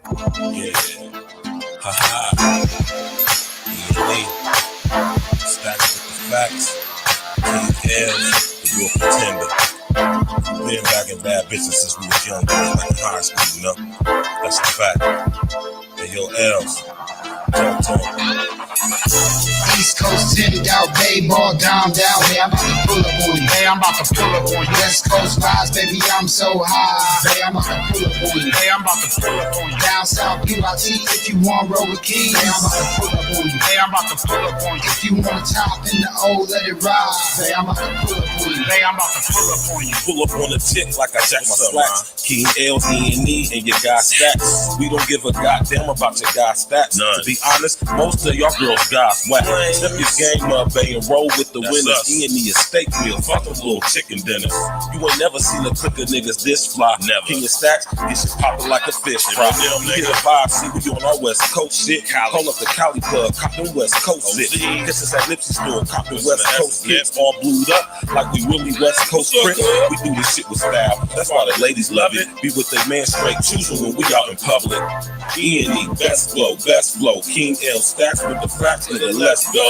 Yeah. Haha. E.N.E. Stacks with the facts. E.N.E. The real pretender. Been back in bad business since we was young boys, like in high school, you know? That's a fact. Hey, yo, L's. Talk. East Coast tinned out, bay ball down. Hey, I'm about to pull up on you. Hey, I'm about to pull up on you. West Coast vibes, baby, I'm so high. Hey, I'm about to pull up on you. Hey, I'm about to pull up on you. Down south, PYT, if you want roll with keys. Hey, I'm about to pull up on you. Hey, I'm about to pull up on you. If you want top in the O, let it ride. Hey, I'm about to pull up on you. Hey, I'm about to pull up on you. Pull up on the tick like I jack my slacks. King L, E.N.E, and your guy stacks. We don't give a goddamn about your guy stats. None. To be honest, most of y'all girls guys whack. Step your game up, and roll with the winners. E.N.E a steak meal, fuck them little chicken dinners. You ain't never seen a clique of niggas this fly. Never. King of stacks, get shit poppin' like a fish fry. You hit a vibe, see we on our West Coast shit. Call up the Cali Club, cop them West Coast shit. This is at Lipsy store, cop them West Coast hits. All blued up, like we really West Coast print. We do this shit with style, that's why the ladies love it. Be with their man straight choosing when we out in public. E.N.E, best flow. King L stacks with the facts, nigga, let's go.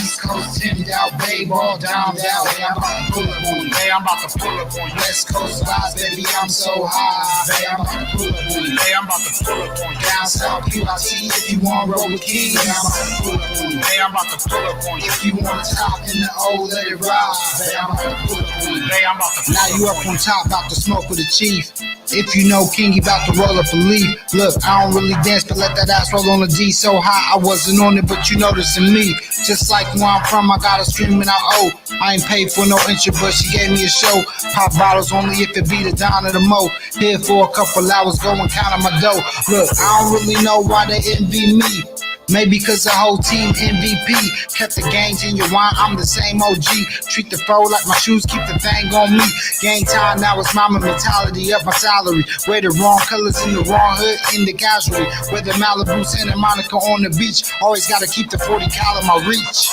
East Coast tinned out, bay ball down. Hey, I'm about to pull up on you. Hey, I'm about to pull up on you. West Coast vibes, baby, I'm so high. Hey, I'm about to pull up on you. Hey, I'm about to pull up on you. Down south, PYT, if you want roll with keys. Hey, I'm about to pull up on you. Hey, I'm about to pull up on you. If you want top in the O, let it ride. Hey, I'm about to pull up on you. Hey, I'm about to pull Now you up on top, about to smoke with the chief. If you know King, he about to roll up a leaf. Look, I don't really dance, but let that ass roll on the D so high. I wasn't on it, but you noticing me. Just like where I'm from, I got her screaming out, oh. I ain't paid for no intro, but she gave me a show. Pop bottles only if it be the Don or the Mo. Here for a couple hours, go and count on my dough. Look, I don't really know why they envy me. Maybe cause the whole team MVP. Kept the gains in your wine, I'm the same OG. Treat the fro like my shoes, keep the thing on me. Gang time, now it's mama mentality, up my salary. Wear the wrong colors in the wrong hood, in the casualty. Whether Malibu, Santa Monica on the beach. Always gotta keep the 40 cal in my reach.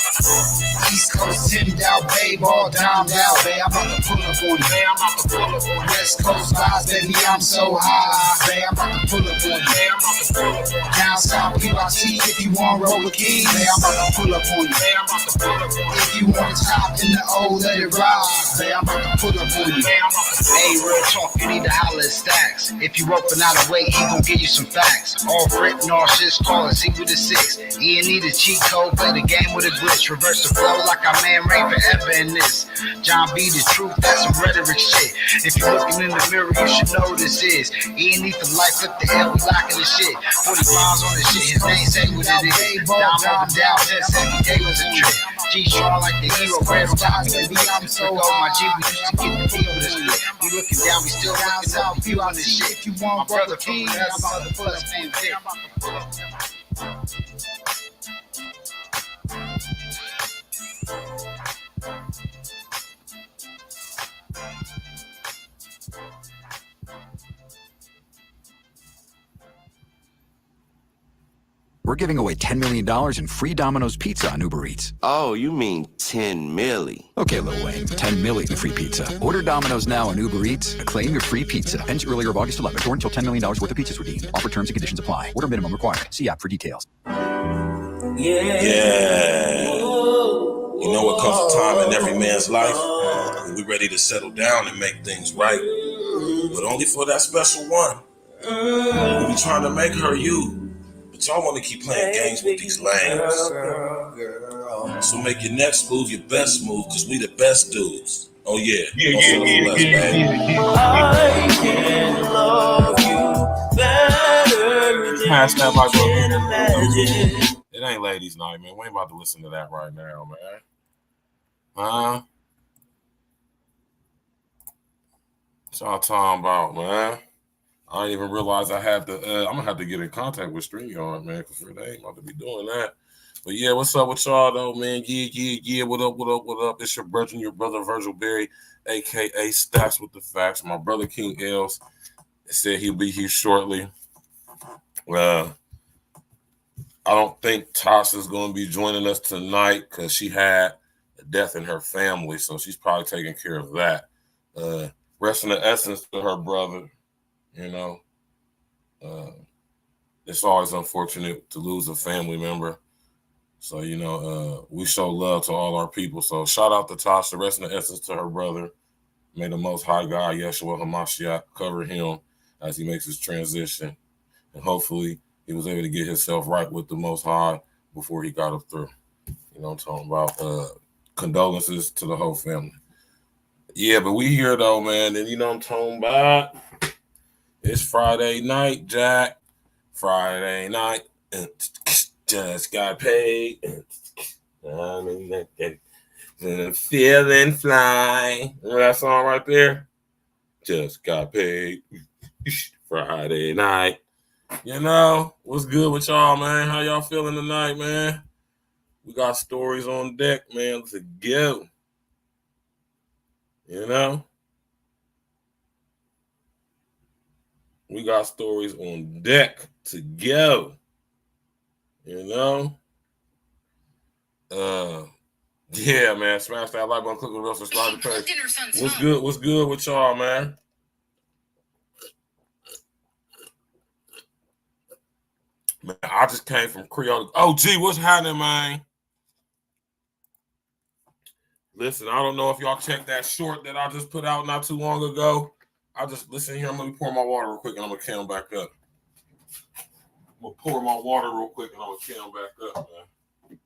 East Coast tinned out, bay ball down. Hey, I'm about to pull up on you. Hey, I'm about to pull up on you. West Coast vibes, baby, I'm so high. Hey, I'm about to pull up on you. Hey, I'm about to pull up on you. Down south, PYT, if you want roll with keys. Hey, I'm about to pull up on you. Hey, I'm about to pull up on you. If you want top in the O, let it ride. Hey, I'm about to pull up on you. Hey, I'm about to Hey, real talk, you need to holler at Stacks. If you open out of weight, he gon' give you some facts. All written, all shit's call it, see with a 6. E.N.E the cheat code, play the game with a glitch. Reverse the flow like our man Ray forever in this. John B, the truth, that's some rhetoric shit. If you're looking in the mirror, you should know this is E.N.E for life, flip the L, we locking the shit. 40 pounds on the shit, his name say what it is. Down up and down, just every day was a trip. G strong like the hero, red dots, baby, I'm so old. My G, we used to get the deal with this shit. We looking down, we still looking down, we on this shit. If you want my brother from that's about the plus name Vic. We're giving away $10 million in free Domino's pizza on Uber Eats. Oh, you mean 10 milli. Okay, Lil Wayne, 10 million in free pizza. Order Domino's now on Uber Eats and claim your free pizza. Ends earlier of August 11th or until $10 million worth of pizzas redeemed. Offer terms and conditions apply. Order minimum required. See app for details. Yeah. You know what comes a time in every man's life when we're ready to settle down and make things right. But only for that special one. We be trying to make her you. But y'all want to keep playing games with these lames. So make your next move your best move, because we the best dudes. Oh yeah. I can love you better than you can imagine. It ain't ladies' night, man. We ain't about to listen to that right now, man. What y'all talking about, man? I didn't even realize I had to. I'm gonna have to get in contact with StreamYard, man, because they ain't about to be doing that. But yeah, what's up with y'all though, man? Yeah. What up? It's your brother Virgil Berry, aka Stacks with the Facts. My brother King Els said he'll be here shortly. I don't think Tasha's gonna be joining us tonight because she had a death in her family, so she's probably taking care of that. Rest in the essence to her brother. You know, it's always unfortunate to lose a family member. So, you know, we show love to all our people. So shout out to Tasha, rest in the essence to her brother. May the Most High God, Yeshua HaMashiach, cover him as he makes his transition. And hopefully he was able to get himself right with the Most High before he got up through. You know what I'm talking about? Condolences to the whole family. Yeah, but we here though, man. And you know what I'm talking about? It's Friday night, Jack. Friday night. Just got paid. Feeling fly. Remember that song right there? Just got paid. Friday night. You know, what's good with y'all, man? How y'all feeling tonight, man? We got stories on deck, man. Let's go. You know? We got stories on deck to go. You know? Yeah, man. Smash that like button, click on the bell, subscribe to the page. What's good? What's good with y'all, man? Man, I just came from Creole. Oh, gee, what's happening, man? Listen, I don't know if y'all checked that short that I just put out not too long ago. I just listen here. I'm gonna pour my water real quick and I'm gonna count back up. I'm gonna pour my water real quick and I'm gonna count back up, man.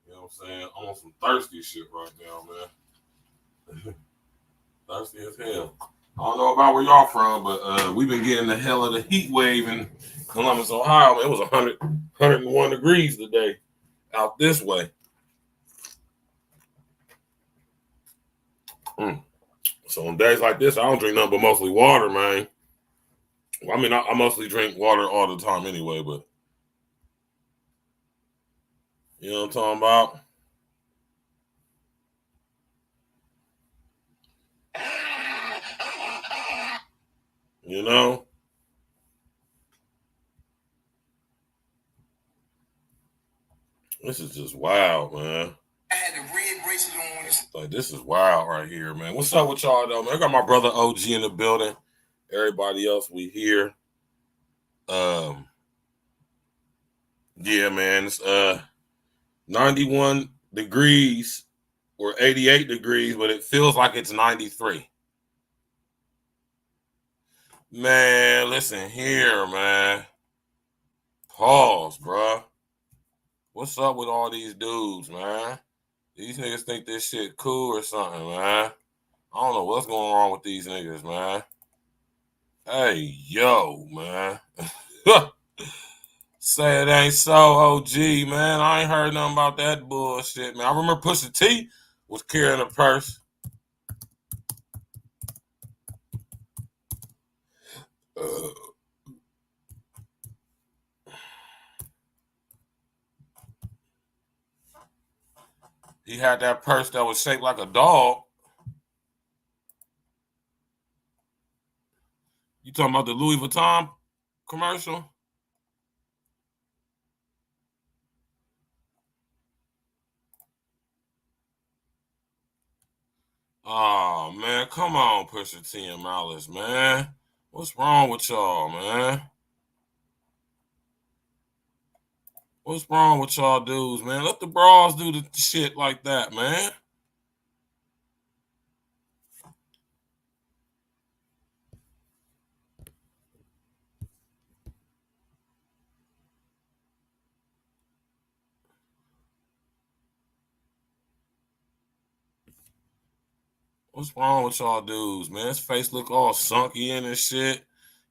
You know what I'm saying? I'm on some thirsty shit right now, man. Thirsty as hell. I don't know about where y'all from, but we've been getting the hell of the heat wave in Columbus, Ohio. Man, it was 101 degrees today out this way. So on days like this, I don't drink nothing but mostly water, man. Well, I mean, I mostly drink water all the time anyway, but you know what I'm talking about? You know? This is just wild, man. I had the red bracelet on. Like, this is wild right here, man. What's up with y'all, though, man? I got my brother OG in the building. Everybody else, we here. Yeah, man. It's 91 degrees or 88 degrees, but it feels like it's 93. Man, listen here, man. Pause, bro. What's up with all these dudes, man? These niggas think this shit cool or something, man. I don't know what's going on with these niggas, man. Hey, yo, man. Say it ain't so, OG, man. I ain't heard nothing about that bullshit, man. I remember Pusha T was carrying a purse. He had that purse that was shaped like a dog. You talking about the Louis Vuitton commercial? Oh, man, come on, Pusha T and Malice, man. What's wrong with y'all, man? What's wrong with y'all dudes, man? Let the bras do the shit like that, man. What's wrong with y'all dudes, man? His face look all sunky in and shit.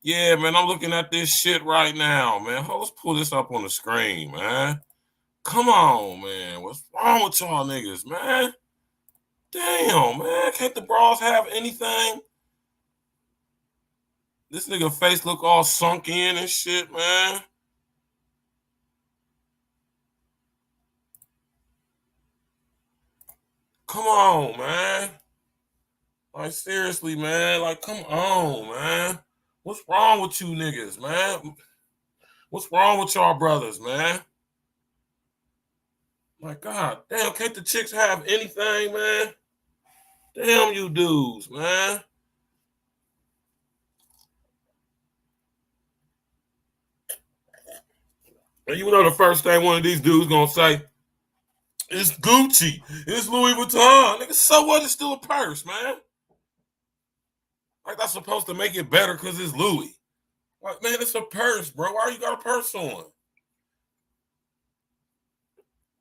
Yeah, man, I'm looking at this shit right now, man. Let's pull this up on the screen, man. Come on, man. What's wrong with y'all niggas, man? Damn, man. Can't the bras have anything? This nigga face look all sunk in and shit, man. Come on, man. Like, seriously, man. Like, come on, man. What's wrong with you niggas, man? What's wrong with y'all brothers, man? Like, God damn, can't the chicks have anything, man? Damn you dudes, man. And you know the first thing one of these dudes gonna say, it's Gucci, it's Louis Vuitton. Nigga, so what? It's still a purse, man. Like, that's supposed to make it better because it's Louis. Like, man, it's a purse, bro. Why you got a purse on?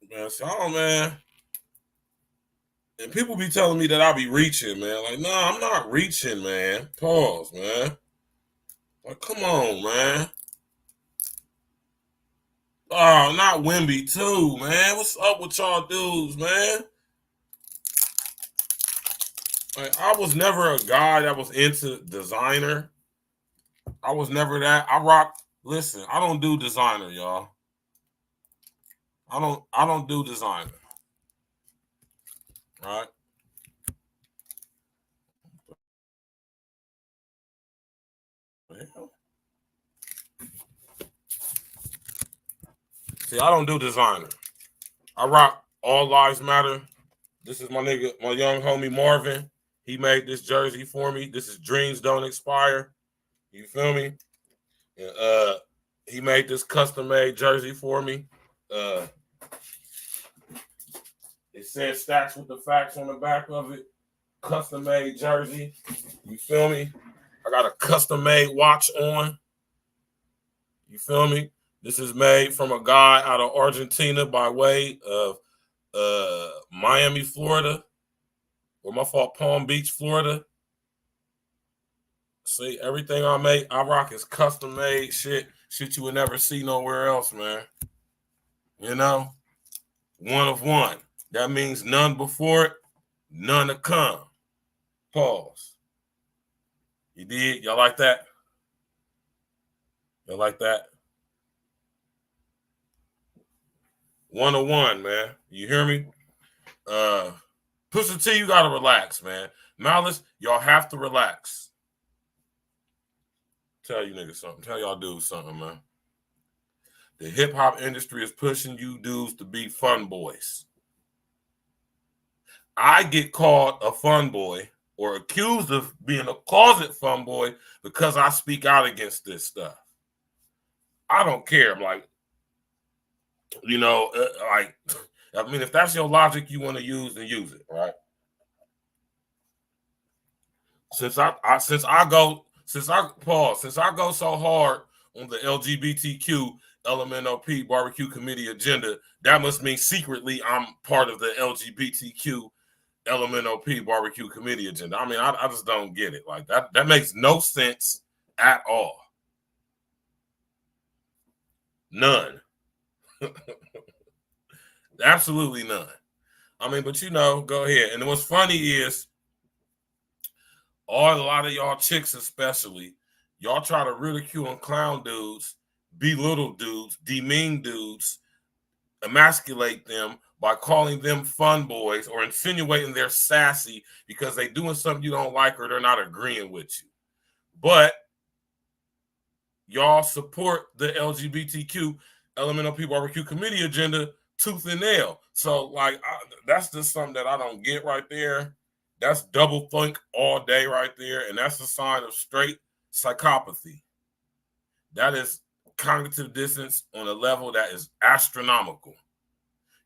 Man, so, man. And people be telling me that I be reaching, man. Like, no, I'm not reaching, man. Pause, man. Like, come on, man. Oh, not Wimby too, man. What's up with y'all dudes, man? Like, I was never a guy that was into designer. I was never that. Listen, I don't do designer, y'all. I don't do designer. Right? See, I don't do designer. I rock All Lives Matter. This is my nigga, my young homie Marvin. He made this jersey for me. This is Dreams Don't Expire. You feel me? And, he made this custom-made jersey for me. It says Stacks with the Facts on the back of it. Custom-made jersey. You feel me? I got a custom-made watch on. You feel me? This is made from a guy out of Argentina by way of Miami, Florida. Or my fault, Palm Beach, Florida. See, everything I make, I rock is custom-made shit. Shit you would never see nowhere else, man. You know? One of one. That means none before it, none to come. Pause. You did? Y'all like that? Y'all like that? 101, man. You hear me? Pusha T, you gotta relax, man. Malice, y'all have to relax. Tell you niggas something. Tell y'all dudes something, man. The hip-hop industry is pushing you dudes to be fun boys. I get called a fun boy or accused of being a closet fun boy because I speak out against this stuff. I don't care. I'm like, you know, like, I mean, if that's your logic you want to use, then use it, right? Since I go so hard on the LGBTQ LMNOP barbecue committee agenda, that must mean secretly I'm part of the LGBTQ LMNOP barbecue committee agenda. I mean, I just don't get it. Like, that makes no sense at all. None. Absolutely none. I mean, but you know, go ahead. And what's funny is, a lot of y'all chicks especially, y'all try to ridicule and clown dudes, belittle dudes, demean dudes, emasculate them by calling them fun boys or insinuating they're sassy because they doing something you don't like or they're not agreeing with you. But y'all support the LGBTQ LMNOP barbecue committee agenda tooth and nail. So, like, that's just something that I don't get right there. That's double think all day right there. And that's a sign of straight psychopathy. That is cognitive dissonance on a level that is astronomical.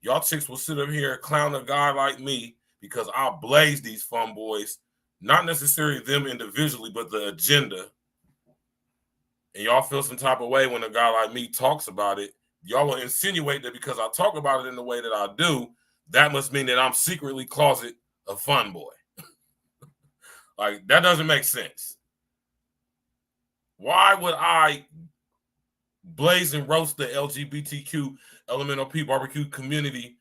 Y'all chicks will sit up here and clown a guy like me because I'll blaze these fun boys, not necessarily them individually, but the agenda. And y'all feel some type of way when a guy like me talks about it. Y'all will insinuate that because I talk about it in the way that I do, that must mean that I'm secretly closet a fun boy. Like, that doesn't make sense. Why would I blaze and roast the LGBTQ LMNOP barbecue community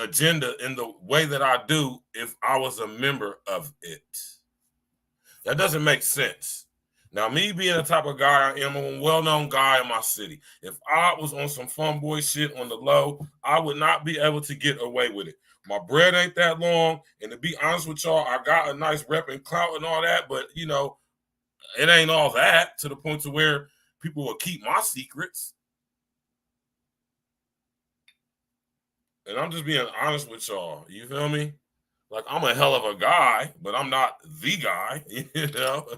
agenda in the way that I do if I was a member of it? That doesn't make sense. Now, me being the type of guy I am, I'm a well-known guy in my city. If I was on some fun boy shit on the low, I would not be able to get away with it. My bread ain't that long, and to be honest with y'all, I got a nice rep and clout and all that, but, you know, it ain't all that to the point to where people will keep my secrets. And I'm just being honest with y'all. You feel me? Like, I'm a hell of a guy, but I'm not the guy, you know?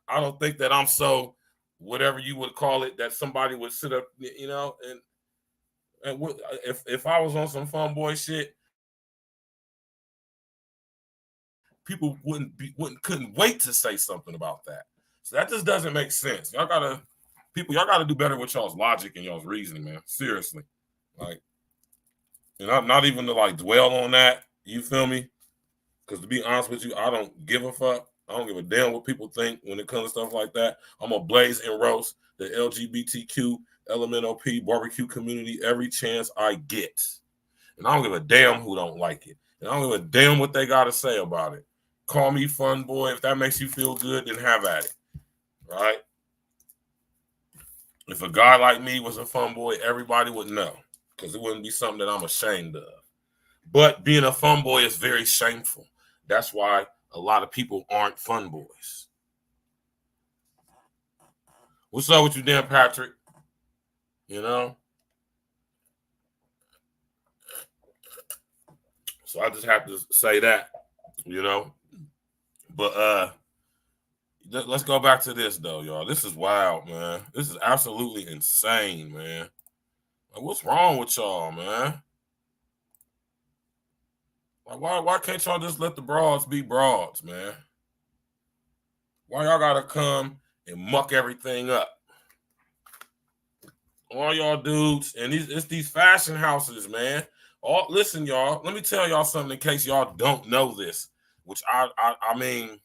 I don't think that I'm so whatever you would call it, that somebody would sit up, you know, and if I was on some fun boy shit, people couldn't wait to say something about that. So that just doesn't make sense. Y'all gotta do better with y'all's logic and y'all's reasoning, man. Seriously, like, and I'm not even to like dwell on that. You feel me? Because to be honest with you, I don't give a fuck. I don't give a damn what people think when it comes to stuff like that. I'm gonna blaze and roast the LGBTQ, LMNOP, barbecue community every chance I get. And I don't give a damn who don't like it. And I don't give a damn what they got to say about it. Call me fun boy. If that makes you feel good, then have at it. Right? If a guy like me was a fun boy, everybody would know. Because it wouldn't be something that I'm ashamed of. But being a fun boy is very shameful. That's why a lot of people aren't fun boys. What's up with you, Dan Patrick? You know? So I just have to say that, you know? But let's go back to this, though, y'all. This is wild, man. This is absolutely insane, man. Like, what's wrong with y'all, man? Like, why can't y'all just let the broads be broads, man? Why y'all gotta come and muck everything up? All y'all dudes, and it's these fashion houses, man. Listen, y'all, let me tell y'all something in case y'all don't know this, which I mean,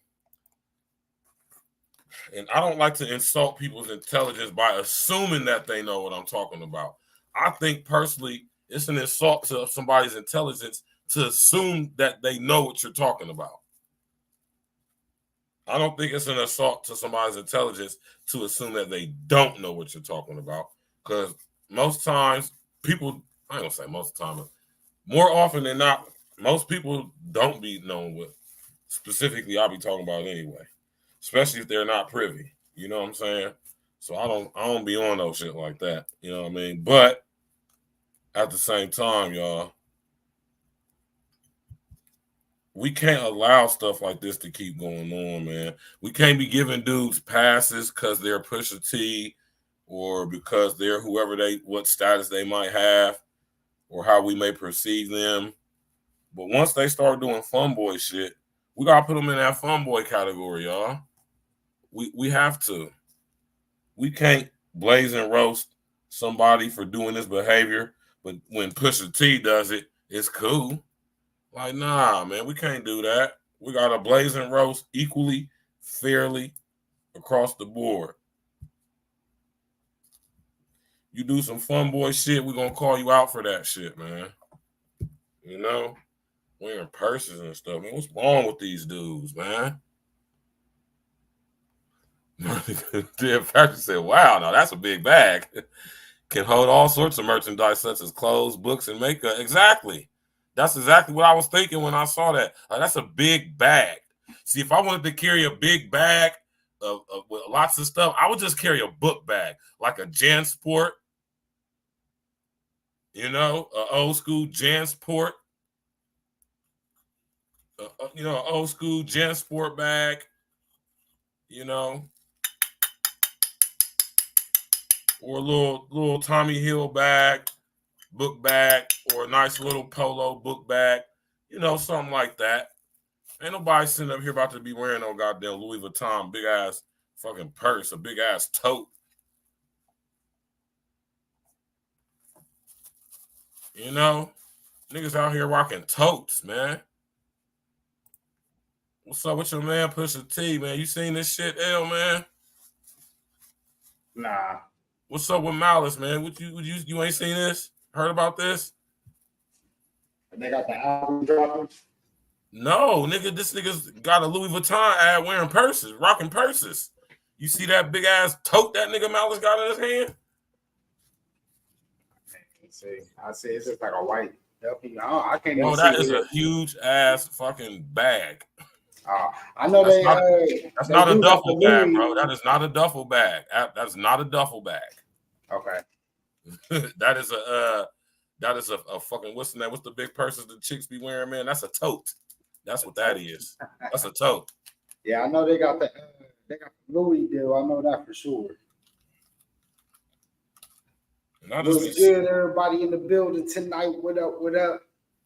and I don't like to insult people's intelligence by assuming that they know what I'm talking about. I think personally it's an insult to somebody's intelligence to assume that they know what you're talking about. I don't think it's an assault to somebody's intelligence to assume that they don't know what you're talking about. Because most times people, I ain't gonna say most of the time, but more often than not, most people don't be knowing what specifically I'll be talking about anyway. Especially if they're not privy. You know what I'm saying? So I don't be on no shit like that. You know what I mean? But at the same time, y'all, we can't allow stuff like this to keep going on, man. We can't be giving dudes passes because they're Pusha T or because they're what status they might have or how we may perceive them. But once they start doing fun boy shit, we got to put them in that fun boy category, y'all. We have to. We can't blaze and roast somebody for doing this behavior, but when Pusha T does it, it's cool. Like, nah, man, we can't do that. We got to blaze and roast equally, fairly, across the board. You do some fun boy shit, we're going to call you out for that shit, man. You know? Wearing purses and stuff, man. What's wrong with these dudes, man? Dan Patrick said, wow, now that's a big bag. Can hold all sorts of merchandise such as clothes, books, and makeup. Exactly. That's exactly what I was thinking when I saw that. Like, that's a big bag. See, if I wanted to carry a big bag with lots of stuff, I would just carry a book bag, like a JanSport, you know, an old school JanSport, you know, an old school JanSport bag, you know, or a little Tommy Hill bag, book bag, or a nice little polo book bag, you know, something like that. Ain't nobody sitting up here about to be wearing no goddamn Louis Vuitton big ass fucking purse, a big ass tote. You know, niggas out here rocking totes, man. What's up with your man Pusha T, man? You seen this shit, L, man? Nah. What's up with Malice, man? You ain't seen this? Heard about this? They got the album dropping. No, nigga, this nigga's got a Louis Vuitton ad wearing purses, rocking purses. You see that big ass tote that nigga Malice got in his hand? I see it's just like a white. I can't Bro, even that see is it. a huge ass fucking bag. I know that's not a duffel bag, bro. That is not a duffel bag. That's not a duffel bag. Okay. that is a fucking what's the name? What's the big purses the chicks be wearing, man? That's a tote. That's what that is. That's a tote. Yeah, I know they got the Louis deal. I know that for sure. What's good, everybody in the building tonight? What up? What up?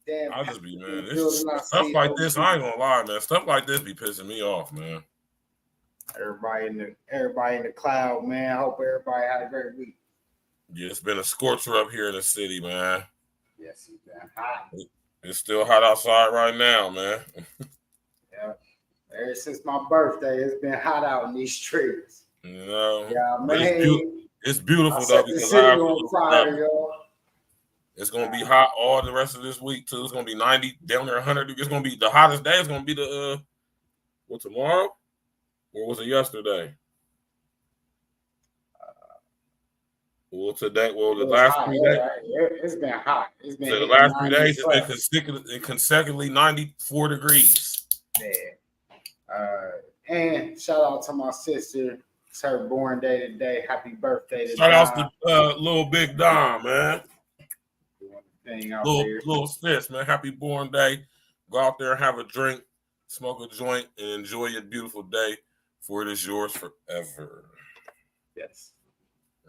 Damn, I just be, man, stuff like this. I ain't gonna lie, man. Stuff like this be pissing me off, man. Everybody in the cloud, man. I hope everybody had a great week. Yeah, it's been a scorcher up here in the city, man. Yes, it's been hot. It's still hot outside right now, man. Yeah. Ever since my birthday, it's been hot out in these streets. You know? Yeah, man. It's beautiful, though, because the city on fire, y'all. It's gonna be hot all the rest of this week too. It's gonna be 90, down there 100. It's gonna be the hottest day. It's gonna be the tomorrow, or was it yesterday? Today. The last 3 days. It's been hot. It's been the last 3 days. It's been consecutively 94 degrees. Yeah. And shout out to my sister. It's her born day today. Happy birthday to Shout out to little Big Dom, man. Little sis, man. Happy born day. Go out there, have a drink, smoke a joint, and enjoy your beautiful day, for it is yours forever. Yes.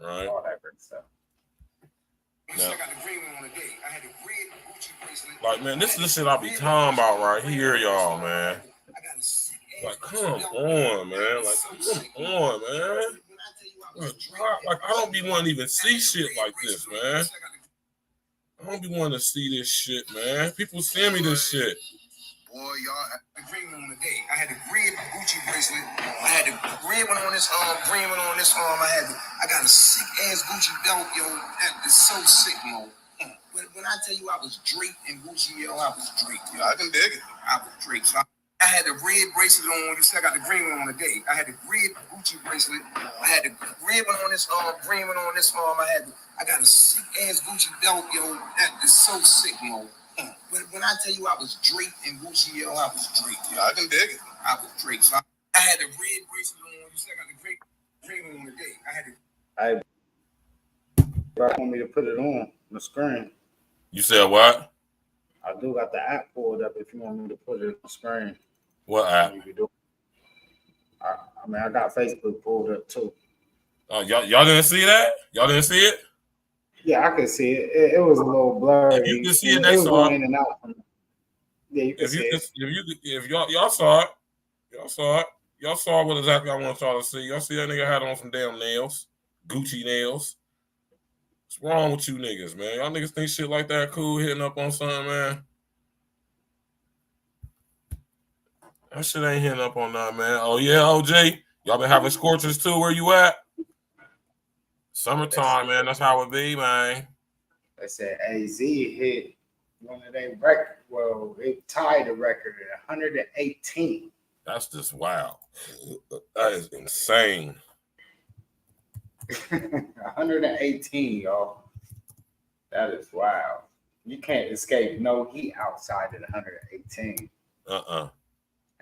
Right. All that great stuff. Now, like, man, this is the shit I be talking about right here, y'all, man. Like, come on, man. Like, come on, man. Like, I don't be wanting to even see shit like this, man. I don't be wanting to see this shit, man. People send me this shit. Boy, y'all, the green one today. I had the red Gucci bracelet. I had the red one on this arm, green one on this arm. I got a sick ass Gucci belt, yo. That is so sick, mo. When I tell you I was draped in Gucci, yo, I was draped. Yo, I can dig it. I was draped. So I had the red bracelet on. You see, I got the green one on today. I had the red Gucci bracelet. I had the red one on this arm, green one on this arm. I got a sick ass Gucci belt, yo. That is so sick, mo. When I tell you I was draped in Gucci, yo, I was draped. Yo, I can dig it. I was draped. So I had the red bracelet on. You see, I got the green one on today. I had I want me to put it on the screen. You said what? I do got the app pulled up if you want me to put it on the screen. What app? I mean, I got Facebook pulled up too. Oh, y'all didn't see that? Y'all didn't see it? Yeah, I could see it. It was a little blurry. If you can see it, they saw it. In and out. Yeah, you can see it. If y'all saw it, y'all saw what exactly I want y'all to see. Y'all see that nigga had on some damn nails, Gucci nails. What's wrong with you niggas, man? Y'all niggas think shit like that cool, hitting up on something, man? That shit ain't hitting up on nothing, man. Oh yeah, OJ, y'all been having scorchers too. Where you at? Summertime, man. That's how it be, man. They said AZ hit one of their records. Well, it tied the record at 118. That's just wild. That is insane. 118, y'all. That is wild. You can't escape no heat outside at 118.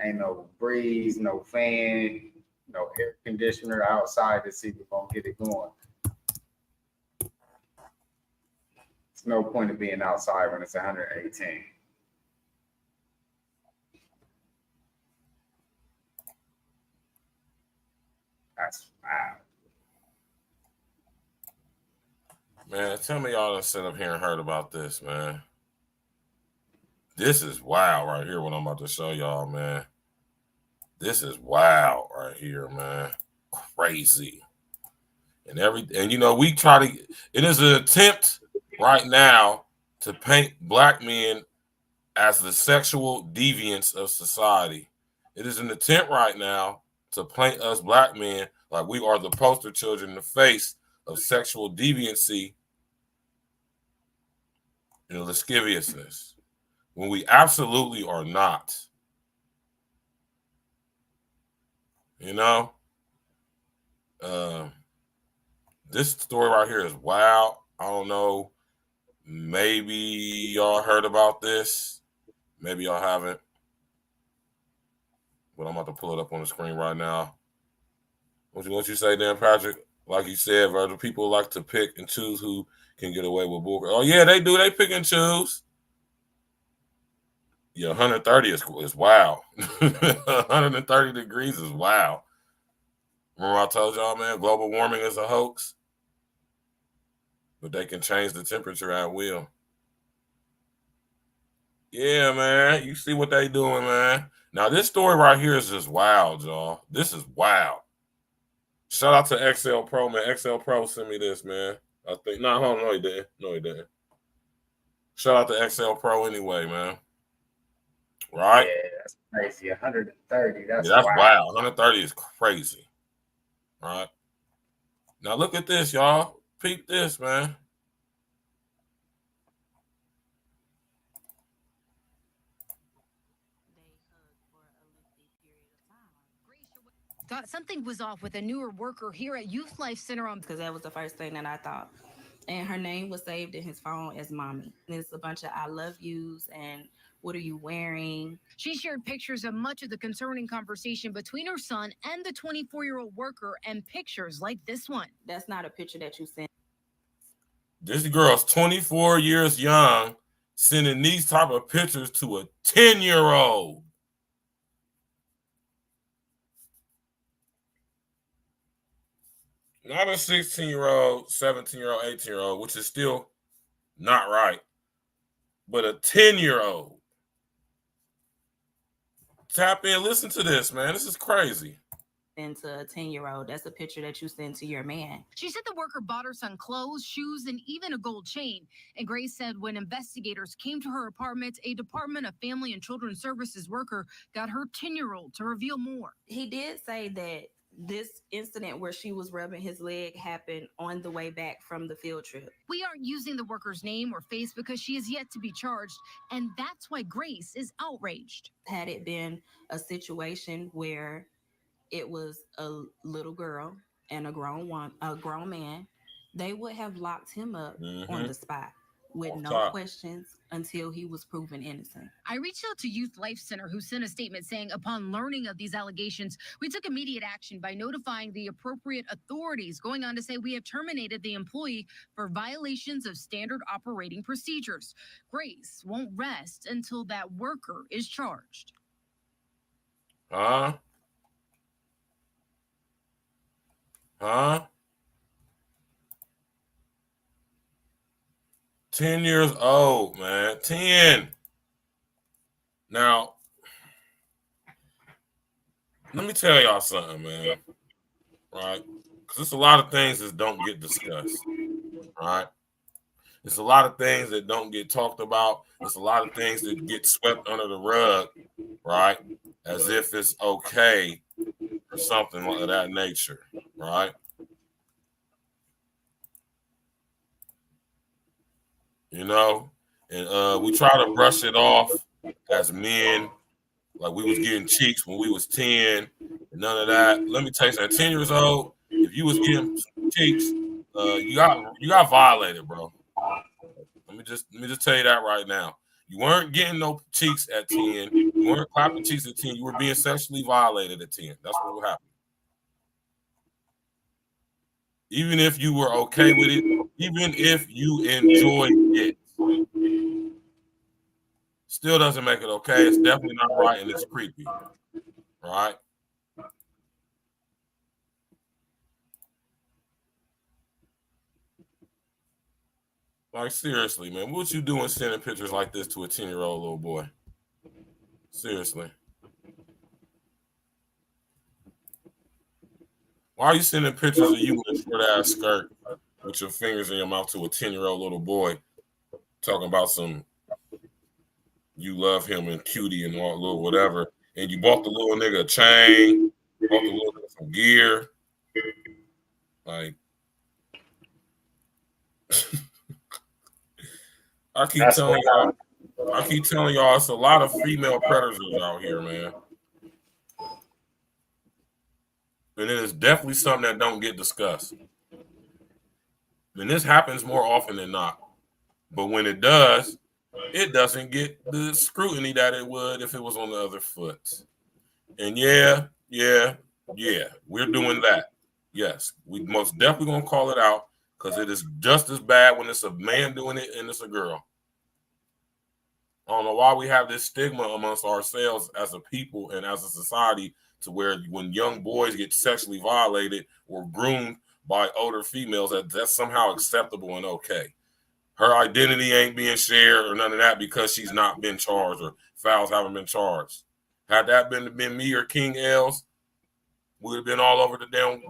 Ain't no breeze, no fan, no air conditioner outside to see if we're gonna get it going. There's no point of being outside when it's 118. That's wild. Man, tell me y'all done sit up here and heard about this, man. This is wild right here, what I'm about to show y'all, man. This is wild right here, man. Crazy. And you know, we try to, it is an attempt right now to paint black men as the sexual deviants of society. It is an attempt right now to paint us black men like we are the poster children in the face of sexual deviancy and lasciviousness, when we absolutely are not. You know, this story right here is wild. I don't know. Maybe y'all heard about this. Maybe y'all haven't. But I'm about to pull it up on the screen right now. What you say, Dan Patrick? Like you said, Virgil, people like to pick and choose who can get away with bull. Oh yeah, they do. They pick and choose. Yeah, 130 is wild. 130 degrees is wild. Remember I told y'all, man, global warming is a hoax? but they can change the temperature at will. Yeah, man. You see what they doing, man. Now, this story right here is just wild, y'all. This is wild. Shout out to XL Pro, man. XL Pro sent me this, man. I think. No, he didn't. No, he didn't. Shout out to XL Pro anyway, man. Right? Yeah, that's crazy. 130. That's wild. 130 is crazy. Right? Now, look at this, y'all. Peep this, man. Thought something was off with a newer worker here at Youth Life Center because that was the first thing that I thought. And her name was saved in his phone as Mommy. And it's a bunch of I love yous and what are you wearing? She shared pictures of much of the concerning conversation between her son and the 24-year-old worker and pictures like this one. That's not a picture that you sent. This girl's 24 years young, sending these type of pictures to a 10-year-old. Not a 16-year-old, 17-year-old, 18-year-old, which is still not right, but a 10-year-old. Tap in, listen to this, man. This is crazy. Into a 10-year-old. That's a picture that you send to your man. She said the worker bought her son clothes, shoes, and even a gold chain. And Grace said when investigators came to her apartment, a Department of Family and Children's Services worker got her 10-year-old to reveal more. He did say that this incident where she was rubbing his leg happened on the way back from the field trip. We aren't using the worker's name or face because she is yet to be charged, and that's why Grace is outraged. Had it been a situation where it was a little girl and a grown man, they would have locked him up on the spot with no questions until he was proven innocent. I reached out to Youth Life Center, who sent a statement saying, upon learning of these allegations, we took immediate action by notifying the appropriate authorities, going on to say we have terminated the employee for violations of standard operating procedures. Grace won't rest until that worker is charged. 10 years old, man. 10. Now, let me tell y'all something, man. Right? Because there's a lot of things that don't get discussed. Right? There's a lot of things that don't get talked about. There's a lot of things that get swept under the rug, right? As if it's okay or something of that nature, right? You know, and we try to brush it off as men, like we was getting cheeks when we was 10, none of that. Let me tell you something, 10 years old, if you was getting cheeks, you got violated, bro. Let me just tell you that right now. You weren't getting no cheeks at 10. You weren't clapping cheeks at 10. You were being sexually violated at 10. That's what happened. Even if you were okay with it, even if you enjoyed it, still doesn't make it okay. It's definitely not right, and it's creepy, right? Like, seriously, man, what you doing sending pictures like this to a 10-year-old little boy? Seriously. Why are you sending pictures of you in a short-ass skirt with your fingers in your mouth to a 10-year-old little boy talking about some you love him and cutie and all little whatever, and you bought the little nigga a chain, bought the little nigga some gear? Like, I keep telling y'all it's a lot of female predators out here, man. And it is definitely something that don't get discussed. And this happens more often than not. But when it does, it doesn't get the scrutiny that it would if it was on the other foot. And yeah, we're doing that. Yes, we most definitely gonna call it out because it is just as bad when it's a man doing it and it's a girl. I don't know why we have this stigma amongst ourselves as a people and as a society to where when young boys get sexually violated or groomed by older females, that's somehow acceptable and okay. Her identity ain't being shared or none of that because she's not been charged or fouls haven't been charged. Had that been me or King Els, we would have been all over the damn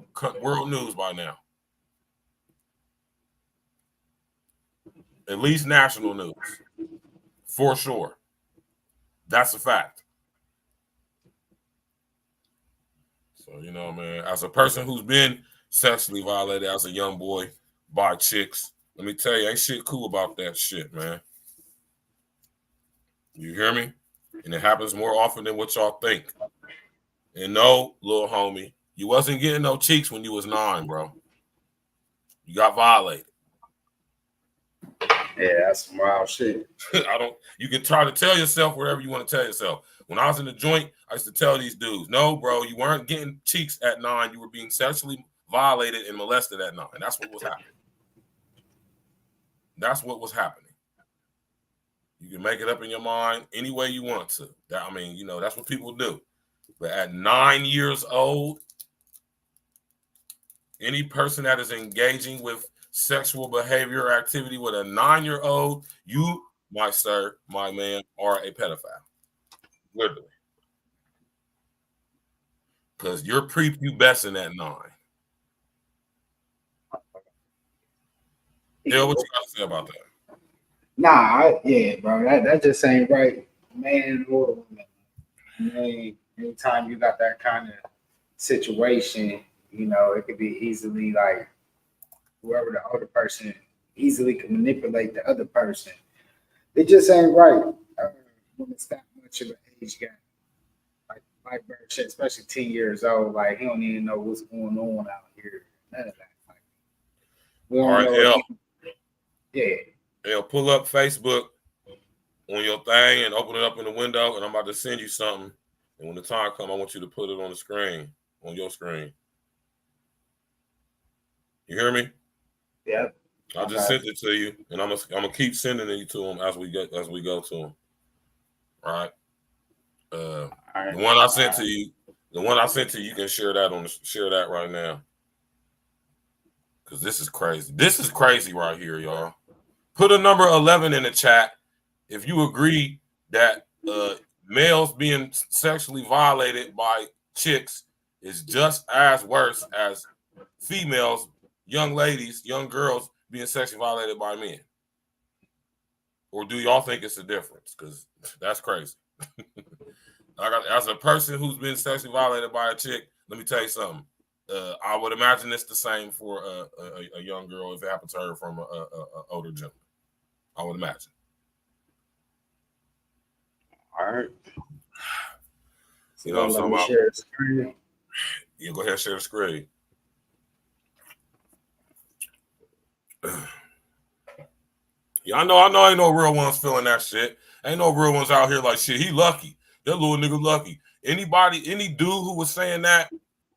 world news by now. At least national news. For sure. That's a fact. So, you know, man, as a person who's been sexually violated as a young boy by chicks, let me tell you, ain't shit cool about that shit, man. You hear me? And it happens more often than what y'all think. And no, little homie, you wasn't getting no cheeks when you was 9, bro. You got violated. Yeah, that's some wild shit. You can try to tell yourself whatever you want to tell yourself. When I was in the joint, I used to tell these dudes, no, bro, you weren't getting cheeks at 9. You were being sexually violated and molested at 9. That's what was happening. That's what was happening. You can make it up in your mind any way you want to. I mean, you know, that's what people do. But at 9 years old, any person that is engaging with sexual behavior or activity with a 9-year-old, you, my sir, my man, are a pedophile. Literally. Because you're prepubescent at 9. Yeah, what you got to say about that? Nah, yeah, bro, that just ain't right, man or woman. Man, anytime you got that kind of situation, you know, it could be easily like whoever the older person easily can manipulate the other person. It just ain't right when it's that much of an age gap. Like Bird shit, especially 10 years old, like he don't even know what's going on out here. None of that. Like, we don't All right, know. Yeah. Yeah, pull up Facebook on your thing and open it up in the window, and I'm about to send you something. And when the time comes, I want you to put it on the screen, on your screen. You hear me? Yep. I just sent it to you, and I'm gonna keep sending it to them as we go to them. All right. The one I sent to you, you can share that right now. Because this is crazy. This is crazy right here, y'all. Put a number 11 in the chat if you agree that males being sexually violated by chicks is just as worse as females, young ladies, young girls being sexually violated by men. Or do y'all think it's a difference? Because that's crazy. As a person who's been sexually violated by a chick, let me tell you something. I would imagine it's the same for a young girl if it happened to her from an older gentleman. I would imagine. All right. You know what I'm talking share the screen. Yeah, go ahead and share the screen. Yeah, I know ain't no real ones feeling that shit. Ain't no real ones out here like shit. He lucky. That little nigga lucky. Any dude who was saying that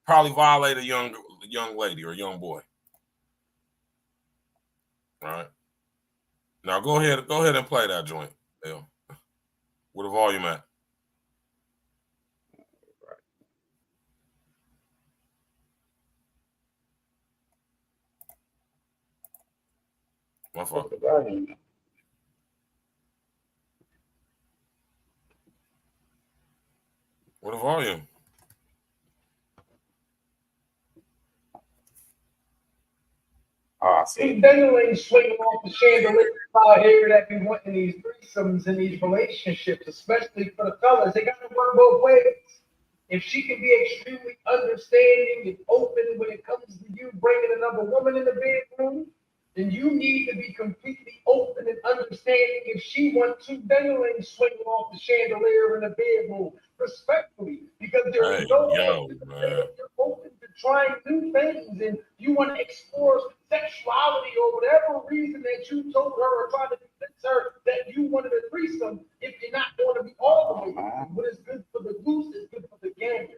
probably violated a young lady or young boy. All right. Now go ahead and play that joint. Yeah. Where the volume at? My fault. Where the volume? See, Daniel ain't swinging off the chandelier out here that be wanting these threesomes and these relationships, especially for the fellas. They got to work both ways. If she can be extremely understanding and open when it comes to you bringing another woman in the bedroom, then you need to be completely open and understanding if she wants to. Daniel ain't swinging off the chandelier in the bedroom, respectfully, because there's you're open to trying new things and you want to explore sexuality or whatever reason that you told her or tried to convince her that you wanted a threesome. If you're not going to be all the way, what is good for the goose is good for the gander.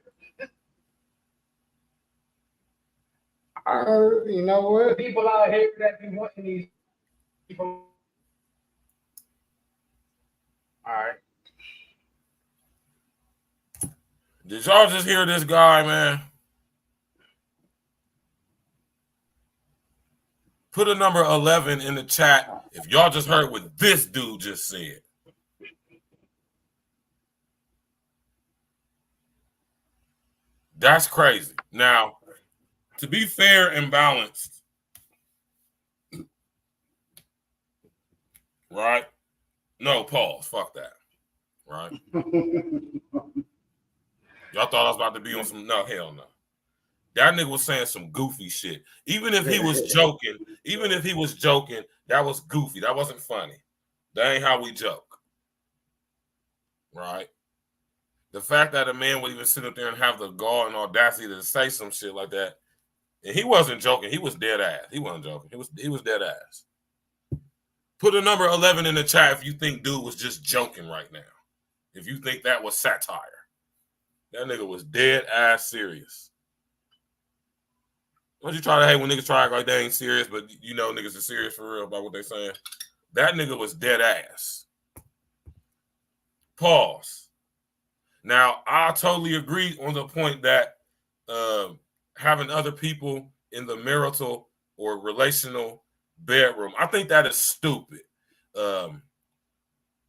You know what? People out here that be wanting these people. All right. Did y'all just hear this guy, man? Put a number 11 in the chat if y'all just heard what this dude just said. That's crazy. Now, to be fair and balanced, right? No, pause. Fuck that. Right? Y'all thought I was about to be on some, no, hell no. That nigga was saying some goofy shit. Even if he was joking, that was goofy. That wasn't funny. That ain't how we joke. Right? The fact that a man would even sit up there and have the gall and audacity to say some shit like that, and he wasn't joking. He was dead ass. He wasn't joking. He was dead ass. Put a number 11 in the chat if you think dude was just joking right now. If you think that was satire. That nigga was dead ass serious. Don't you try to hate when niggas try to act like they ain't serious, but you know niggas are serious for real about what they saying? That nigga was dead ass. Pause. Now, I totally agree on the point that having other people in the marital or relational bedroom, I think that is stupid.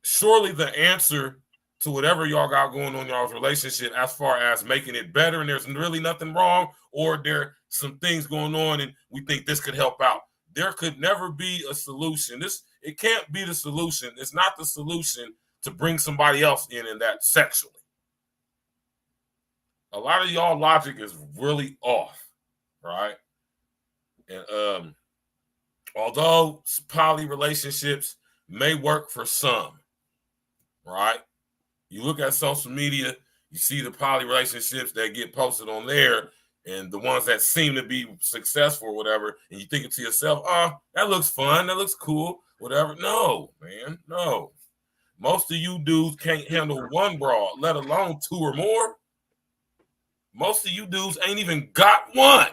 Surely the answer to whatever y'all got going on in y'all's relationship as far as making it better and there's really nothing wrong, or there some things going on and we think this could help out. There could never be a solution. It can't be the solution. It's not the solution to bring somebody else in that sexually. A lot of y'all logic is really off, right? And although poly relationships may work for some, right? You look at social media, you see the poly relationships that get posted on there and the ones that seem to be successful or whatever, and you think to yourself, oh, that looks fun, that looks cool, whatever. No, man, no. Most of you dudes can't handle one broad, let alone two or more. Most of you dudes ain't even got one.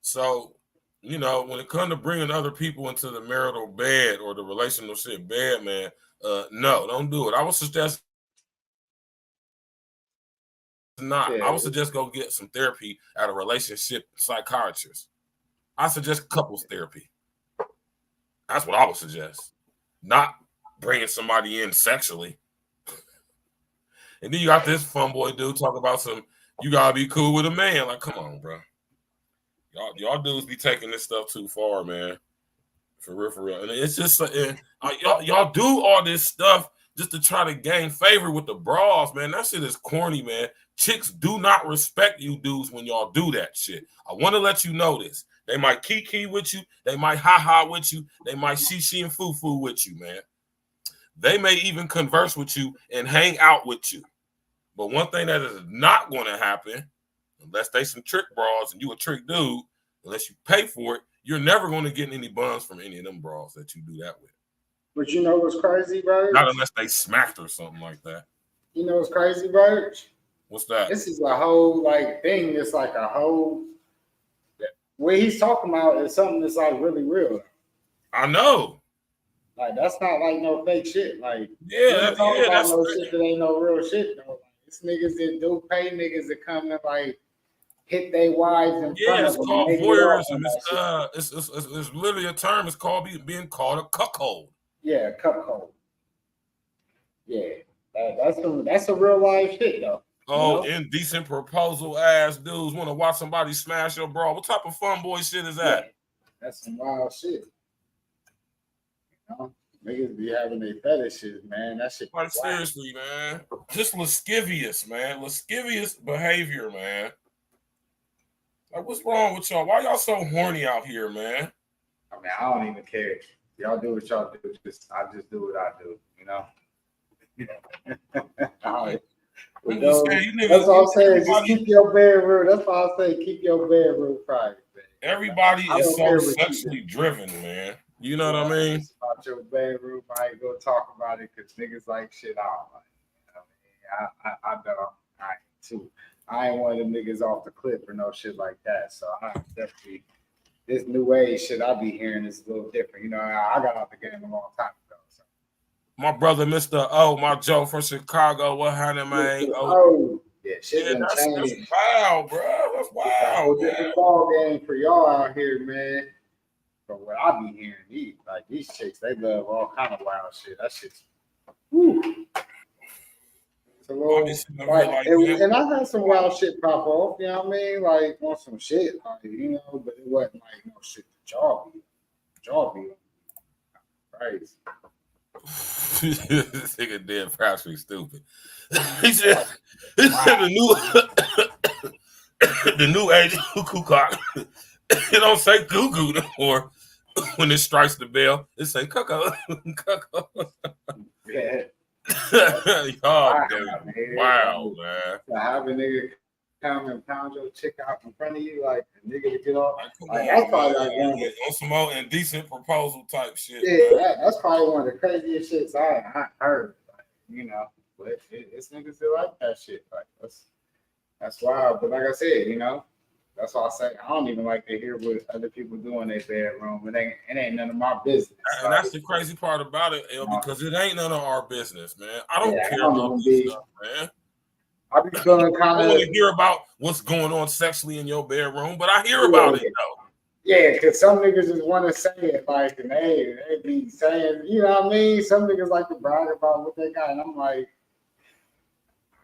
So, you know, when it comes to bringing other people into the marital bed or the relationship bed, man, no, don't do it. I would suggest not. I would suggest go get some therapy at a relationship psychiatrist. I suggest couples therapy. That's what I would suggest. Not bringing somebody in sexually. And then you got this fun boy dude talking about you gotta be cool with a man. Like, come on, bro. Y'all dudes be taking this stuff too far, man. For real. And it's just y'all do all this stuff just to try to gain favor with the bras, man. That shit is corny, man. Chicks do not respect you dudes when y'all do that shit. I want to let you know this. They might kiki with you. They might ha-ha with you. They might she and foo-foo with you, man. They may even converse with you and hang out with you. But one thing that is not going to happen, unless they some trick bras and you a trick dude, unless you pay for it, you're never going to get any buns from any of them bras that you do that with. But you know what's crazy, Bird? Not unless they smacked or something like that. You know what's crazy, Bird? What's that? This is a whole thing. It's like a whole. What he's talking about is something that's like really real. I know. Like that's not like no fake shit. Like that's no shit that ain't no real shit though. Like, it's niggas that do pay niggas that come and like hit their wives in front of them. It's called voyeurism. It's literally a term. It's called being called a cuckold. Yeah, cuckold. Yeah, that's a real life shit though. Oh, indecent proposal ass dudes want to watch somebody smash your bra. What type of fun boy shit is that? Yeah, that's some wild shit. You know, niggas be having their fetishes, man. That shit. Like seriously, man. Just lascivious, man. Lascivious behavior, man. Like, what's wrong with y'all? Why y'all so horny out here, man? I mean, I don't even care. Y'all do what y'all do. I just do what I do, you know. All right. That's all I'm saying. Just keep your bedroom. That's all I'm saying. Keep your bedroom private, man. Everybody is so sexually driven, man. You know what I mean? About your bedroom, I ain't gonna talk about it because niggas like shit out. Like, you know what I mean? I know I ain't too. I ain't one of them niggas off the cliff or no shit like that. So I definitely this new age shit I be hearing is a little different. You know, I got out the game a long time ago. So. My brother, Mr. O, my Joe from Chicago, what happened, man? Oh, yeah. shit done that's changed. wild, bro. That's wild. It's a whole different ball game for y'all out here, man. But what I be hearing, these chicks, they love all kind of wild shit. That shit's woo. It's a little and I had some wild shit pop off, you know what I mean? Like on some shit, like, you know, but it wasn't like no shit that y'all be crazy. This nigga dead freshly stupid. He said the new age cuckoo clock. It don't say cuckoo no more. When it strikes the bell, it say cuckoo. Cuckoo. Yeah. Y'all wow, man. To have a nigga come and pound your chick out in front of you, like a nigga to get off. Like, that's probably like one of the, on some more indecent proposal type shit. Yeah, that's probably one of the craziest shits I heard. Like, you know, but it's niggas that like that shit. Like that's wild. But like I said, you know, that's why I say I don't even like to hear what other people do in their bedroom. It ain't none of my business. And like, that's the crazy part about it, L, because it ain't none of our business, man. I don't care I about this stuff, man. I be feeling kind of. I want to hear about what's going on sexually in your bedroom, but I hear about it though. Yeah, because some niggas just want to say it, like, and they be saying, you know what I mean? Some niggas like to brag about what they got, and I'm like,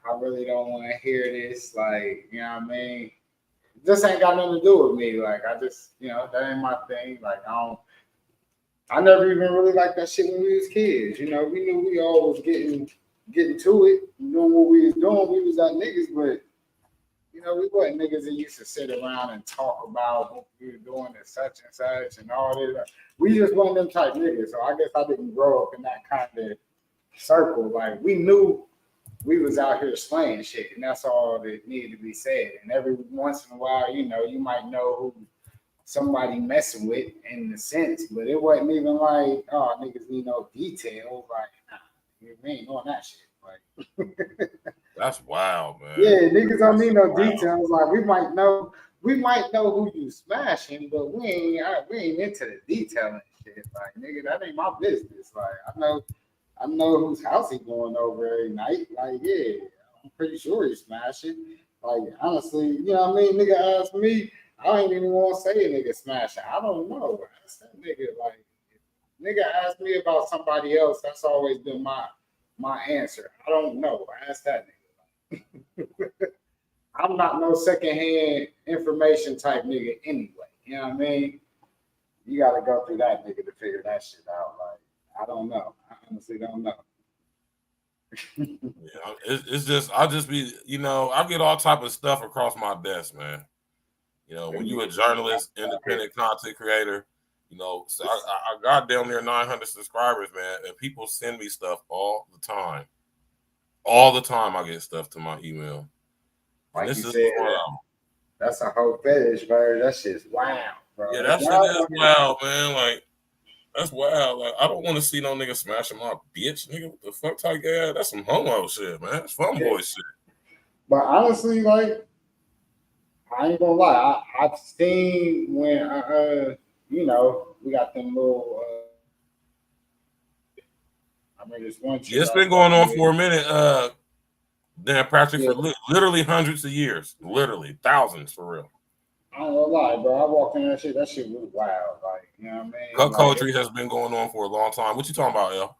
I really don't want to hear this, like, you know what I mean? This ain't got nothing to do with me. Like, I just, you know, that ain't my thing. Like, I never even really liked that shit when we was kids. You know, we knew we all was getting to it, doing what we was doing. We was that niggas, but you know, we wasn't niggas that used to sit around and talk about what we were doing and such and all this. We just wasn't them type niggas. So I guess I didn't grow up in that kind of circle. Like, we knew we was out here slaying shit, and that's all that needed to be said. And every once in a while, you know, you might know who somebody messing with in the sense, but it wasn't even like, oh, niggas need no details. Like, nah, we ain't doing that shit. Like, that's wild, man. Yeah, niggas don't need no details. Like, we might know who you smashing, but we ain't into the detailing shit. Like, nigga, that ain't my business. Like, I know whose house he going over every night. Like, yeah, I'm pretty sure he's smashing. Like, honestly, you know what I mean? Nigga asked me, I ain't even want to say a nigga smashing. I don't know. Ask that nigga. Like, nigga asked me about somebody else. That's always been my answer. I don't know. Ask that nigga. I'm not no secondhand information type nigga anyway. You know what I mean? You got to go through that nigga to figure that shit out. Like, I don't know. I honestly don't know. Yeah, it's just I'll just be, you know, I get all type of stuff across my desk, man. You know, when you a journalist, independent content creator, you know, so I got down near 900 subscribers, man, and people send me stuff all the time. All the time I get stuff to my email. Like this you said, that's a whole fetish, bro. That shit's wild, bro. Yeah, that shit is wild, man. Like, that's wild. Like, I don't want to see no nigga smashing my bitch, nigga. What the fuck type guy? That's some homo shit, man. That's fun boy shit. But honestly, like, I ain't gonna lie. I've seen when you know, we got them little I mean, this one. Yeah, it's been going on for a minute. Dan Patrick, for literally hundreds of years, literally thousands for real. I ain't gonna lie, bro. I walked in that shit was wild. Like, you know what I mean? Poetry has been going on for a long time. What you talking about, L?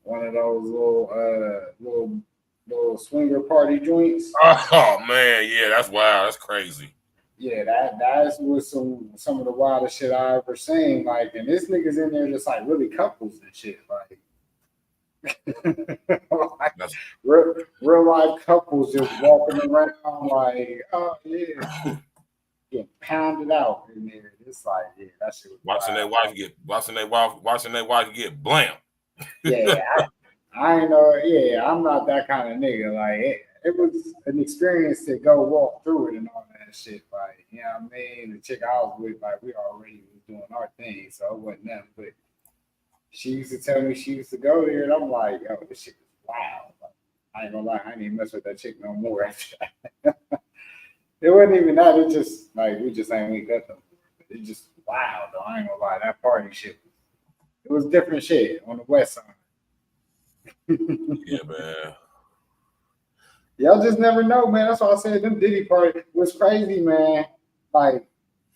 One of those little swinger party joints. Oh man, yeah, that's wild. That's crazy. Yeah, that's with some of the wildest shit I ever seen. Like, and this nigga's in there just like really couples and shit. Like, like real life couples just walking around like, oh yeah, getting pounded out in there. It's like, yeah, that shit was watching their wife get blam. Yeah, I ain't know. Yeah, I'm not that kind of nigga. Like, it was an experience to go walk through it and all that shit. Like, you know what I mean? The chick I was with, like, we already was doing our thing, so it wasn't nothing. But she used to tell me she used to go there, and I'm like, yo, this shit is wild. Like, I ain't gonna lie, I ain't even mess with that chick no more after that. It wasn't even that. It just, like, we just ain't link up no more. It's just wild, though. I ain't gonna lie, that party shit, it was different shit on the west side. Yeah, man. Y'all just never know, man. That's why I said them Diddy party was crazy, man. Like,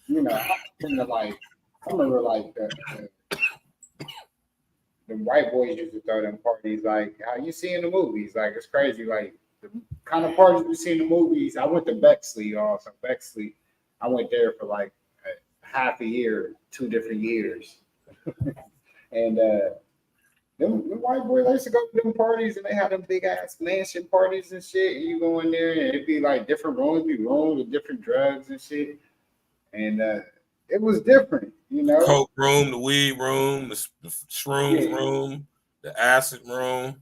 you know, I remember like the white boys used to throw them parties like how you see in the movies. Like it's crazy. Like the kind of parties we see in the movies. I went to Bexley, y'all. So Bexley, I went there for like half a year, 2 different years. And them white boys, they used to go to them parties and they had them big ass mansion parties and shit. And you go in there and it'd be like different rooms, with different drugs and shit. And it was different, you know. Coke room, the weed room, the shrooms room, the acid room.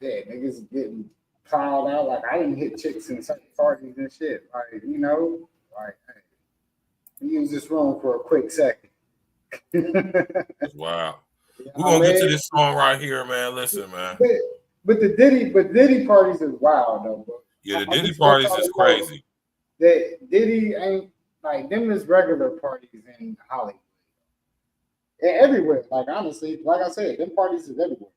Yeah, niggas getting piled out. Like I didn't hit chicks in certain parties and shit. Like, you know, like hey, use this room for a quick second. Wow. We're gonna get to this song right here, man. Listen, man. But Diddy parties is wild though, bro. Yeah, the Diddy parties is crazy. That Diddy ain't like them is regular parties in Hollywood. And everywhere. Like honestly, like I said, them parties is everywhere.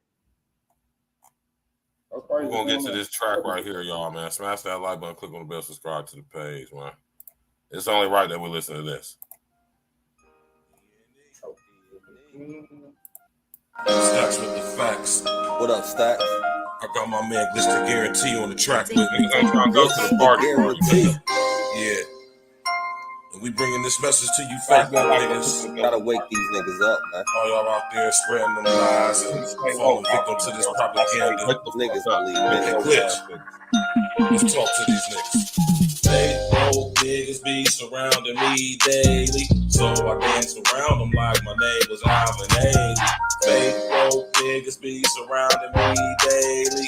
We're gonna get to this track right here, y'all, man. Smash that like button, click on the bell, subscribe to the page, man. It's only right that we listen to this. Stacks with the facts. What up, Stacks? I got my man Mr. Guarantee on the track with me. I'm trying to go to the party. Yeah. And we bringing this message to you fake niggas. Gotta wake these niggas up, man. All y'all out there spreading them lies and falling victim to this propaganda. Niggas believe Clips. Let's talk to these niggas. Fake old niggas be surrounding me daily, so I dance around them like my name was Alvin Ailey. Fake old niggas be surrounding me daily.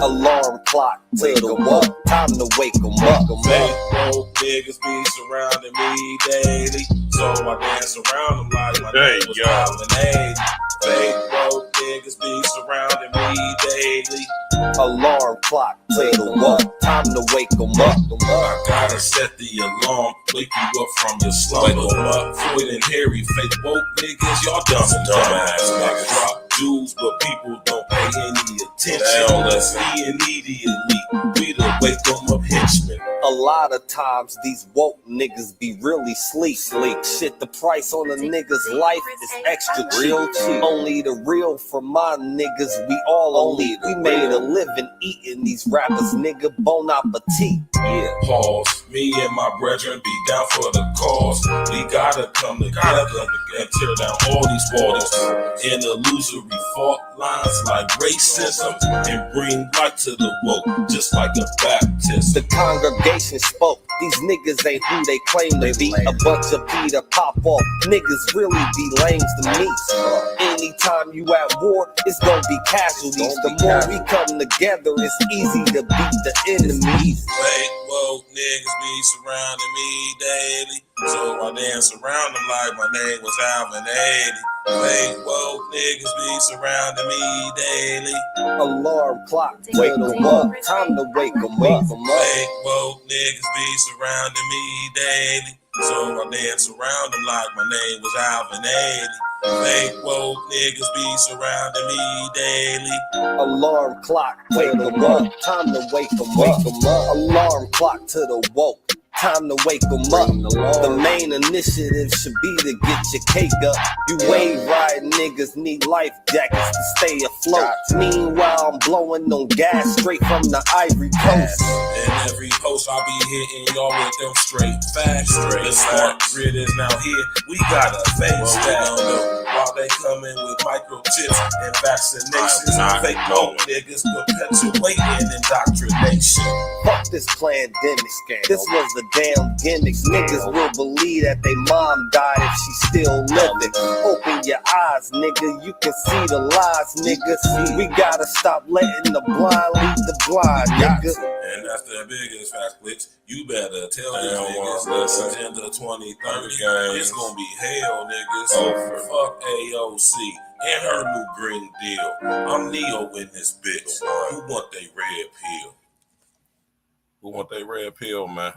Alarm clock, wake 'em up. Time to wake 'em up. Fake old niggas be surrounding me daily, so I dance around them like my name was Alvin Ailey. Fake old niggas be surrounding me daily. Alarm clock, wake 'em up. Time to wake 'em up. I gotta set the alarm, wake you up from your slumber. Wake 'em up, Floyd and Harry, fake woke niggas, y'all dumbass niggas. Drop jewels, but people don't pay any attention. Let's E.N.E the elite, we the wake 'em up henchmen. A lot of times these woke niggas be really sleek. Shit, the price on a nigga's life is extra real cheap. Only the real for my niggas, we all elite. We made a living eating these rappers, nigga. Bon appetit. Yeah. Pause. Me and my brethren be down for the cause. We gotta come together and tear down all these walls and illusory fault lines like racism and bring light to the woke, just like a baptism. The congregation spoke. These niggas ain't who they claim to be. A bunch of Peter pop-off niggas really be lames to me. Anytime you at war, it's gonna be casualties. The more we come together, it's easy to beat the enemies. Fake woke niggas be surrounding me daily, so I dance around them like my name was Alvin Ailey. Fake woke niggas be surrounding me daily. Alarm clock, wake 'em up. Time to wake 'em up. Fake woke niggas be surrounding me daily, so I dance around them like my name was Alvin Ailey. Fake woke niggas be surrounding me daily. Alarm clock, wake 'em up. Time to wake 'em up. Alarm clock to the woke. Time to wake 'em up. The main initiative should be to get your cake up. You wave riding niggas need life jackets to stay afloat. Meanwhile, I'm blowing on gas straight from the Ivory Coast. And every post I'll be hitting y'all with them straight facts. The smart grid is now here. We gotta face that. While they coming with microchips and vaccinations, fake woke niggas perpetuating indoctrination. Fuck this pandemic. This was a damn gimmick. Niggas will believe that they mom died if she's still living. Open your eyes, nigga. You can see the lies, nigga. We gotta stop letting the blind lead the blind, nigga. And that's the biggest fact, Blitz. You better tell these niggas listen in the 2030. It's gonna be hell, niggas. Fuck AOC and her new Green Deal. I'm Neo in this bitch. Who want they red pill? Who want that red pill, man?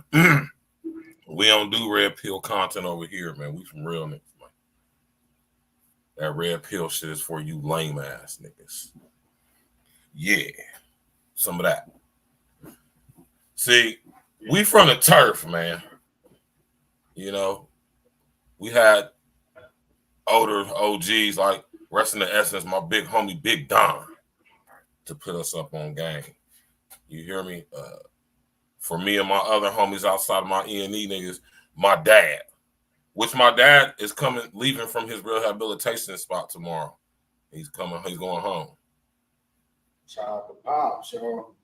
We don't do red pill content over here, man. We some real niggas, man. That red pill shit is for you lame ass niggas. Yeah. Some of that. See, we from the turf, man. You know, we had older OGs like rest in the essence, my big homie Big Don, to put us up on game. You hear me? For me and my other homies outside of my E.N.E niggas, my dad, which my dad is leaving from his rehabilitation spot tomorrow. He's going home. Shout out to Pops, yo.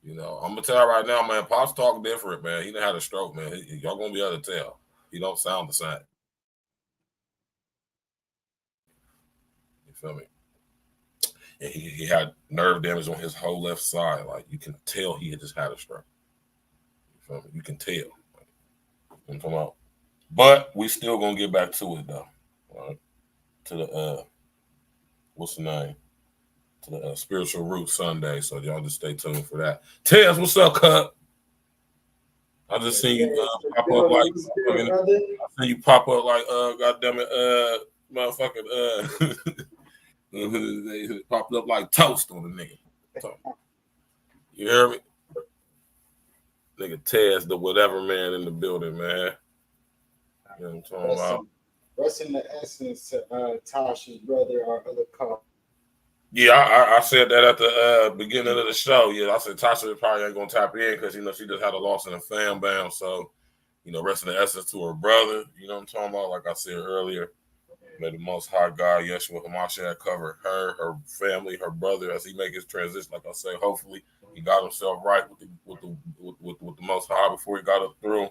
You know, I'm gonna tell you right now, man, Pops talk different, man. He done had a stroke, man. Y'all gonna be able to tell. He don't sound the same. You feel me? And he had nerve damage on his whole left side. Like, you can tell he had just had a stroke. You feel me? You can tell. Like, I'm talking about. But we still gonna get back to it though. Right? To the what's the name? To the Spiritual Root Sunday. So y'all just stay tuned for that. Tez, what's up, Cut? I just seen you pop up like goddamn it, motherfucking they popped up like toast on the nigga. So, you hear me? Nigga Tez, the whatever man in the building, man. You know what I'm talking about? What's in the essence to Tasha's brother or other couple? Yeah, I said that at the beginning of the show. Yeah, I said Tasha probably ain't gonna tap in because, you know, she just had a loss in a fan bam. So, you know, rest in the essence to her brother. You know what I'm talking about? Like I said earlier, may the Most High God, Yeshua HaMashiach, cover her family, her brother as he make his transition. Like I say, hopefully he got himself right with the Most High before he got up through.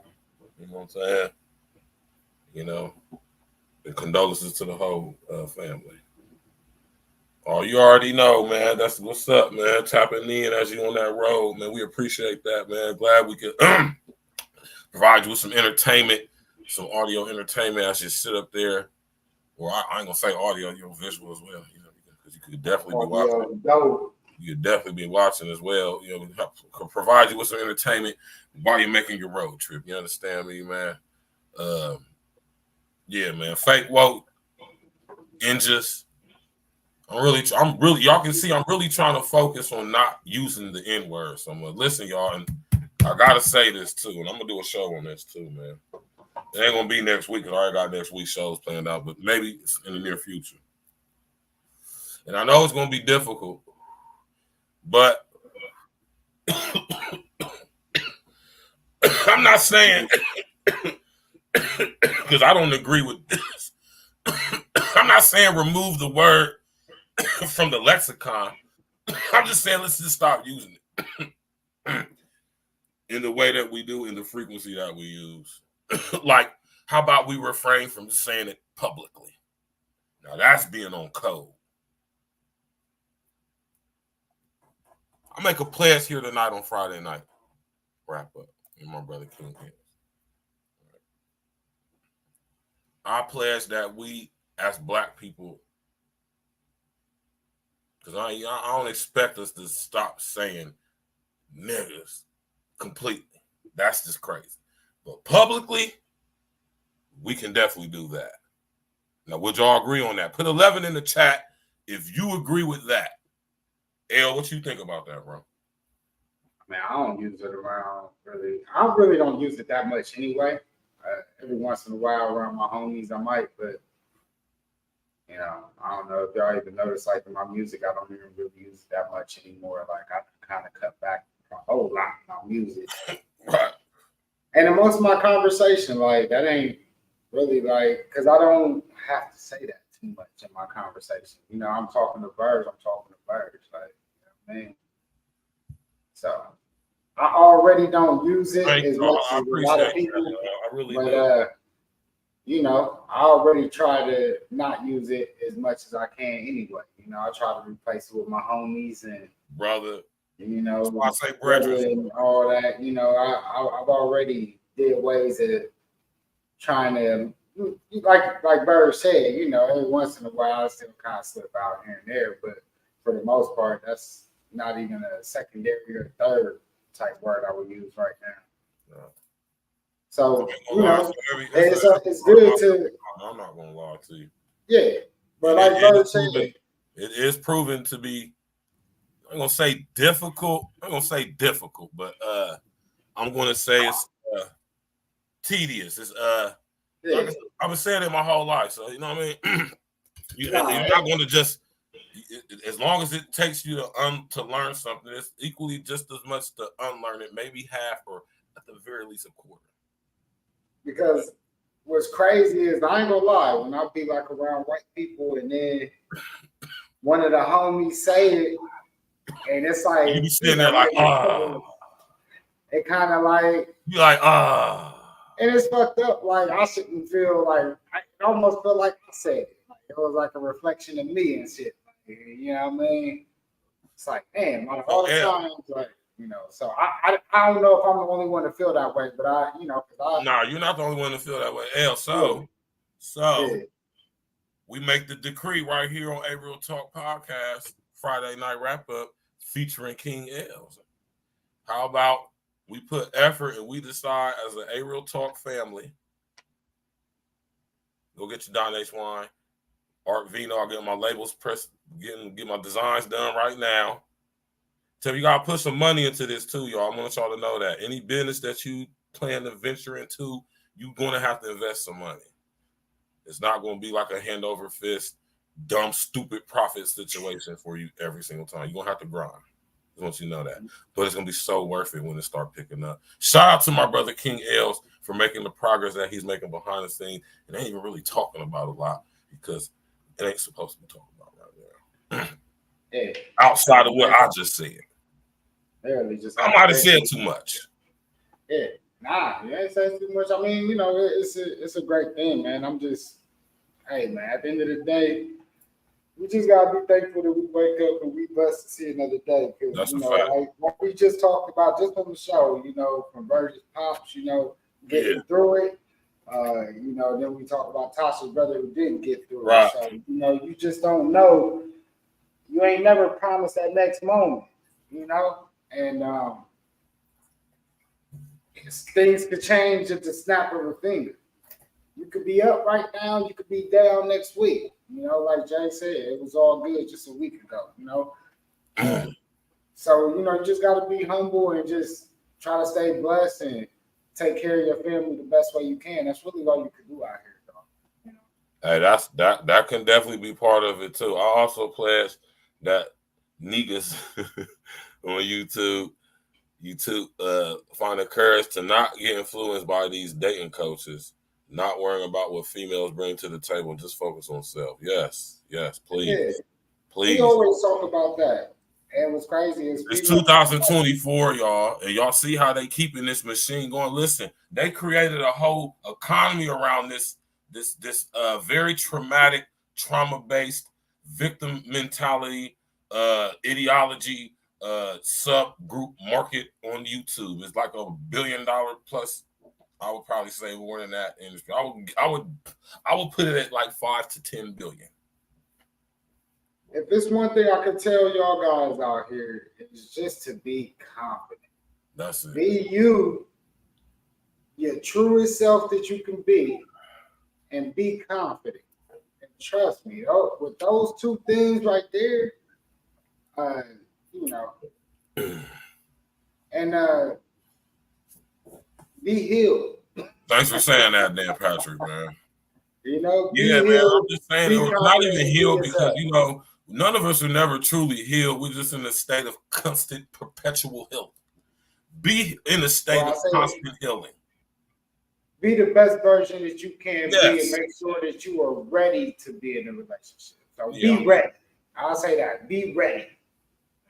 You know what I'm saying? You know, and condolences to the whole family. Oh, you already know, man. That's what's up, man. Tapping in as you on that road, man. We appreciate that, man. Glad we could provide you with some entertainment, some audio entertainment as you sit up there. Well, I ain't gonna say audio, you know, visual as well, you know, because you could definitely be watching. You could definitely be watching as well. You know, provide you with some entertainment while you're making your road trip. You understand me, man? Yeah, man. Fake woke, injust. I'm really, y'all can see I'm really trying to focus on not using the N-word. So I'm gonna listen, y'all, and I gotta say this too, and I'm gonna do a show on this too, man. It ain't gonna be next week, because I already got next week's shows planned out, but maybe in the near future. And I know it's gonna be difficult, but I'm not saying because I don't agree with this. I'm not saying remove the word from the lexicon. I'm just saying let's just stop using it in the way that we do, in the frequency that we use. Like, how about we refrain from saying it publicly? Now that's being on code. I'll make a pledge here tonight on Friday night. Wrap up. And my brother King here. I pledge that we, as Black people, because I don't expect us to stop saying niggas completely. That's just crazy. But publicly, we can definitely do that. Now, would y'all agree on that? Put 11 in the chat if you agree with that. L, what you think about that, bro? Man, I don't use it around really. I really don't use it that much anyway. Every once in a while around my homies, I might, but you know, I don't know if y'all even notice, like in my music, I don't even really use it that much anymore. Like I kind of cut back a whole lot on music. Right. And in most of my conversation, like that ain't really like, because I don't have to say that too much in my conversation. You know, I'm talking to birds, like, you know what I mean? So I already don't use it as much as a lot of people. I really do. You know, I already try to not use it as much as I can anyway. You know, I try to replace it with my homies and brother. You know, that's why I say BREDREN and all that. You know, I've already did ways of trying to, like Bird said, you know, every once in a while I still kind of slip out here and there, but for the most part, that's not even a secondary or third type word I would use right now. Yeah. So, you know, it's good to. I'm not gonna lie to you. Yeah, but like Bird said, it is proven to be I'm gonna say difficult. I'm gonna say difficult, but I'm gonna say it's tedious. It's like I've been saying it my whole life, so you know what I mean. You're not going to just, as long as it takes you to learn something, it's equally just as much to unlearn it, maybe half or at the very least a quarter. Because what's crazy is, I ain't gonna lie, when I be like around white people and then one of the homies say it, and it's like, you be sitting there like, it kind of like, you like, and it's fucked up. Like, I shouldn't feel like, I almost feel like I said it. Like, it was like a reflection of me and shit. You know what I mean? It's like, damn, all the time, like, you know. So I don't know if I'm the only one to feel that way, but nah, you're not the only one to feel that way. We make the decree right here on A Real Talk Podcast, Friday Night Wrap Up, featuring King Els. How about we put effort and we decide as an A Real Talk family, go get your Don H wine, Art Vino, I'll get my labels pressed, get my designs done right now. So you gotta put some money into this too, y'all. I want y'all to know that any business that you plan to venture into, you're gonna have to invest some money. It's not gonna be like a hand over fist, dumb, stupid profit situation for you every single time. You're gonna have to grind. I want you to know that. But it's gonna be so worth it when it start picking up. Shout out to my brother King Els for making the progress that he's making behind the scenes. And ain't even really talking about a lot because it ain't supposed to be talked about right now. Outside of what I just said. I might have said too much. Yeah. Nah, you ain't saying too much. I mean, you know, it's a great thing, man. I'm just, hey, man, at the end of the day, we just gotta be thankful that we wake up and we blessed to see another day. Because, you know, like what we just talked about just on the show, you know, from Virgis Pops, you know, getting through it. You know, then we talk about Tasha's brother who didn't get through it. So, you know, you just don't know. You ain't never promised that next moment, you know? And things could change at the snap of a finger. You could be up right now, you could be down next week. You know, like Jay said, it was all good just a week ago, you know? So, you know, you just got to be humble and just try to stay blessed and take care of your family the best way you can. That's really all you can do out here, though. You know? Hey, that can definitely be part of it, too. I also pledge that niggas on YouTube find the courage to not get influenced by these dating coaches, not worrying about what females bring to the table, and just focus on self. Yes, please. Yeah. Please. We always talk about that. And what's crazy is it's 2024, y'all, and y'all see how they keeping this machine going. Listen, they created a whole economy around this very traumatic, trauma-based victim mentality, ideology, subgroup market on YouTube. It's like $1 billion plus. I would probably say more than that industry. I would put it at like 5 to 10 billion. If there's one thing I could tell y'all guys out here, it's just to be confident. That's it. Be you, your truest self that you can be, and be confident. And trust me, with those two things right there, you know, and be healed. Thanks for saying that, Dan Patrick, man. You know, yeah, man. I'm just saying, not even healed because, you know, none of us are never truly healed. We're just in a state of constant, perpetual healing. Be in a state of constant healing. Be the best version that you can be and make sure that you are ready to be in a relationship. So be ready. I'll say that. Be ready.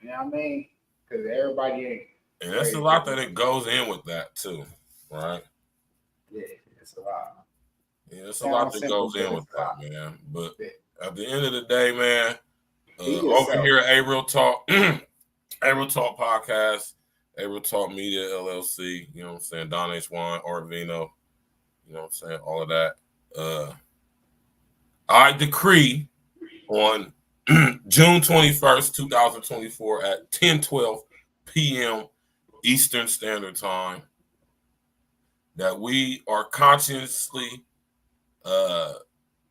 You know what I mean? Because everybody ain't. And there's a lot that it goes in with that, too. Right? Yeah, it's a lot. Yeah, it's a lot that goes in with that, man. But at the end of the day, man, over here at A Real Talk, A Real Talk Podcast, A Real Talk Media LLC, you know what I'm saying? Don H. Wine, Art Vino, you know what I'm saying? All of that. I decree on June 21st, 2024 at 10:12 p.m. Eastern Standard Time that we are consciously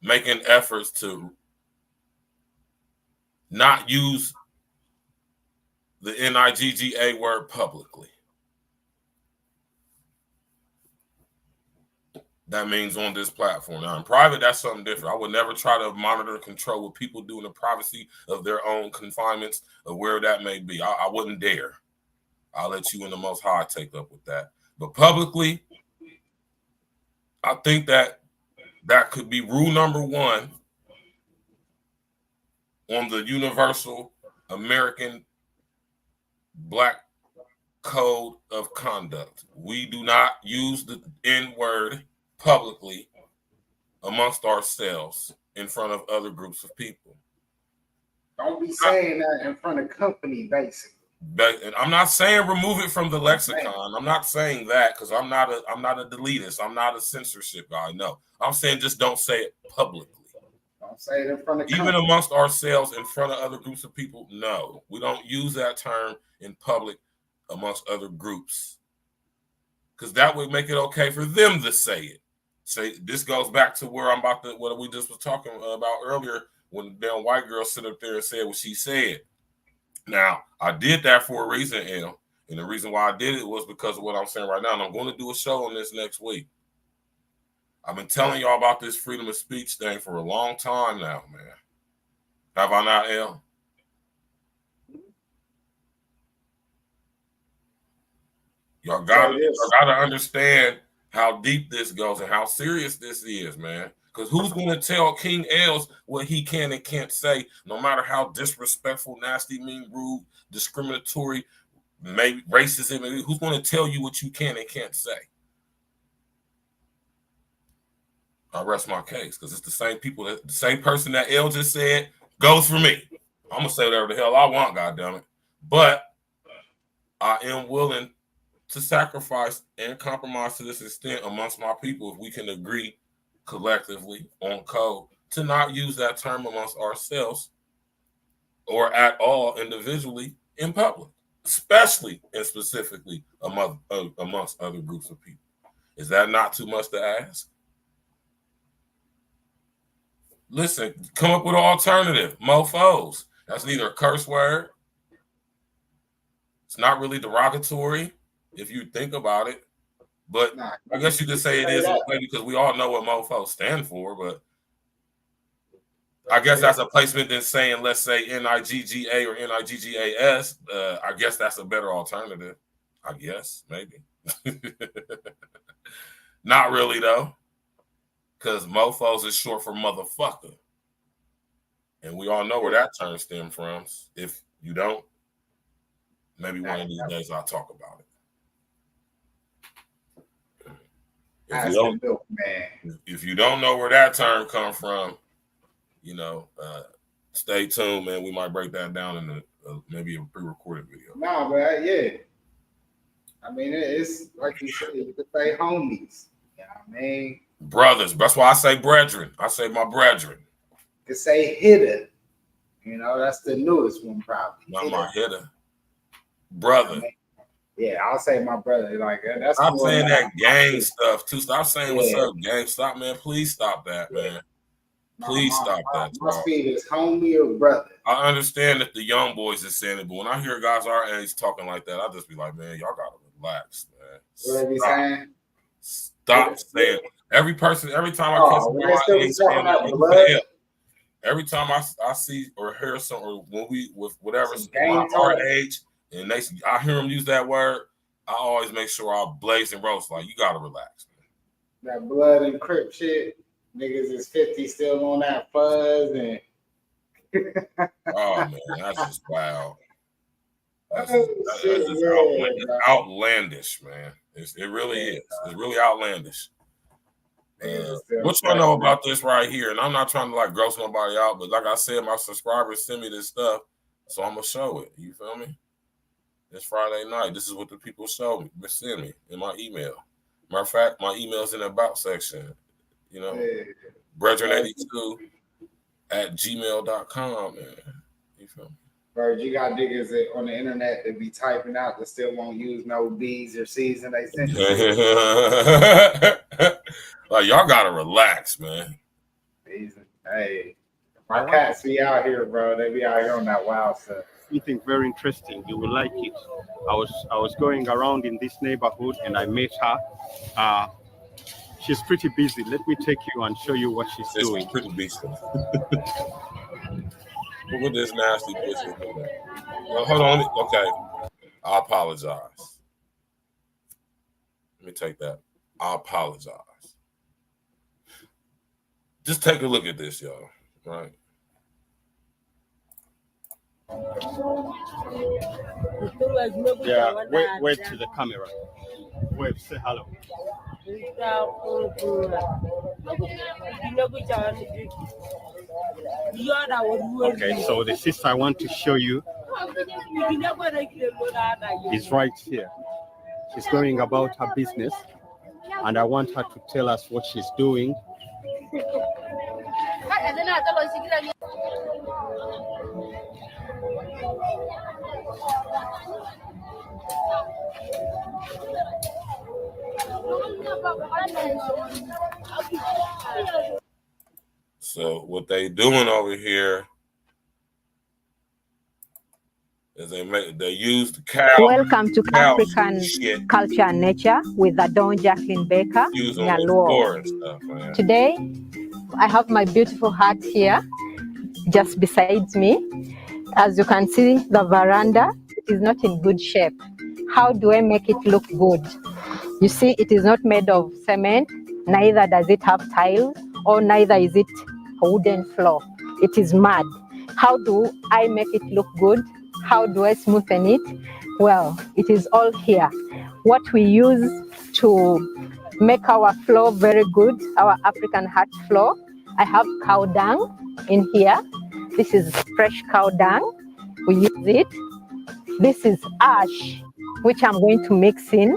making efforts to not use the NIGGA word publicly. That means on this platform. Now, in private, that's something different. I would never try to monitor and control what people do in the privacy of their own confinements of where that may be. I wouldn't dare. I'll let you and the Most High take up with that. But publicly, I think that could be rule number one on the universal American Black Code of Conduct. We do not use the N-word publicly amongst ourselves in front of other groups of people. Don't be saying that in front of company, basically. But and I'm not saying remove it from the lexicon. I'm not saying that because I'm not a deletist. I'm not a censorship guy. No, I'm saying just don't say it publicly. Don't say it in front of even amongst ourselves in front of other groups of people. No, we don't use that term in public amongst other groups because that would make it okay for them to say it. Say this goes back to where I'm about to what we just was talking about earlier when the damn white girl sit up there and said what she said. Now, I did that for a reason, L. And the reason why I did it was because of what I'm saying right now. And I'm going to do a show on this next week. I've been telling y'all about this freedom of speech thing for a long time now, man. Have I not, L? Y'all gotta understand how deep this goes and how serious this is, man. Because who's going to tell King Els what he can and can't say, no matter how disrespectful, nasty, mean, rude, discriminatory, maybe racism? Who's going to tell you what you can and can't say? I rest my case because it's the same people, the same person that El just said goes for me. I'm going to say whatever the hell I want, goddammit. But I am willing to sacrifice and compromise to this extent amongst my people if we can agree collectively on code to not use that term amongst ourselves or at all individually in public, especially and specifically amongst other groups of people. Is that not too much to ask? Listen, come up with an alternative. Mofos. That's neither a curse word. It's not really derogatory if you think about it. But I guess you could say it is in a way because we all know what mofos stand for. But I guess that's a placement than saying, let's say NIGGA or NIGGAS. I guess that's a better alternative. I guess, maybe. Not really, though. Because mofos is short for motherfucker. And we all know where that term stems from. If you don't, maybe one of these days I'll talk about it. If you don't know where that term come from, you know, stay tuned, man. We might break that down in maybe a pre-recorded video. No, but yeah. I mean, it's like you said, you could say homies. You know what I mean? Brothers. That's why I say brethren. I say my brethren. You could say hitter. You know, that's the newest one probably. Not hitter. My hitter. Brother. I mean, yeah, I'll say my brother. Like that's stop saying that gang stuff too. Stop saying what's up, gang. Stop, man. Please stop that, man. Please stop that. My speed is homie or brother. I understand that the young boys is saying it, but when I hear guys our age talking like that, I just be like, man, y'all gotta relax, man. What are you saying? Stop saying it. Every time I catch my age, every time I see or hear something, or when we with whatever our age. And I hear them use that word, I always make sure I blaze and roast. Like, you got to relax, man. That blood and crip shit. Niggas is 50 still on that fuzz. And oh, man, that's just wild. That's just outlandish, man. It really is. It's really outlandish. What y'all know about this right here? And I'm not trying to, like, gross nobody out, but like I said, my subscribers send me this stuff, so I'm going to show it. You feel me? It's Friday night. This is what the people send me in my email. Matter of fact, my email's in the about section. You know, BREDREN82 at gmail.com, man. You feel me? Bro, you got niggas on the internet that be typing out that still won't use no B's or C's and they send it. Like, y'all gotta relax, man. Hey, my cats be out here, bro. They be out here on that wild stuff. something very interesting. You will like it. I was going around in this neighborhood and I met her. She's pretty busy. Let me take you and show you what she's doing. She's pretty busy. Look at this nasty bitch. Well, hold on. Okay. I apologize. Let me take that. I apologize. Just take a look at this, y'all. Right? Yeah, wave to the camera. Wave, say hello. Okay, so the sister I want to show you is right here. She's going about her business, and I want her to tell us what she's doing. So what they doing over here is they use the cow. Welcome to African Culture and Nature with Adon Jacqueline Baker, Nyaluo. Today, I have my beautiful hut here, just beside me. As you can see, the veranda is not in good shape. How do I make it look good? You see, it is not made of cement, neither does it have tiles, or neither is it a wooden floor. It is mud. How do I make it look good? How do I smoothen it? Well, it is all here. What we use to make our floor very good, our African hut floor, I have cow dung in here. This is fresh cow dung. We use it. This is ash, which I'm going to mix in.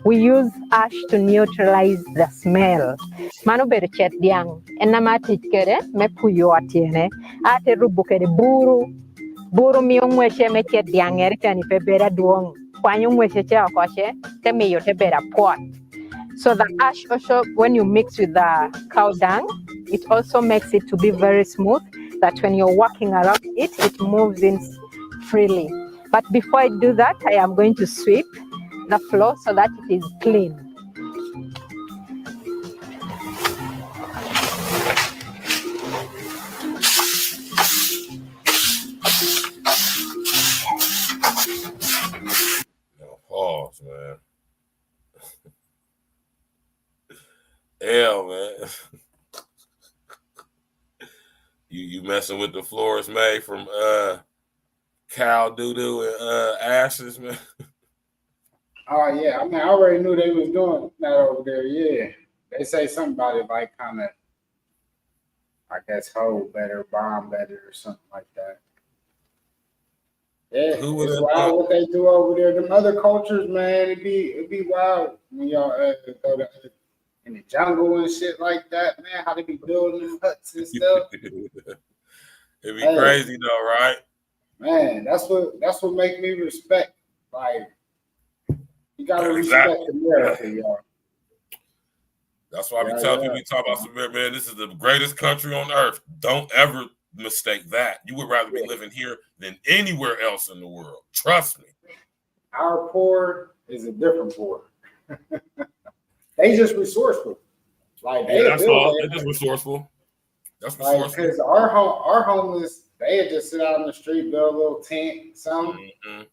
We use ash to neutralize the smell. Mano bere chet diang. Enamati kere me puyo atiene. Ate rubukere buru. Buru mi umweshe me chet diang ere kani pe bera duong. Kwanyu umweshe che akoshe te me yote bera pot. So the ash also, when you mix with the cow dung, it also makes it to be very smooth, that when you're walking around it, it moves in freely. But before I do that, I am going to sweep the floor so that it is clean. Pause, man. Hell, man. You messing with the florist made from cow doo-doo and ashes, man. Oh yeah, I mean, I already knew they was doing that over there. Yeah, they say something about it, like kind of, I guess, hold better, bomb better, or something like that. Yeah, it's wild what they do over there. Them other cultures, man, it'd be wild when y'all go to in the jungle and shit like that, man. How they be building them huts and stuff. It'd be crazy though, right? Man, that's what make me respect. Like, you gotta respect America, y'all. That's why we tell people, we talk about some, man, this is the greatest country on earth. Don't ever mistake that. You would rather be living here than anywhere else in the world. Trust me. Our poor is a different poor. They just resourceful. Like that's all. They're just resourceful. That's resourceful. Because our homeless, they just sit out on the street, build a little tent, something. Mm-hmm.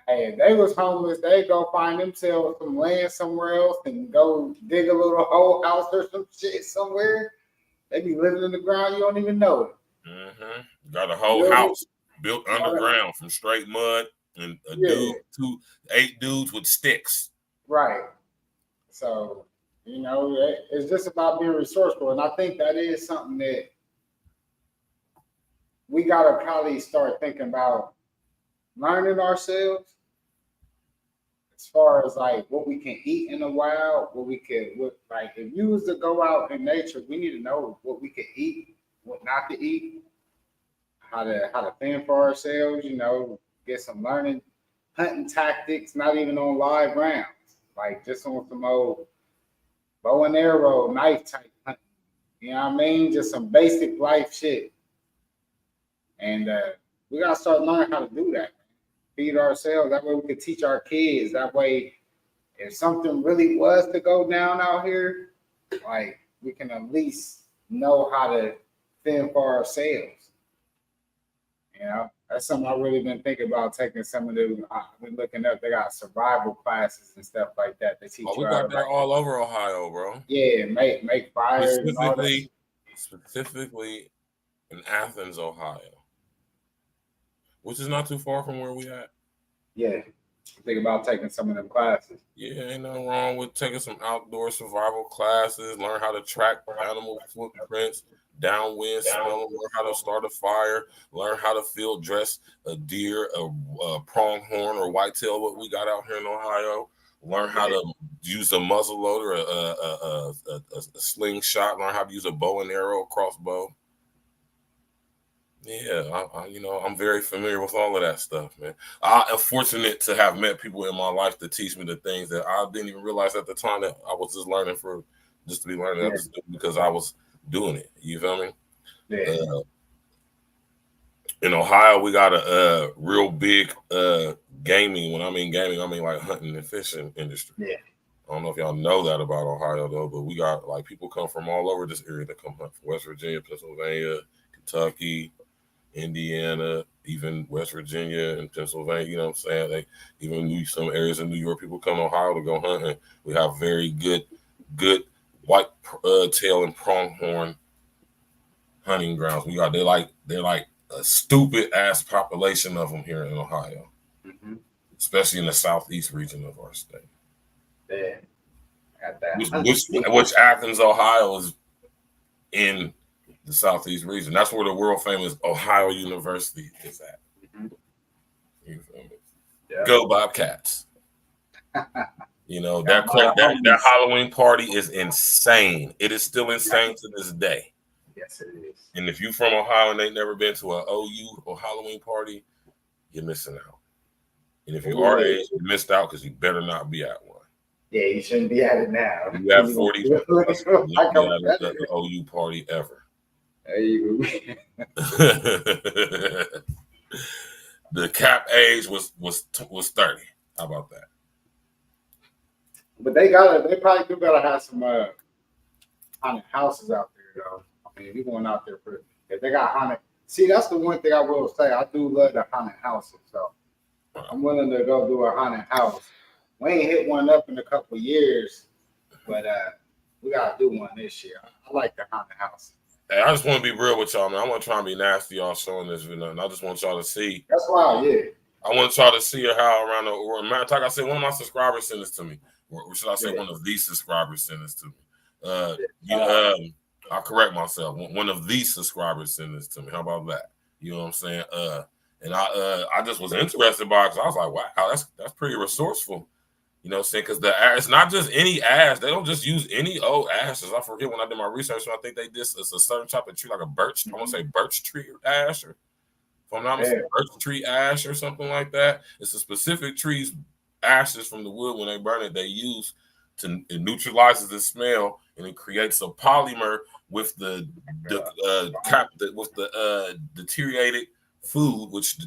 Hey, if they was homeless, they go find themselves some land somewhere else and go dig a little whole house or some shit somewhere. They be living in the ground, you don't even know it. Mm-hmm. Got a whole house built underground from straight mud and eight dudes with sticks. Right. So, you know, it's just about being resourceful. And I think that is something that we got to probably start thinking about learning ourselves as far as like what we can eat in the wild, like if you was to go out in nature, we need to know what we can eat, what not to eat, how to fend for ourselves, you know, get some hunting tactics, not even on live rounds. Like just on some old bow and arrow, knife type hunting. You know what I mean? Just some basic life shit. And we gotta start learning how to do that. feed ourselves. That way we could teach our kids. That way, if something really was to go down out here, like we can at least know how to fend for ourselves. You know, that's something I've really been thinking about, taking some of them. I've been looking up, they got survival classes and stuff like that. They teach we got that all over Ohio, bro. Yeah, make fire and all that. Specifically in Athens, Ohio, which is not too far from where we at. Yeah. Think about taking some of them classes. Yeah, ain't nothing wrong with taking some outdoor survival classes, learn how to track animal footprints, downwind smell, learn how to start a fire, learn how to field dress a deer, a pronghorn or whitetail, what we got out here in Ohio. Learn how to use a muzzle loader, a slingshot, learn how to use a bow and arrow, crossbow. Yeah, I'm very familiar with all of that stuff, man. I am fortunate to have met people in my life to teach me the things that I didn't even realize at the time that I was just learning just to be learning because I was doing it. You feel me? Yeah. In Ohio, we got a real big gaming. When I mean gaming, I mean like hunting and fishing industry. Yeah. I don't know if y'all know that about Ohio though, but we got like people come from all over this area that come hunt from West Virginia, Pennsylvania, Kentucky, Indiana, even West Virginia and Pennsylvania, you know what I'm saying? Even some areas in New York, people come to Ohio to go hunting. We have very good white tail and pronghorn hunting grounds. They're like a stupid ass population of them here in Ohio, especially in the southeast region of our state. Yeah, got that. Which Athens, Ohio is in the southeast region. That's where the world famous Ohio University is at. You feel me? Yeah. Go Bobcats. You know, that Halloween party is insane. It is still insane to this day. Yes, it is. And if you're from Ohio and ain't never been to an OU or Halloween party, you're missing out. And if you are age, you missed out because you better not be at one. Yeah, you shouldn't be at it now. You have 40 not be at the OU party ever. There you go. The cap age was 30. How about that? But they probably do gotta have some haunted houses out there though. I mean, we going out there if they got haunted. See, that's the one thing I will say. I do love the haunted houses, so I'm willing to go do a haunted house. We ain't hit one up in a couple of years, but we gotta do one this year. I like the haunted house. Hey, I just want to be real with y'all, man. I want to try and be nasty, y'all showing this video, and I just want y'all to see. That's why, yeah. I want y'all to see how around the world. Matter of fact, I said one of my subscribers sent this to me, or should I say one of these subscribers sent this to me. I'll correct myself. One of these subscribers sent this to me. How about that? You know what I'm saying? And I just was interested by it because I was like, wow, that's pretty resourceful. You know what I'm saying? Because it's not just any ash. They don't just use any old ashes. I forget when I did my research. So I think it's a certain type of tree, like a birch. I want to say birch tree ash, or if I'm not mistaken, birch tree ash or something like that. It's a specific tree's ashes from the wood. When they burn it, they use it neutralizes the smell, and it creates a polymer with the deteriorated food, which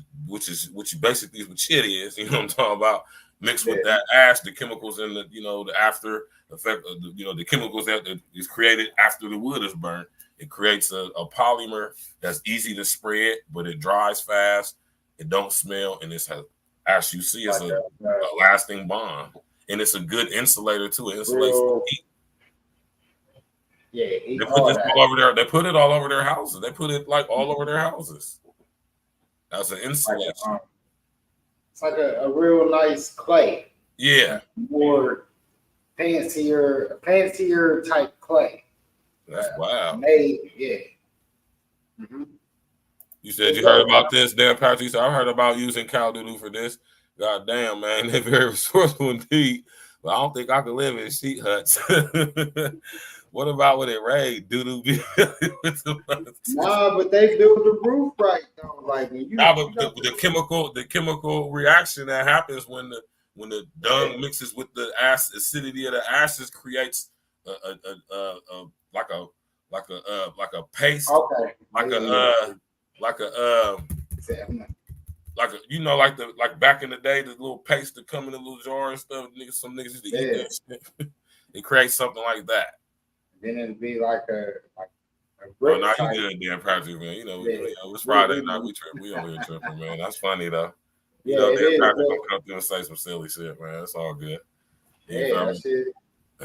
basically is what shit is. You know what I'm talking about? Mixed with that ash, the chemicals in the after effect, the chemicals that is created after the wood is burned. It creates a polymer that's easy to spread, but it dries fast. It don't smell, and it's as you see, it's a lasting bond, and it's a good insulator too. It insulates the heat. Yeah, they put this all over there. They put it all over their houses. They put it like all over their houses as an insulation. It's like a real nice clay. Yeah. More fancier type clay. That's wow. Made, yeah. You said you heard about this, Dan Patrick. You said, I heard about using cow doo-doo for this. God damn, man. They're very resourceful indeed. But I don't think I can live in sheet huts. What about when it rained? Doo-doo be Nah, but they build the roof right though. Like when you the chemical reaction that happens when the dung mixes with the acidity of the ashes creates like a paste, like like back in the day, the little paste that come in the little jar and stuff. Some niggas used to eat that shit. It creates something like that. Then it'd be like a brick. Oh, now type. you good, Dan Patrick, man. You know, it's Friday night. We over here tripping, man. That's funny though. You know, Dan Patrick gonna come through and say some silly shit, man. It's all good. That shit.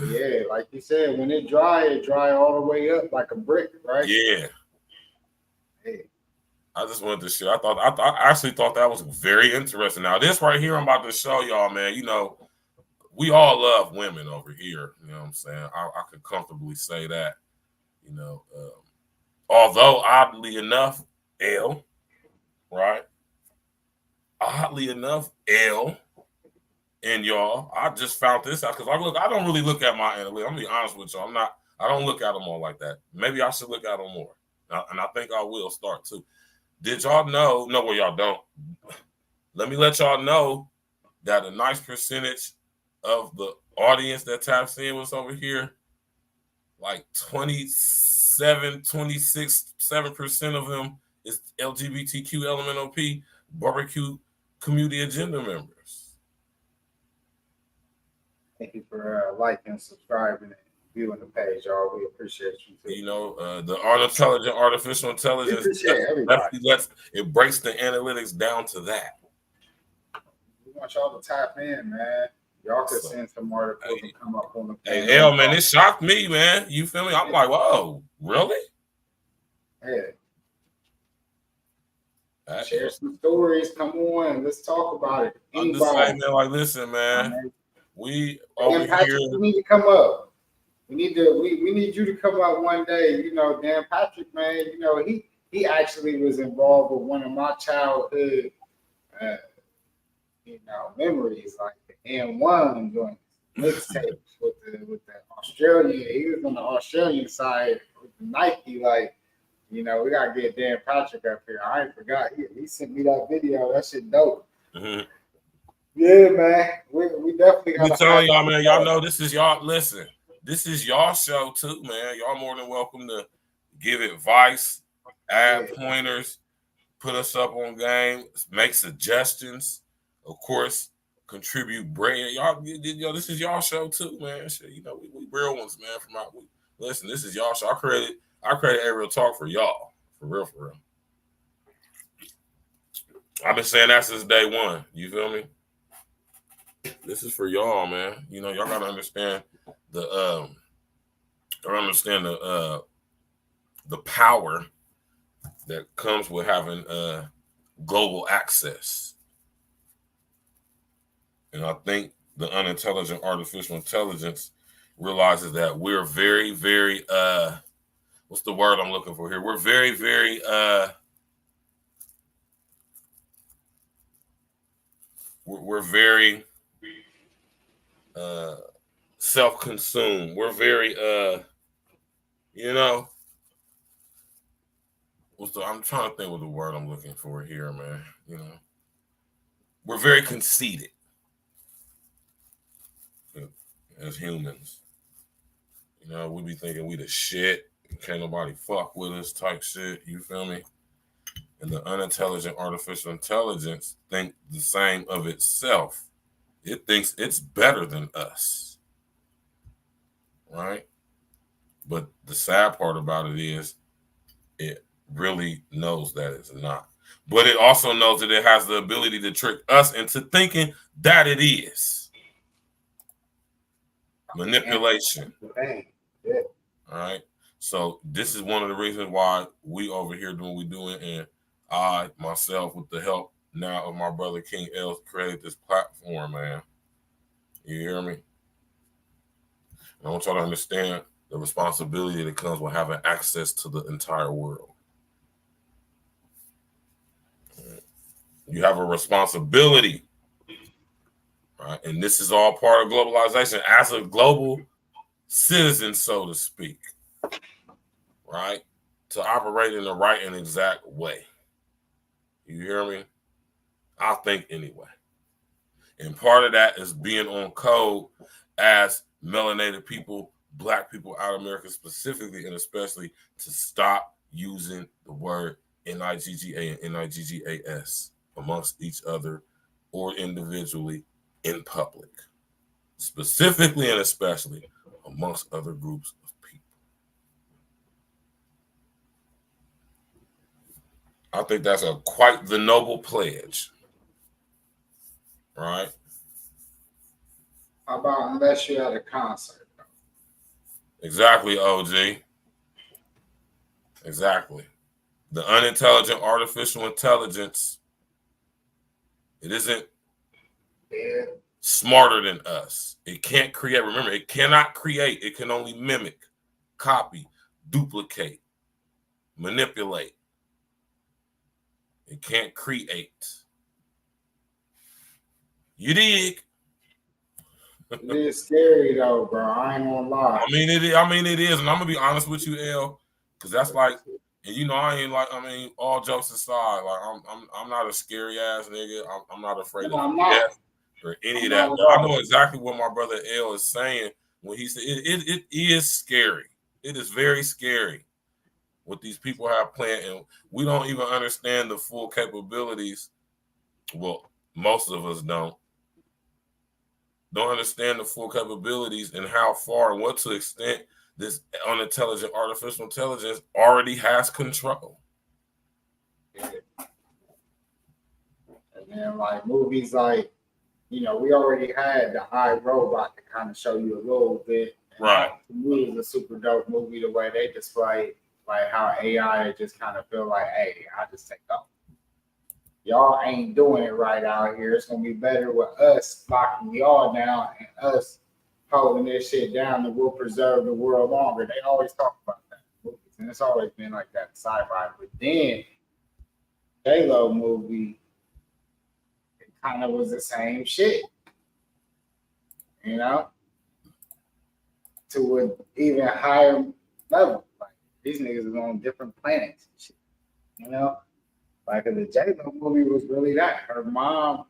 Yeah, like you said, when it dry all the way up like a brick, right? Yeah. Hey. I just wanted to share. I actually thought that was very interesting. Now, this right here, I'm about to show y'all, man. You know, we all love women over here. You know what I'm saying? I could comfortably say that. You know, although oddly enough, right? Oddly enough, and y'all, I just found this out because I don't really look at my analytics. I'm gonna be honest with y'all. I don't look at them all like that. Maybe I should look at them more. And I think I will start too. Did y'all know? No, well, y'all don't. Let me let y'all know that a nice percentage of the audience that taps in was over here, like 26-7% of them is LGBTQ LMNOP barbecue community agenda members. Thank you for liking, subscribing, and viewing the page, y'all. We appreciate you too. You know, the artificial intelligence it breaks the analytics down to that. We want y'all to tap in, man. Y'all could send some articles and come up on the page. Hey, man, it shocked me, man. You feel me? I'm like, whoa, really? Yeah. Share some stories. Come on, let's talk about it. I'm just saying, man, like, listen, man. We over Patrick, here. You need to come up. We need you to come up one day. You know, Dan Patrick, man. You know, he actually was involved with one of my childhood, memories, like the E.N.E joint mixtapes with the Australian. He was on the Australian side with the Nike, like. You know, we gotta get Dan Patrick up here. I ain't forgot. He sent me that video. That shit dope. Mm-hmm. Yeah, man. We definitely gotta. I'm telling y'all, man. Y'all know this is y'all. Listen, this is y'all show too, man. Y'all more than welcome to give advice, add pointers, put us up on game, make suggestions. Of course, contribute bread. Y'all, this is y'all show too, man. Shit, you know, we real ones, man. Listen, this is y'all show. I created Aerial Talk for y'all. For real, for real. I've been saying that since day one. You feel me? This is for y'all, man. You know, y'all gotta understand the power that comes with having global access. And I think the unintelligent artificial intelligence realizes that we're very, very what's the word I'm looking for here? We're very, very we're very self-consumed. We're very I'm trying to think what the word I'm looking for here, man. You know, we're very conceited as humans. You know, we be thinking we the shit. Can't nobody fuck with us type shit. You feel me? And the unintelligent artificial intelligence think the same of itself. It thinks it's better than us. Right? But the sad part about it is it really knows that it's not. But it also knows that it has the ability to trick us into thinking that it is. Manipulation. Yeah. All right. So this is one of the reasons why we over here doing what we're doing, and I myself, with the help now of my brother King L, created this platform, man. You hear me? And I want y'all to understand the responsibility that comes with having access to the entire world. You have a responsibility, right? And this is all part of globalization as a global citizen, so to speak, right? To operate in the right and exact way. You hear me? I think anyway. And part of that is being on code as melanated people, Black people out of America specifically, and especially to stop using the word Nigga and Niggas. amongst each other or individually in public, specifically and especially amongst other groups of people. I think that's quite the noble pledge, right? How about unless you're at a concert? Exactly, OG. Exactly. The unintelligent artificial intelligence, it isn't smarter than us. It can't create. Remember, it cannot create. It can only mimic, copy, duplicate, manipulate. It can't create. You dig? It is scary though, bro. I ain't gonna lie. I mean, it is, and I'm gonna be honest with you, L, because that's like, and you know, I ain't like. I mean, all jokes aside, like I'm not a scary ass nigga. I'm not afraid of death or any of that. But I know exactly what my brother L is saying when he said it is scary. It is very scary what these people have planned, and we don't even understand the full capabilities. Well, most of us don't understand the full capabilities and how far and what to extent this unintelligent artificial intelligence already has control. And then like movies like, you know, we already had the iRobot to kind of show you a little bit. Right. To me, it was a super dope movie the way they displayed like how AI just kind of feel like, hey, I just take off. Y'all ain't doing it right out here. It's gonna be better with us locking y'all down and us holding this shit down, and we'll preserve the world longer. They always talk about that in movies, and it's always been like that in sci-fi. But then J-Lo movie, it kind of was the same shit, you know, to an even higher level. Like these niggas is on different planets and shit, you know. Like the J-Lo movie was really that. Her mom,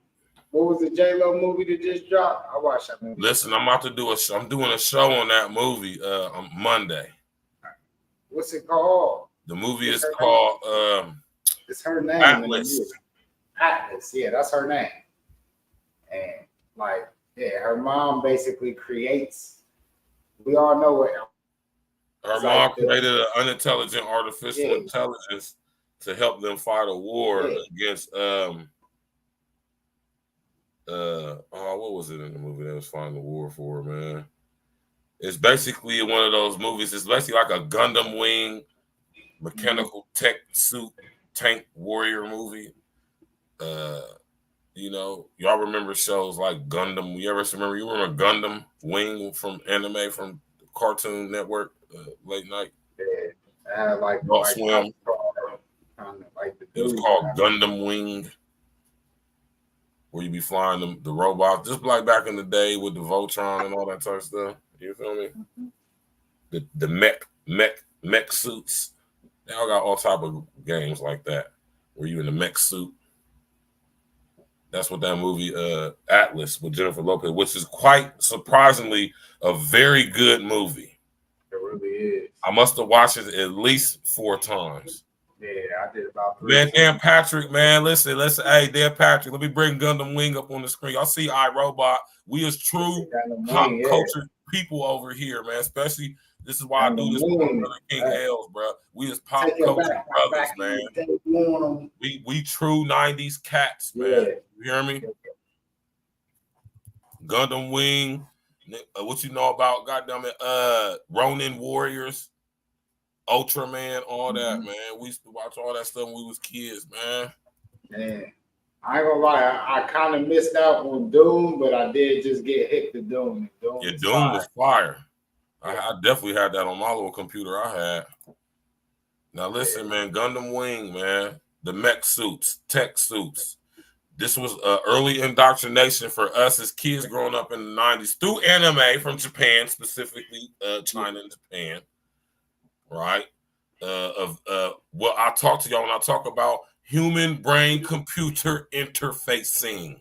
what was the J-Lo movie that just dropped? I watched that movie. Listen, I'm about to do I'm doing a show on that movie on Monday. What's it called? The movie is called it's her name. Atlas. Atlas, yeah, that's her name. And like, yeah, her mom basically creates. We all know what her mom created an unintelligent artificial intelligence to help them fight a war against what was it in the movie that was fighting the war for, man? It's basically one of those movies. It's basically like a Gundam Wing mechanical tech suit tank warrior movie. You know, y'all remember shows like Gundam. You remember Gundam Wing from anime from Cartoon Network late night? Yeah, like Swim. It was called Gundam Wing, where you be flying the robots, just like back in the day with the Voltron and all that type of stuff. You feel me? The mech suits. They all got all type of games like that, where you in the mech suit. That's what that movie Atlas with Jennifer Lopez, which is quite surprisingly a very good movie. It really is. I must have watched it at least 4 times. Yeah, I did about 3. Man, Dan Patrick, man, listen. Hey, Dan Patrick, let me bring Gundam Wing up on the screen. Y'all see iRobot. We as true pop culture people over here, man. Especially, this is why I do this with my brother King L's, bro. We as pop culture brothers, man. We true 90s cats, man. Yeah. You hear me? Gundam Wing. What you know about goddamn it? Ronin Warriors. Ultraman, all that, man. We used to watch all that stuff when we was kids, man. Man, I ain't gonna lie, I kind of missed out on Doom, but I did just get hit to Doom. Doom was fire. I definitely had that on my little computer I had. Now listen, man, Gundam Wing, man. The mech suits, tech suits. This was early indoctrination for us as kids growing up in the 90s through anime from Japan, specifically China and Japan. Right, of what I talk to y'all when I talk about human brain computer interfacing.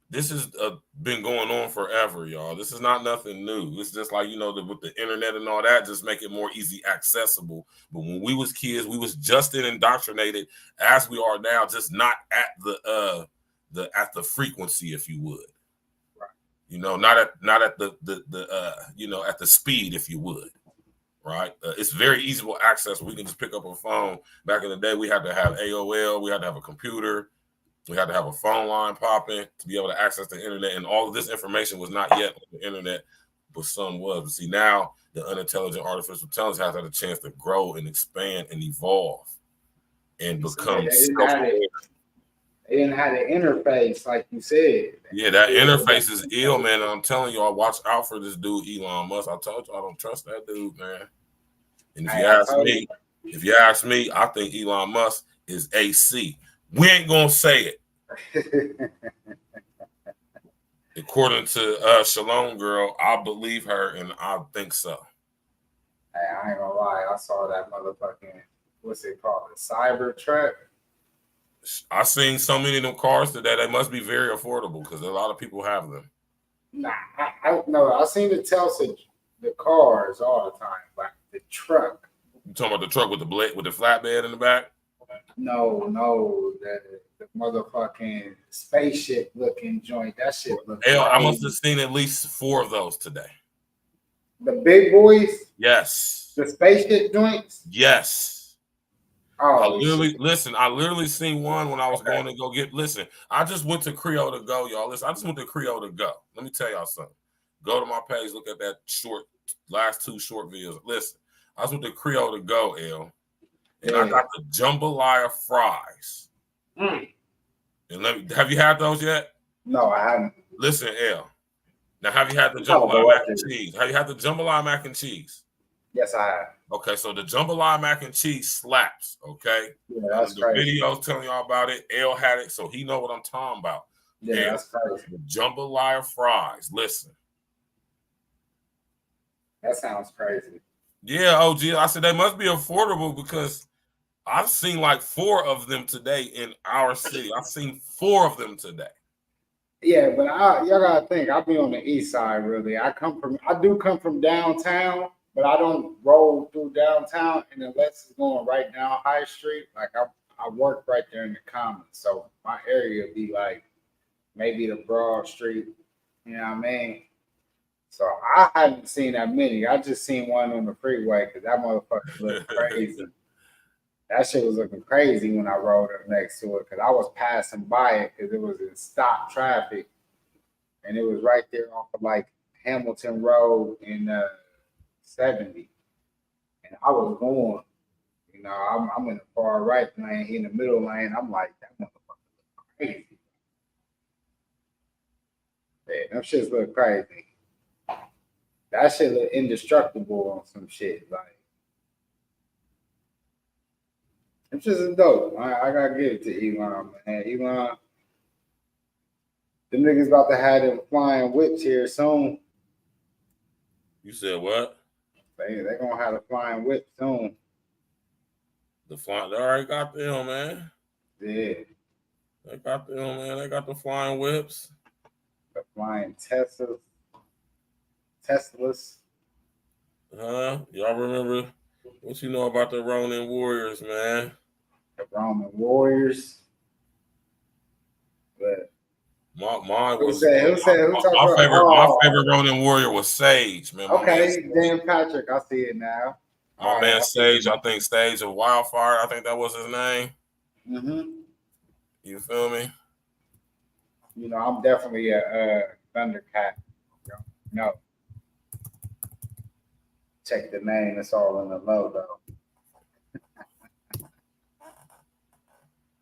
this has been going on forever, y'all. This is not nothing new. It's just like, you know, with the internet and all that, just make it more easy accessible. But when we was kids, we was just as indoctrinated as we are now, just not at the frequency, if you would. Right. You know, not at the you know, at the speed, if you would. Right. It's very easy to access. We can just pick up a phone. Back in the day, we had to have AOL. We had to have a computer. We had to have a phone line popping to be able to access the internet. And all of this information was not yet on the internet, but some was. But see, now the unintelligent artificial intelligence has had a chance to grow and expand and evolve and become self-aware. They didn't have the interface, like you said. Yeah, that interface is ill, man. And I'm telling y'all, watch out for this dude, Elon Musk. I told you I don't trust that dude, man. And if you ask me, I think Elon Musk is AC. We ain't gonna say it. According to Shalom Girl, I believe her and I think so. Hey, I ain't gonna lie, I saw that motherfucking, what's it called? A Cybertruck. I seen so many of them cars today. They must be very affordable because a lot of people have them. Nah, I no, I seen the Tesla, the cars all the time, like the truck. You talking about the truck with the flatbed in the back? No, the motherfucking spaceship looking joint. That shit looks. I must have seen at least 4 of those today. The big boys. Yes. The spaceship joints. Yes. Oh, I literally seen one when I was going to go get. Listen, I just went to Creo to go, y'all. Listen, I just went to Creo to go. Let me tell y'all something. Go to my page, look at that last 2 short videos. Listen, I just went to Creo to go, L. And I got the jambalaya fries. And have you had those yet? No, I haven't. Listen, L. Now, have you had the jambalaya mac and cheese? Have you had the jambalaya mac and cheese? Yes, I have. Okay, so the jambalaya mac and cheese slaps. Okay, yeah, that's the crazy. videos telling y'all about it. L had it, so he know what I'm talking about. Yeah, that's crazy. The jambalaya fries. Listen, that sounds crazy. Yeah, OG. I said they must be affordable because I've seen like 4 of them today in our city. I've seen 4 of them today. Yeah, but y'all gotta think. I'll be on the east side, really. I do come from downtown, but I don't roll through downtown unless it's going right down High Street. Like I work right there in the Commons, so my area would be like maybe the Broad Street. You know what I mean? So I haven't seen that many. I just seen one on the freeway because that motherfucker looked crazy. That shit was looking crazy when I rode up next to it because I was passing by it because it was in stop traffic, and it was right there off of like Hamilton Road in 70, and I was going. You know, I'm in the far right lane, he in the middle lane. I'm like, that motherfucker look crazy. Yeah, them shits look crazy. That shit look indestructible on some shit. Like, it's just dope. I gotta give it to Elon, man. Elon, the niggas about to have them flying whips here soon. You said what? They gonna have a flying whip soon. They already got them, man. Yeah. They got them, man. They got the flying whips. The flying Teslas. Y'all remember what you know about the Ronin Warriors, man? The Ronin Warriors. But mine was my favorite Ronin Warrior was Sage, man. Okay, Dan Patrick, I see it now. My man Sage, I think Sage of Wildfire, I think that was his name. Mm-hmm. You feel me? You know, I'm definitely a Thundercat. No. Check the name, it's all in the logo.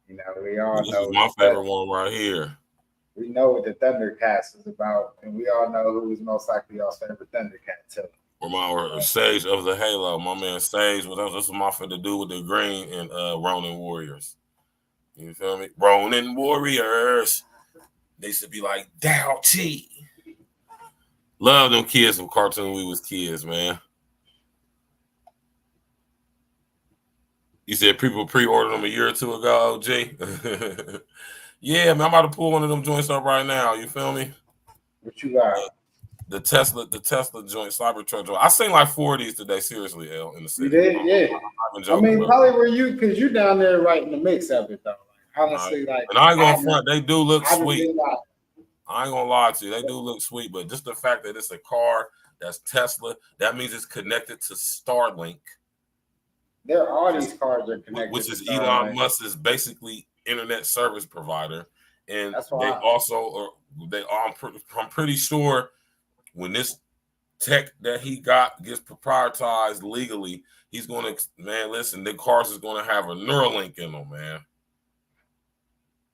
You know, we all this know. This is my favorite one right here. We know what the Thundercats is about, and we all know who is most likely our favorite Thundercat too. Or Sage of the Halo, my man Sage. What else? This is my favorite to do with the green and Ronin Warriors. You feel me? Ronin Warriors. They should be like Dao Chi. Love them kids from cartoon we was kids, man. You said people pre-ordered them a year or 2 ago, OG? Yeah, man, I'm about to pull one of them joints up right now. You feel me? What you got? The Tesla joint, Cybertruck joint. I seen like 4 of these today. Seriously, L, in the city. You did, yeah. I mean, probably were you, because you down there right in the mix of it, though. Like, honestly, like, and I ain't gonna front. They do look sweet. Like, I ain't gonna lie to you. They do look sweet, but just the fact that it's a car that's Tesla, that means it's connected to Starlink. There are these cars that are connected, which is to Elon Musk's basically internet service provider, and that's they also I'm pretty sure when this tech that he got gets proprietized legally, he's gonna the cars is gonna have a Neuralink in them, man.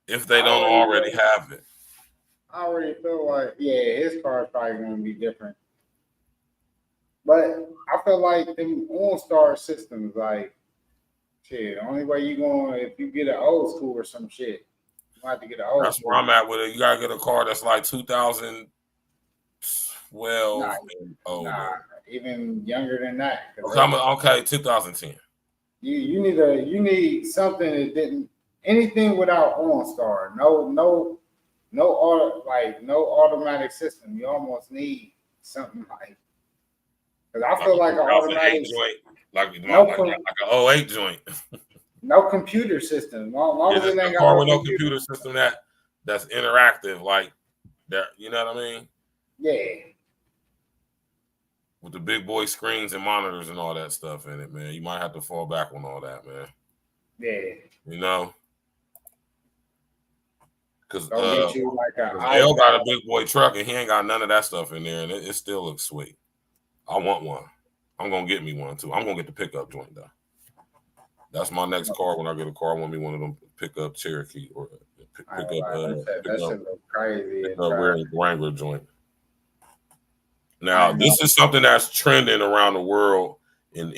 If they don't already have it. I already feel like, his car is probably gonna be different. But I feel like them OnStar systems, like, shit, the only way you going, if you get an old school or some shit, you have to get an old That's school. where I'm at with it. You gotta get a car that's like 2012 and older. Nah, even younger than that. Okay, 2010. You need something that didn't anything without OnStar. No automatic system. You almost need something like, because I feel like an automatic joint, like an 08 joint. No computer system. Long as it ain't car got with no computer system that's interactive, like that. You know what I mean? Yeah. With the big boy screens and monitors and all that stuff in it, man. You might have to fall back on all that, man. Yeah. You know? Because L got a big boy truck and he ain't got none of that stuff in there, and it still looks sweet. I want one. I'm going to get me one, too. I'm going to get the pickup joint, though. That's my next car. When I get a car, I want me one of them pickup Cherokee or Wrangler joint. Now, this is something that's trending around the world in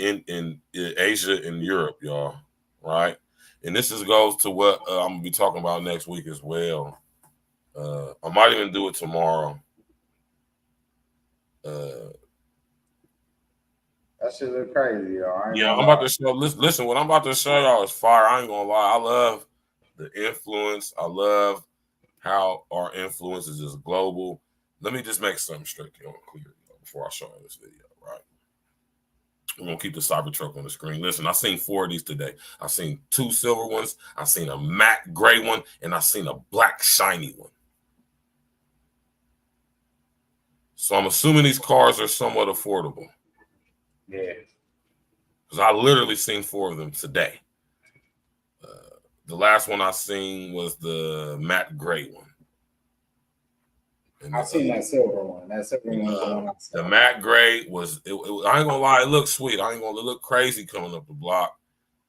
Asia and Europe, y'all, right? And this goes to what I'm going to be talking about next week as well. I might even do it tomorrow. That shit look crazy, y'all. I'm about to show. Listen, what I'm about to show y'all is fire. I ain't gonna lie. I love the influence. I love how our influence is just global. Let me just make something straight to you clear before I show you this video, right? We're gonna keep the Cybertruck on the screen. Listen, I seen 4 of these today. I seen 2 silver ones. I seen a matte gray one, and I seen a black shiny one. So I'm assuming these cars are somewhat affordable. Yeah. Because I literally seen 4 of them today. The last one I seen was the matte gray one. And I seen that silver one. That silver one. The matte gray was. I ain't gonna lie. It looked sweet. I ain't gonna look crazy coming up the block.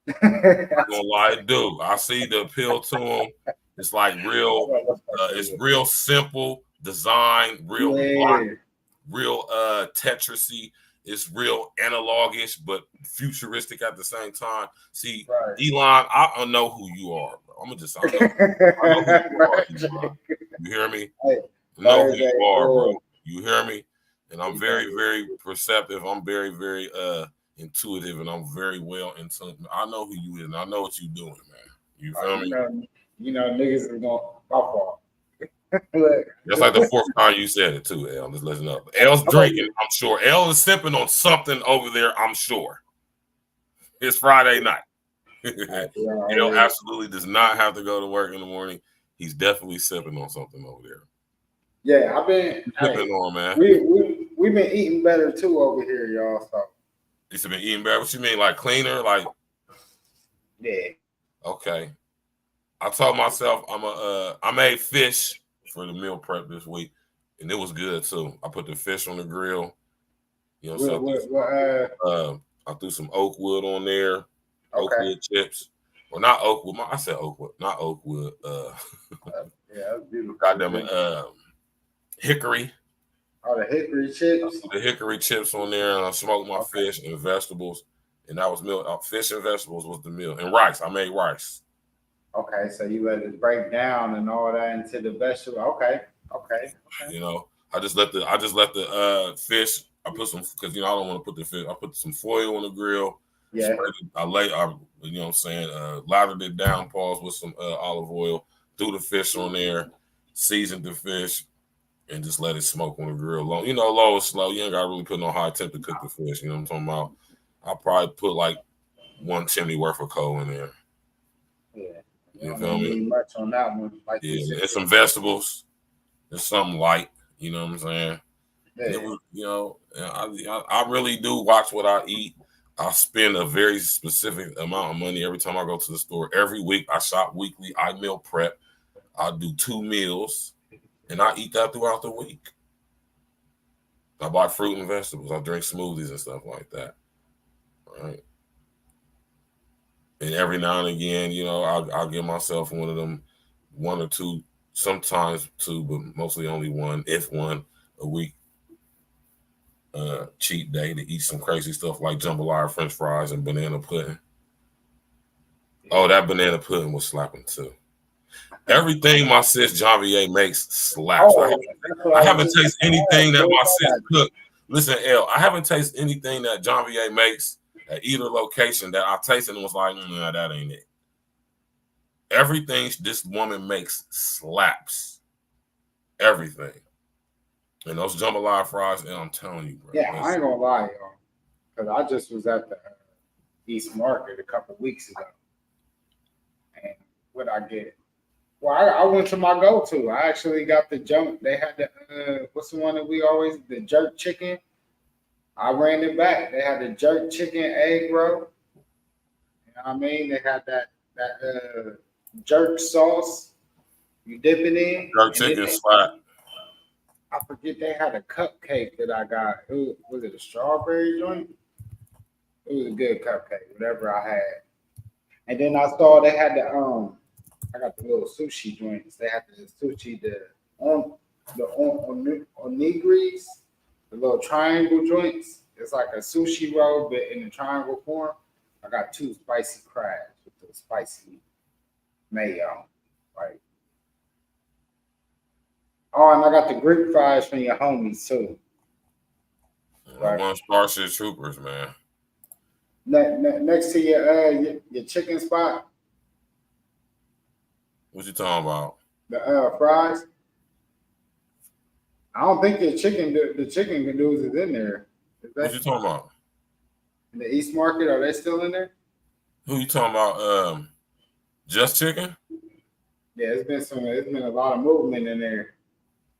I ain't gonna lie, it do. I see the appeal to them. It's like real. It's real simple design. Real black, real Tetrisy. It's real analogish, but futuristic at the same time. See, Elon, I don't know who you are, bro. I know who you are, Elon. You hear me? I know who you are, bro. You hear me? And I'm very, very perceptive. I'm very, very intuitive, and I'm very well into. I know who you is, and I know what you doing, man. You feel me? You know, niggas is going off. That's like the 4th time you said it too, L. Just listen up. L's drinking, I'm sure. L is sipping on something over there, I'm sure. It's Friday night. L absolutely does not have to go to work in the morning. He's definitely sipping on something over there. Yeah, I've been sipping on, man. We've been eating better too over here, y'all. So you've been eating better. What you mean, like cleaner? Like yeah. Okay. I told myself I made fish for the meal prep this week, and it was good too. I put the fish on the grill. You know, I threw some oak wood on there, oak wood chips, or not oak wood. I said oak wood, not oak wood. That's beautiful. Goddamn it, hickory. Oh, the hickory chips. The hickory chips on there, and I smoked my fish and vegetables, and that was meal. Fish and vegetables was the meal, and rice. I made rice. Okay, so you let it break down and all that into the vegetable. Okay. You know, I just let the fish. I put some, because you know I don't want to put the fish. I put some foil on the grill. Yeah. You know what I'm saying, lathered it down, with some olive oil. threw the fish on there, seasoned the fish, and just let it smoke on the grill. Low, low and slow. You ain't got to really put no high temp to cook the fish. You know what I'm talking about? I'll probably put like 1 chimney worth of coal in there. Yeah. You feel me? Much on that one. Like yeah, and some vegetables. There's something light. You know what I'm saying? Yeah. It was, I really do watch what I eat. I spend a very specific amount of money every time I go to the store. Every week, I shop weekly. I meal prep. I do 2 meals, and I eat that throughout the week. I buy fruit and vegetables. I drink smoothies and stuff like that. Right. And every now and again, I'll give myself one of them, 1 or 2, sometimes 2, but mostly only 1, if 1 a week. Cheat day to eat some crazy stuff like jambalaya, French fries, and banana pudding. Oh, that banana pudding was slapping too. Everything my sis Janvier makes slaps. I haven't tasted anything that my sis cooked. Listen, L, I haven't tasted anything that Janvier makes at either location that I tasted and was like, nah, that ain't it. Everything this woman makes slaps. Everything. And those jambalaya fries, and I'm telling you, bro. Yeah, I ain't gonna lie, y'all. Because I just was at the East Market a couple weeks ago. And what I get? Well, I went to my go-to. I actually got the jump. They had the, what's the one that we always, the jerk chicken. I ran it back. They had the jerk chicken egg roll. You know what I mean? They had that jerk sauce. You dip it in. Jerk chicken slap. I forget they had a cupcake that I got. Was it a strawberry joint? It was a good cupcake, whatever I had. And then I saw they had I got the little sushi joints. They had the sushi, the onigris, the little triangle joints. It's like a sushi roll, but in a triangle form. I got 2 spicy crabs with the spicy mayo, right? Oh, and I got the Greek fries from your homies too. I want Starship Troopers, man. Next to your chicken spot. What you talking about? The fries. I don't think the chicken noodles is in there. What you talking about? In the East Market, are they still in there? Who you talking about? Just Chicken? Yeah, it's been a lot of movement in there.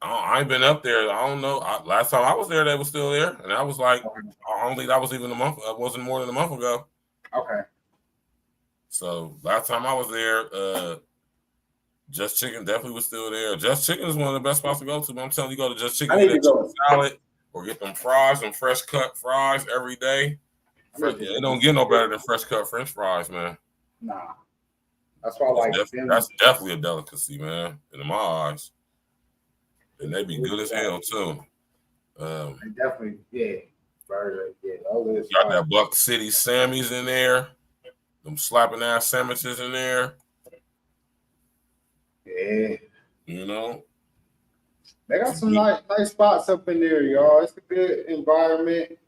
I ain't been up there. I don't know. Last time I was there, they were still there, and I was like, I don't think that was even a month. It wasn't more than a month ago. Okay. So last time I was there, Just Chicken definitely was still there. Just Chicken is one of the best spots to go to. But I'm telling you, go to Just Chicken, get a chicken salad, or get them fries, them fresh cut fries every day. It don't get no better than fresh cut French fries, man. Nah, that's why I like them. That's definitely a delicacy, man. In my eyes. And they be good as hell too. They definitely, yeah. Burger, yeah. Got that Buck City Sammys in there. Them slapping ass sandwiches in there. Yeah. You know? They got some nice spots up in there, y'all. It's a good environment.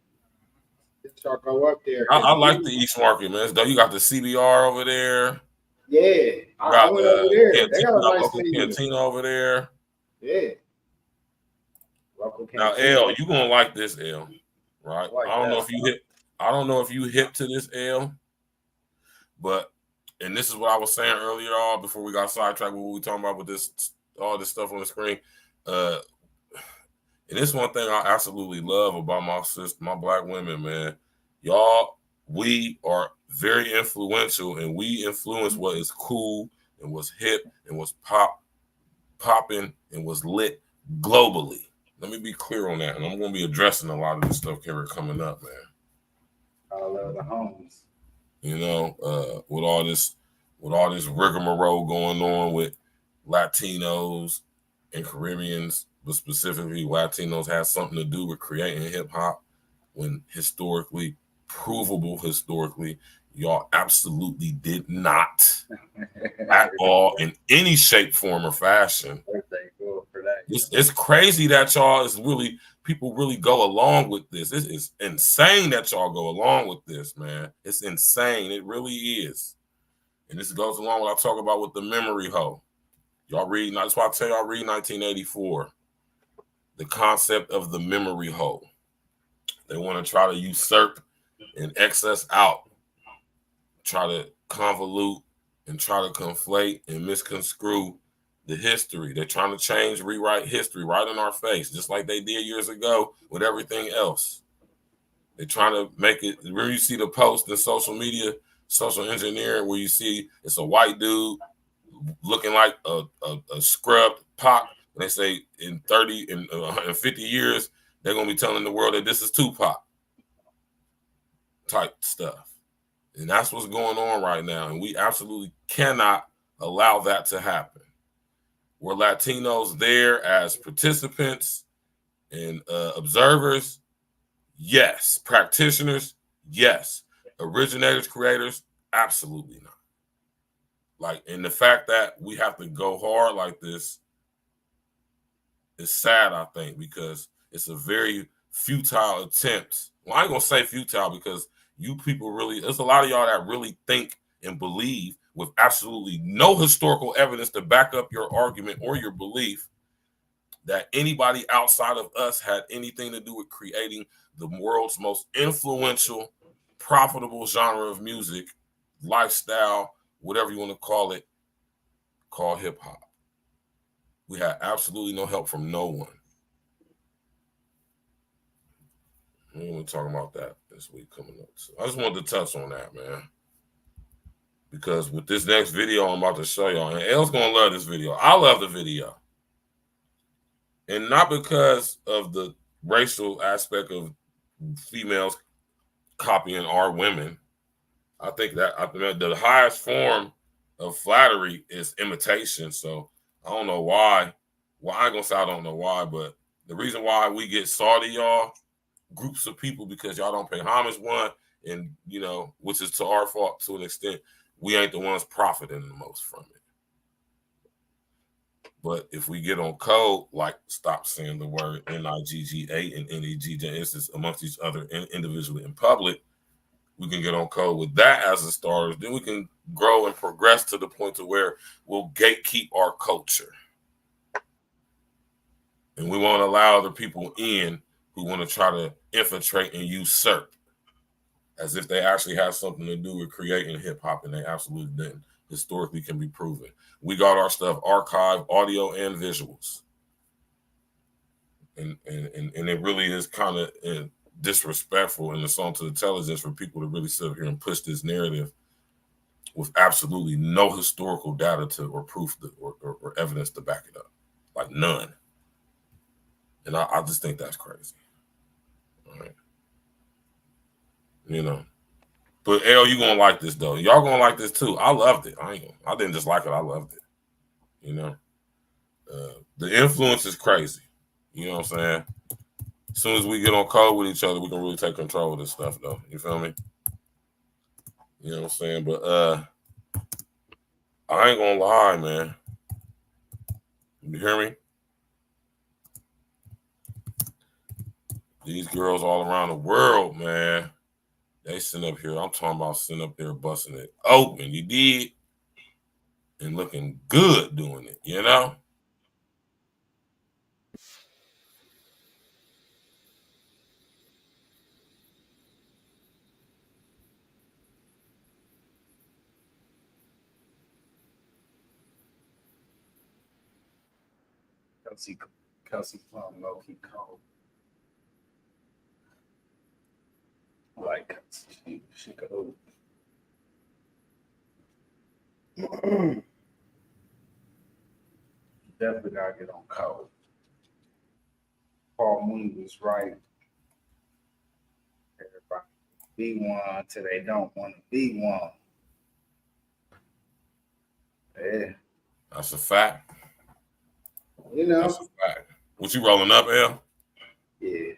Y'all go up there. I like the East Market, man. You got the CBR over there. Yeah. I went over there. They got a nice local cantina over there. Yeah. Now, L, you gonna like this, L, right? I don't know if you hip to this, L, but and this is what I was saying earlier on before we got sidetracked with what we talking about with this all this stuff on the screen. And this one thing I absolutely love about my black women, man. Y'all, we are very influential, and we influence what is cool and what's hip and what's popping and what's lit globally. Let me be clear on that, and I'm going to be addressing a lot of this stuff coming up, man. I love the homies. You know, with all this rigmarole going on with Latinos and Caribbeans, but specifically Latinos has something to do with creating hip hop, when provable historically, y'all absolutely did not at all in any shape, form, or fashion. It's crazy that people really go along with this. It is insane that y'all go along with this, man. It's insane. It really is. And this goes along with what I talk about with the memory hoe. Y'all read, that's why I tell y'all read 1984. The concept of the memory hole. They want to try to usurp and excess out, try to convolute and try to conflate and misconstrue the history. They're trying to change, rewrite history right in our face, just like they did years ago with everything else. They're trying to make it, where you see the post in social media, social engineering, where you see it's a white dude looking like a scrubbed Pac, and they say in 30 and 50 years, they're going to be telling the world that this is Tupac type stuff. And that's what's going on right now. And we absolutely cannot allow that to happen. Were Latinos there as participants and observers? Yes. Practitioners? Yes. Originators, creators? Absolutely not. Like, and the fact that we have to go hard like this is sad, I think, because it's a very futile attempt. Well, I ain't gonna say futile because you people really, there's a lot of y'all that really think and believe with absolutely no historical evidence to back up your argument or your belief that anybody outside of us had anything to do with creating the world's most influential, profitable genre of music, lifestyle, whatever you want to call it, called hip hop. We had absolutely no help from no one. We were talking about that this week coming up. So I just wanted to touch on that, man. Because with this next video I'm about to show y'all, and L's gonna love this video. I love the video. And not because of the racial aspect of females copying our women. I think that the highest form of flattery is imitation. So I don't know why. Well, I ain't gonna say I don't know why, but the reason why we get salty, y'all, groups of people, because y'all don't pay homage, one, and you know, which is to our fault to an extent, we ain't the ones profiting the most from it. But if we get on code, like stop saying the word N-I-G-G-A and N-E-G-J amongst each other individually in public, we can get on code with that as a starter. Then we can grow and progress to the point to where we'll gatekeep our culture. And we won't allow other people in who want to try to infiltrate and usurp as if they actually have something to do with creating hip hop, and they absolutely didn't. Historically can be proven. We got our stuff archived, audio and visuals. And it really is kind of disrespectful and assault to intelligence for people to really sit here and push this narrative with absolutely no historical data to or proof to, or evidence to back it up. Like none. And I just think that's crazy. All right. You know. But L, you gonna like this though. Y'all gonna like this too. I loved it. I didn't just like it. I loved it. You know, the influence is crazy. You know what I'm saying? As soon as we get on code with each other, we can really take control of this stuff, though. You feel me? You know what I'm saying? But I ain't gonna lie, man. You hear me? These girls all around the world, man. They sitting up here. I'm talking about sitting up there busting it open. You did? And looking good doing it, you know? Kelsey Plum, low key cold. Like she cold. Definitely gotta get on code. Paul Mooney was right. Everybody be one till they don't want to be one. Yeah. That's a fact. You know. That's a fact. What you rolling up, L? Yeah.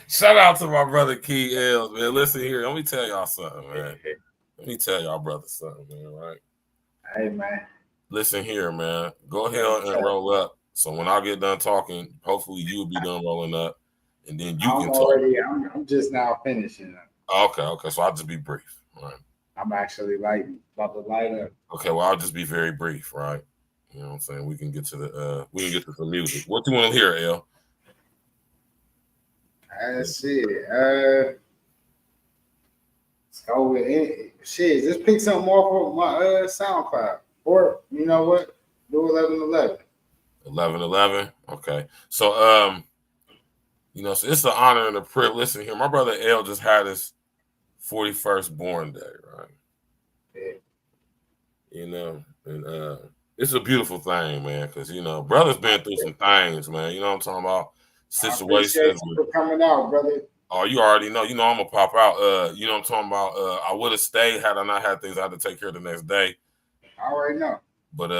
Shout out to my brother Key L, man. Listen here. Let me tell y'all something, man. Let me tell y'all brother something, man, right? Hey, man. Listen here, man. Go ahead and roll up. So when I get done talking, hopefully you'll be done rolling up, and then you can talk. I'm just now finishing up. Okay. So I'll just be brief. All right. I'm actually about to light up. Okay, well, I'll just be very brief, right? You know what I'm saying? We can get to some music. What do you want to hear, L? Shit. Let's go with it. Shit, just pick something off of my SoundCloud. Or you know what? Do 1111. 1111. Okay. So you know, so it's an honor and a privilege. Listen here, my brother L just had his 41st born day, right? Yeah. You know, and it's a beautiful thing, man, because you know, brother's been through some things, man. You know what I'm talking about? Situations. I appreciate you for coming out, brother. Oh, you already know. You know I'm gonna pop out. You know what I'm talking about. I would have stayed had I not had things I had to take care of the next day. I already know. But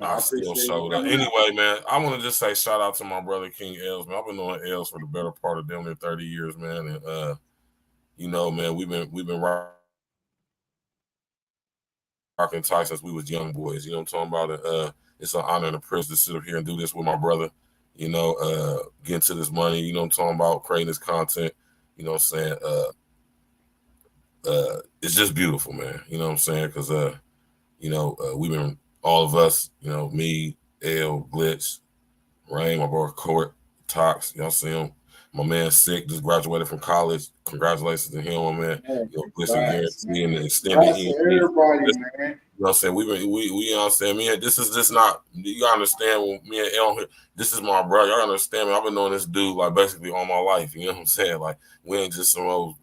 I still showed up. Anyway, man, I want to just say shout out to my brother King Els, man. I've been knowing Els for the better part of damn near 30 years, man. And you know, man, we've been rocking tight since we was young boys. You know what I'm talking about? It's an honor and a privilege to sit up here and do this with my brother. You know, get to this money. You know what I'm talking about? Creating this content. You know what I'm saying? It's just beautiful, man. You know what I'm saying? Because you know, we've been all of us, you know, me, L, Glitch, Rain, my boy Court, Tox, y'all see him. My man Sick just graduated from college. Congratulations to him, my man. You know, Glitch and Guarantee and the extended E.N.E. Everybody, man. You know what I'm saying? We you know what I'm saying? Man, this is just not, you gotta understand when me and L here, this is my brother. Y'all understand me. I've been knowing this dude like basically all my life. You know what I'm saying? Like we ain't just some old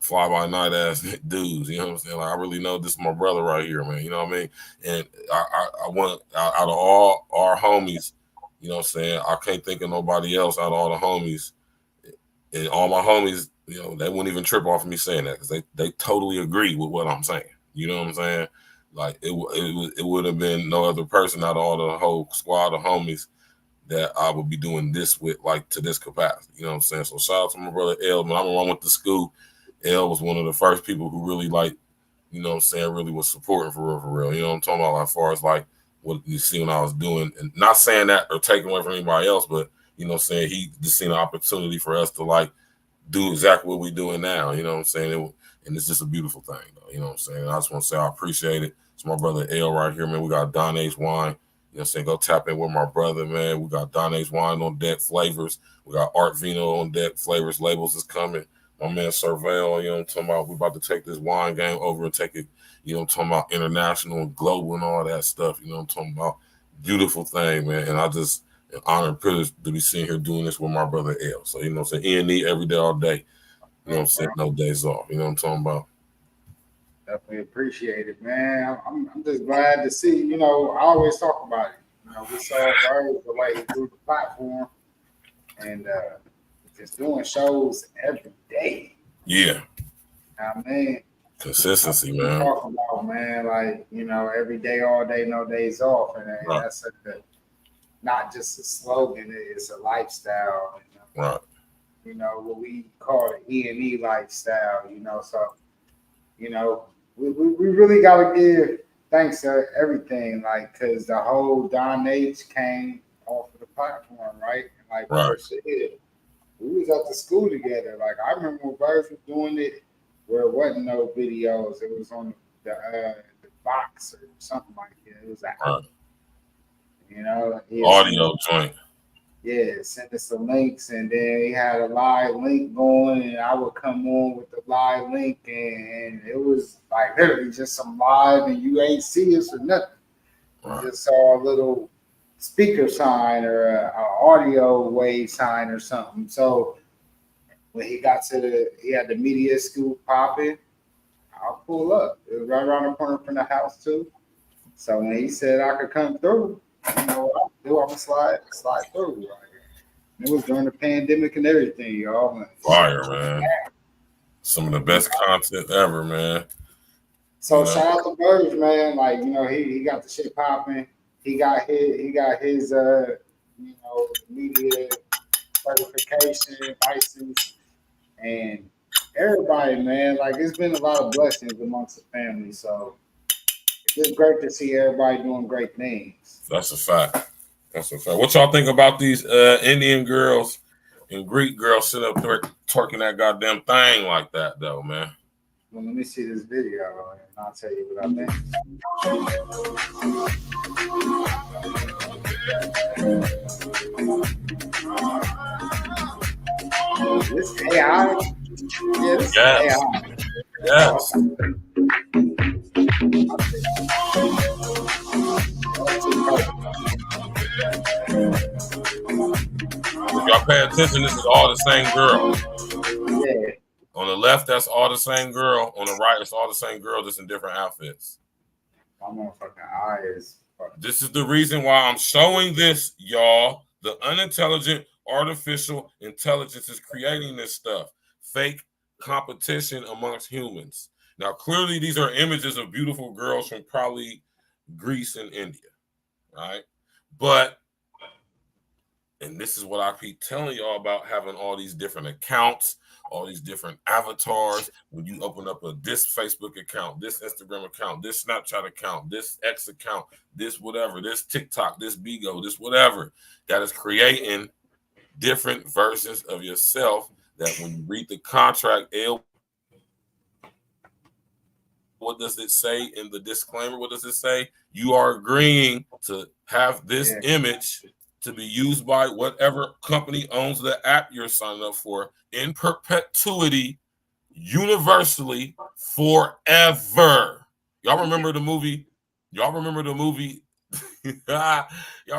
fly by night ass dudes, you know what I'm saying? Like I really know this is my brother right here, man. You know what I mean? And I want out of all our homies, you know what I'm saying? I can't think of nobody else out of all the homies. And all my homies, you know, they wouldn't even trip off of me saying that because they totally agree with what I'm saying. You know what I'm saying? Like it would have been no other person out of all the whole squad of homies that I would be doing this with, like to this capacity. You know what I'm saying? So shout out to my brother L. When I went to school, L was one of the first people who really like, you know what I'm saying, really was supporting for real. You know what I'm talking about? Like, as far as like what you see when I was doing, and not saying that or taking away from anybody else, but you know what I'm saying, he just seen an opportunity for us to like do exactly what we're doing now. You know what I'm saying? And it's just a beautiful thing, though. You know what I'm saying? And I just want to say I appreciate it. It's my brother L right here, man. We got Don Ace Wine. You know what I'm saying? Go tap in with my brother, man. We got Don Ace Wine on deck, flavors. We got Art Vino on deck, flavors, labels is coming. My man Surveil, you know what I'm talking about? We're about to take this wine game over and take it, you know what I'm talking about, international and global and all that stuff. You know what I'm talking about? Beautiful thing, man. And I just an honor and privilege to be sitting here doing this with my brother L. So, you know what I'm saying? E.N.E. every day, all day. You know what I'm saying? No days off. You know what I'm talking about? Definitely appreciate it, man. I'm just glad to see, you know, I always talk about it. You know, we saw Bird the way he grew the platform and just doing shows every day. Yeah. I mean, consistency, man. Talking about, man, like, you know, every day, all day, no days off. And right. That's not just a slogan, it's a lifestyle. You know? Right. You know, what we call the E.N.E. lifestyle, you know, so, you know, we really got to give thanks to everything, like, because the whole Don H came off of the platform, right? And like right. Bird said, we was at the school together. Like, I remember when Bird was doing it where it wasn't no videos. It was on the box or something like that. It was like, right. You know, audio joint. Yeah, send us some links, and then he had a live link going, and I would come on with the live link, and it was like literally just some live, and you ain't see us or nothing. Right. You just saw a little speaker sign or an audio wave sign or something. So when he got to he had the media school popping, I'll pull up. It was right around the corner from the house too. So when he said I could come through, you know, I'm gonna slide through. Right? It was during the pandemic and everything, y'all. Fire, man. Some of the best content ever, man. So you know? Shout out to Birds, man. Like, you know, he got the shit popping. He got his you know, media certification, license, and everybody, man. Like, it's been a lot of blessings amongst the family. So it's just great to see everybody doing great things. That's a fact. That's a fact. What y'all think about these Indian girls and Greek girls sitting up there twerking that goddamn thing like that, though, man? Well, let me see this video, and I'll tell you what I think. This AI? Yeah, this is AI. Yes. If y'all pay attention, this is all the same girl. Yeah. On the left, that's all the same girl. On the right, it's all the same girl, just in different outfits. My motherfucking eye is. This is the reason why I'm showing this, y'all. The unintelligent artificial intelligence is creating this stuff. Fake competition amongst humans. Now, clearly, these are images of beautiful girls from probably Greece and India, right? But, and this is what I keep telling y'all about having all these different accounts, all these different avatars. When you open up this Facebook account, this Instagram account, this Snapchat account, this X account, this whatever, this TikTok, this Bigo, this whatever, that is creating different versions of yourself that when you read the contract, what does it say in the disclaimer? What does it say? You are agreeing to have this image to be used by whatever company owns the app you're signing up for in perpetuity, universally, forever. Y'all remember the movie? Y'all remember the movie? Y'all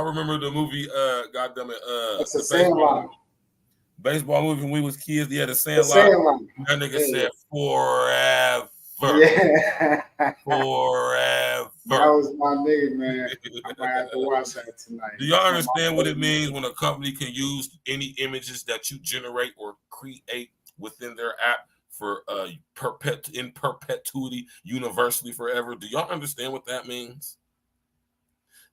remember the movie? Goddamn it! That's the baseball movie when we was kids. Yeah, the Sandlot. Sandlot. That nigga said forever. Yeah. Forever. That was my nigga, man. I might have to watch that tonight. Do y'all understand what it means when a company can use any images that you generate or create within their app for in perpetuity, universally, forever? Do y'all understand what that means?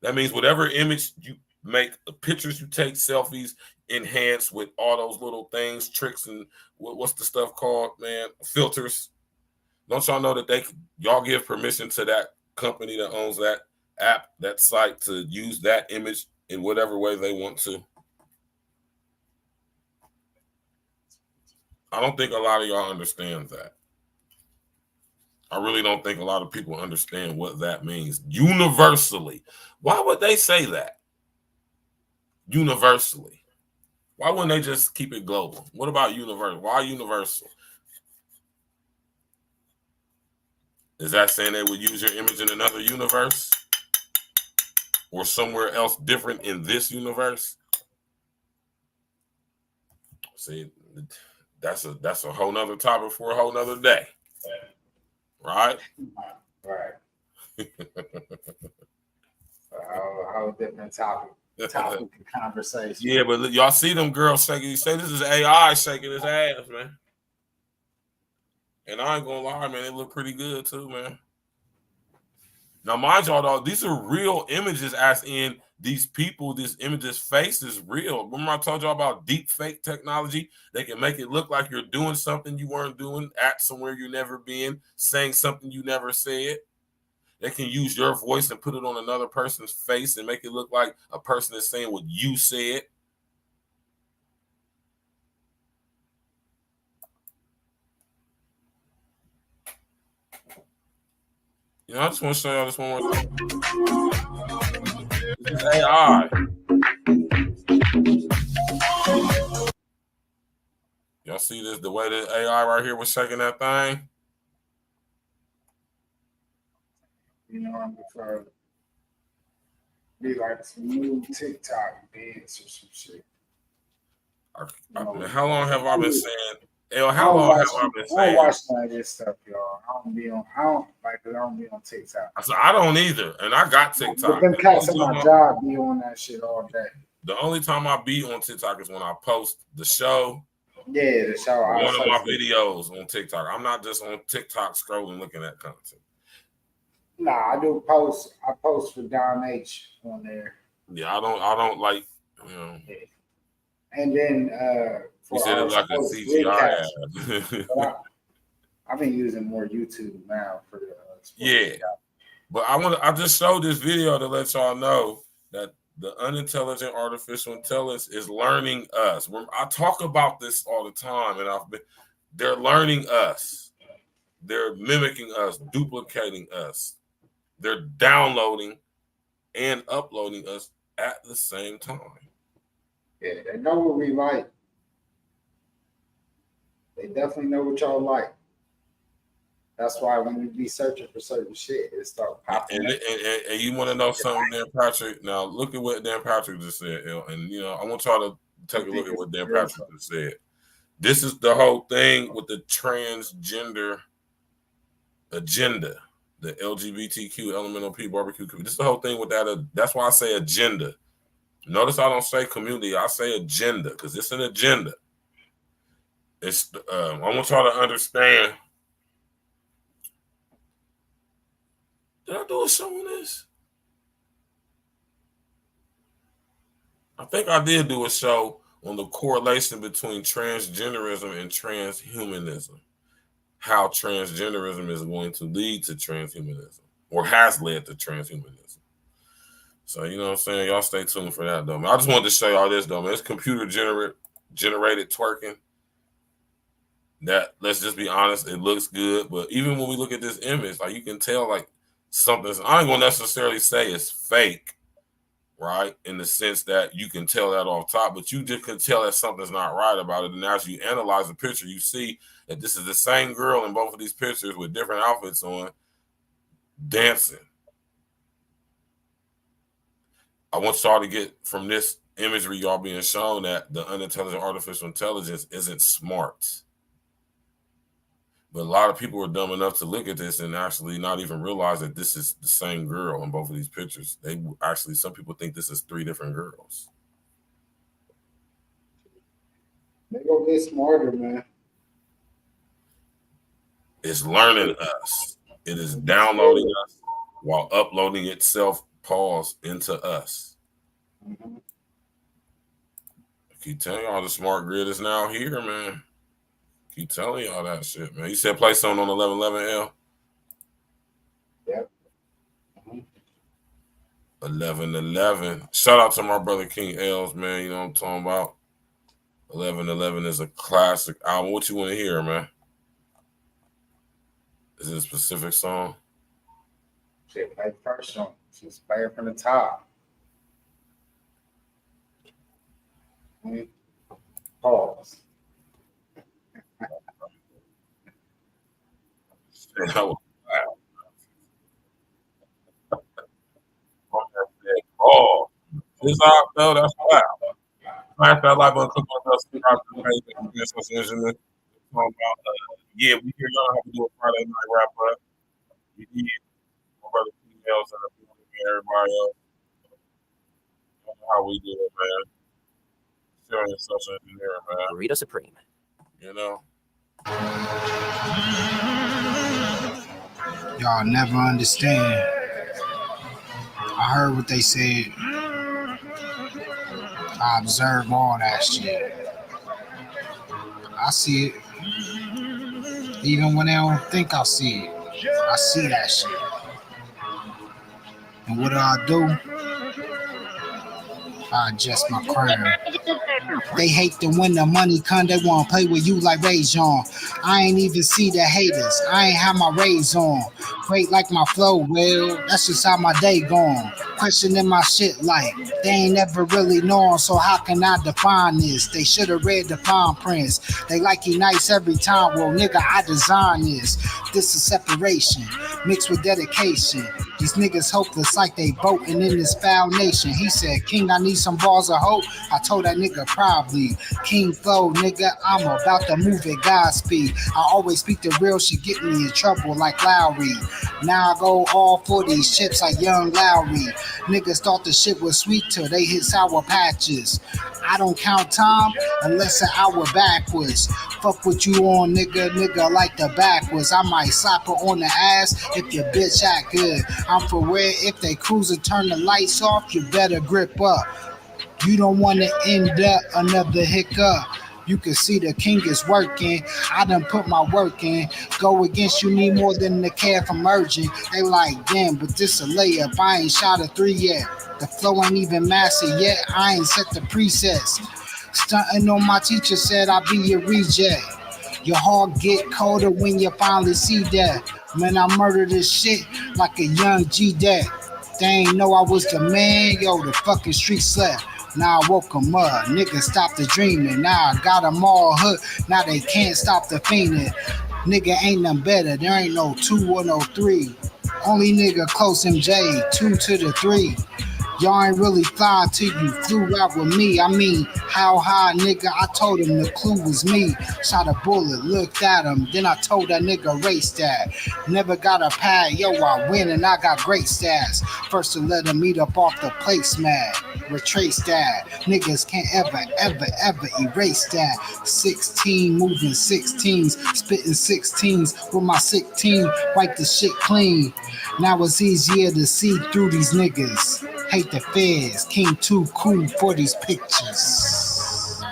That means whatever image you make, the pictures you take, selfies, enhance with all those little things, tricks, and what's the stuff called, man? Filters. Don't y'all know that y'all give permission to that company that owns that app, that site, to use that image in whatever way they want to? I don't think a lot of y'all understand that. I really don't think a lot of people understand what that means. Universally. Why would they say that? Universally. Why wouldn't they just keep it global? What about universal? Why universal? Is that saying they would use your image in another universe? Or somewhere else different in this universe? See, that's a whole nother topic for a whole nother day. Right? Right. A whole different topic of conversation. Yeah, but y'all see them girls shaking. You say this is AI shaking his ass, man. And I ain't gonna lie, man, they look pretty good too, man. Now, mind y'all, though, these are real images, as in these people, this image's face is real. Remember I told y'all about deep fake technology? They can make it look like you're doing something you weren't doing, at somewhere you never been, saying something you never said. They can use your voice and put it on another person's face and make it look like a person is saying what you said. You know, I just want to show y'all this one more thing. This is AI. Y'all see this? The way the AI right here was shaking that thing? You know, I'm prefer be like some new TikTok dance or some shit. How long have I been saying? How long have I been saying? I don't watch none of this stuff, y'all. I don't be on TikTok. I don't either, and I got TikTok. But them cats at my job be on that shit all day. The only time I be on TikTok is when I post the show. Yeah, the show. One of my videos on TikTok. I'm not just on TikTok scrolling looking at content. Nah, I do post. I post for Don H on there. Yeah, I don't like. You know. Yeah. And then you said it like a CGI. I've been using more YouTube now for the yeah. But I just showed this video to let y'all know that the unintelligent artificial intelligence is learning us. I talk about this all the time, and they're learning us. They're mimicking us, duplicating us. They're downloading and uploading us at the same time. Yeah, they know what we like. They definitely know what y'all like. That's why when you be searching for certain shit, it start popping up. And you want to know something, Dan Patrick? Now look at what Dan Patrick just said, and I want y'all to take a look at what Dan Patrick just said. This is the whole thing with the transgender agenda, the LGBTQ elemental P barbecue. This is the whole thing with that. That's why I say agenda. Notice I don't say community. I say agenda because it's an agenda. It's I want y'all to understand. Did I do a show on this? I think I did do a show on the correlation between transgenderism and transhumanism. How transgenderism is going to lead to transhumanism or has led to transhumanism. So, you know what I'm saying? Y'all stay tuned for that, though, man. I just wanted to show y'all this, though, man. It's computer generated twerking. That, let's just be honest, it looks good. But even when we look at this image, like, you can tell, like, something's, I ain't going to necessarily say it's fake, right? In the sense that you can tell that off top, but you just can tell that something's not right about it. And as you analyze the picture, you see that this is the same girl in both of these pictures with different outfits on, dancing. I want y'all to get from this imagery y'all being shown that the unintelligent artificial intelligence isn't smart. But a lot of people are dumb enough to look at this and actually not even realize that this is the same girl in both of these pictures. They actually, some people think this is 3 different girls. They go get smarter, man. It's learning us. It is downloading us while uploading itself, pause, into us. Mm-hmm. I keep telling y'all the smart grid is now here, man. Keep telling y'all that shit, man. You said play something on 1111L? Yep. 1111. Shout out to my brother King Els, man. You know what I'm talking about? 1111 is a classic album. What you want to hear, man? Is it a specific song? Shit, play the first song. Just play it from the top. Pause. That was wow. Oh, this out though, that's wow. Smash that like button, click on the subscribe to the page. Yeah, we here y'all have to do a Friday night wrap up. We did my brother else and everybody else. How we do it, man. Serious social engineering, man. Burrito Supreme. You know. Y'all never understand. I heard what they said. I observe all that shit. I see it. Even when they don't think I see it. I see that shit. And what do? I adjust my crown. They hate the when the money come, they want to play with you like Rajon. I ain't even see the haters. I ain't have my rays on. Great like my flow, well, that's just how my day gone. Questioning my shit like they ain't never really known, so how can I define this? They should have read the fine prints. They like he nice every time, well nigga, I design this. This is separation, mixed with dedication. These niggas hopeless like they voting in this foul nation. He said, King, I need some balls of hope. I told that nigga probably. King flow, nigga, I'm about to move at Godspeed. I always speak the real shit, get me in trouble like Lowry. Now I go all for these chips like Young Lowry. Niggas thought the shit was sweet till they hit sour patches. I don't count time unless an hour backwards. Fuck what you on, nigga like the backwards. I might slap her on the ass if your bitch act good. I'm for where if they cruise and turn the lights off, you better grip up. You don't want to end up another hiccup. You can see the king is working. I done put my work in. Go against you need more than the care from merging. They like, damn, but this a layup. I ain't shot a 3 yet. The flow ain't even mastered yet. I ain't set the presets. Stunting on my teacher said I be your reject. Your heart get colder when you finally see that. Man, I murder this shit like a young G-Dad. They ain't know I was the man, yo, the fucking street slept. Now I woke 'em up, niggas stopped the dreaming. Now I got 'em all hooked, now they can't stop the fiending. Nigga ain't none better, there ain't no 2 or no 3. Only nigga close MJ, 2 to the 3. Y'all ain't really fly till you flew out with me. I mean, how high, nigga? I told him the clue was me. Shot a bullet, looked at him, then I told that nigga race that. Never got a pad, yo, I win and I got great stats. First to let him eat up off the placemat. Retrace that. Niggas can't ever erase that. 16 moving 16s, spitting 16s with my sick team. Wipe the shit clean. Now it's easier to see through these niggas. Hate the feds, King too cool for these pictures.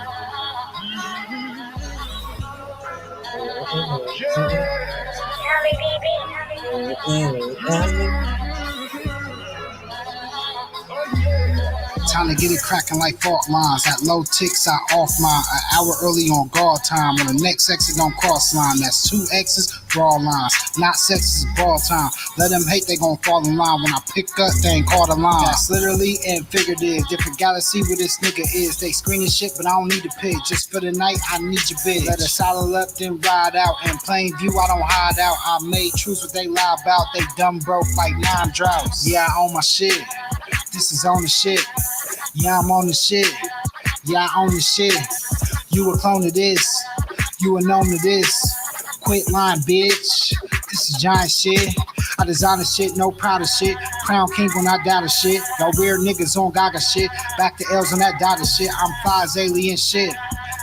Time to get it cracking like fault lines. At low ticks, I off mine. An hour early on guard time. On the next exit on cross line. That's 2 X's, broad lines. Not sexes, ball time. Let them hate, they gon' fall in line. When I pick up, they ain't caught a line. That's literally and figurative. Different galaxy where this nigga is. They screening shit, but I don't need to pick. Just for the night, I need your bitch. Let a solid up, then ride out. In plain view, I don't hide out. I made truths what they lie about. They dumb broke like 9 droughts. Yeah, I own my shit. This is on the shit. Yeah, I'm on the shit. Yeah, I own the shit. You a clone of this. You a known of this. Quit lying, bitch. This is giant shit. I design the shit, no proud of shit. Crown king when I doubt of shit. Y'all weird niggas on Gaga shit. Back to L's on that data shit. I'm Fly's alien shit.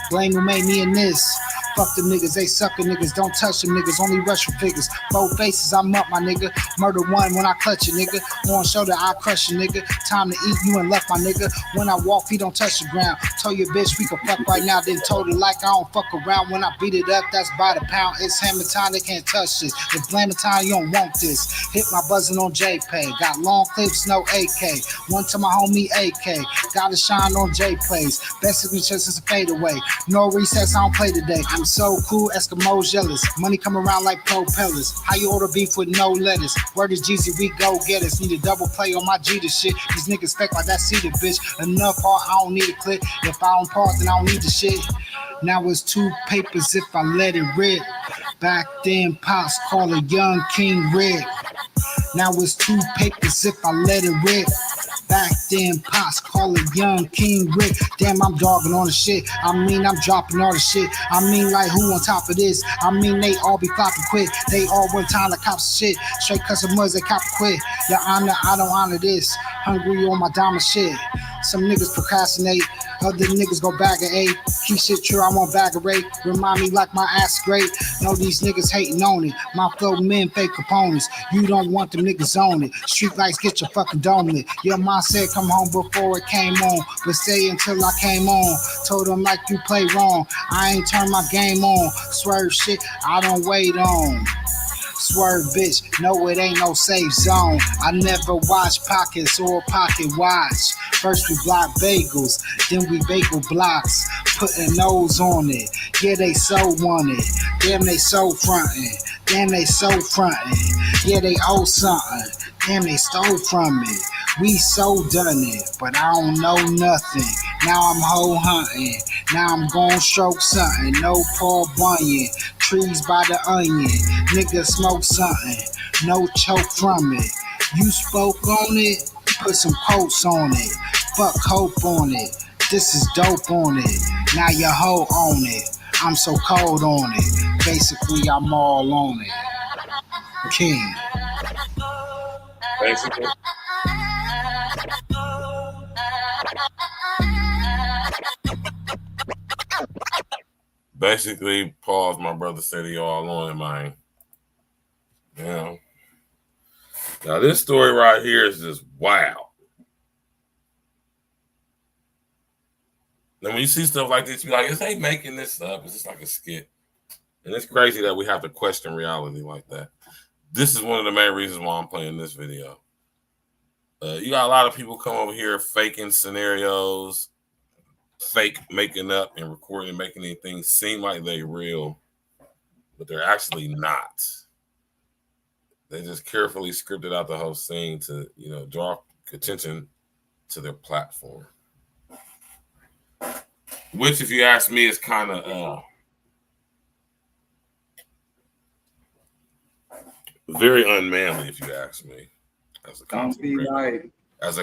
Blame who made me in this. Fuck them niggas, they suckin' niggas. Don't touch them niggas, only rush for figures. Both faces, I'm up, my nigga. Murder one when I clutch a nigga. On shoulder, I crush a nigga. Time to eat you and left, my nigga. When I walk, feet don't touch the ground. Told your bitch we can fuck right now, then told her like I don't fuck around. When I beat it up, that's by the pound. It's hammer time, they can't touch this. If blame time, you don't want this. Hit my buzzing on JPay. Got long clips, no AK. One to my homie AK. Gotta shine on J plays. Best signatures is a fadeaway. No recess, I don't play today. I'm so cool, Eskimos jealous. Money come around like propellers. How you order beef with no lettuce? Word is Jeezy, we go get us. Need a double play on my Jeter shit. These niggas fake like that Cedar bitch. Enough heart, I don't need a clip. If I don't pause, then I don't need the shit. Now it's 2 papers if I let it rip. Back then, Pops call a young King Rick. Now it's 2 papers if I let it rip. Back then, Pops call it young King Rick. Damn, I'm dogging on the shit. I mean, I'm dropping all the shit. I mean, like, who on top of this? I mean, they all be flopping quick. They all one time to cop shit. Straight customers, they cop quit. Your honor, I don't honor this. Hungry on my diamond shit. Some niggas procrastinate. Other niggas go bag of A. Keep shit true, I want bag of rate. Remind me like my ass great. Know these niggas hating on it. My flow men fake opponents. You don't want them niggas on it. Street lights get your fucking dome lit. Your mom said come home before it came on. But stay until I came on. Told them like you play wrong. I ain't turned my game on. Swerve shit, I don't wait on. Swerve bitch, no it ain't no safe zone. I never watch pockets or pocket watch. First we block bagels, then we bagel blocks. Putting nose on it, yeah they so want it. Damn they so frontin', damn they so frontin'. Yeah they owe something, damn they stole from it. We so done it, but I don't know nothing. Now I'm hoe hunting, now I'm gon' stroke something. No Paul Bunyan, trees by the onion. Nigga smoke something, no choke from it. You spoke on it, put some quotes on it. Fuck hope on it, this is dope on it. Now your hoe on it, I'm so cold on it. Basically I'm all on it. King. Basically. Basically, pause. My brother said he all on it, man. Yeah. Now this story right here is just wow. Now when you see stuff like this, you're like, is they making this up? Is this like a skit? And it's crazy that we have to question reality like that. This is one of the main reasons why I'm playing this video. You got a lot of people come over here faking scenarios, fake making up and recording and making anything seem like they real. but they're actually not. They just carefully scripted out the whole scene to, you know, draw attention to their platform. Which, if you ask me, is kind of very unmanly, if you ask me. As a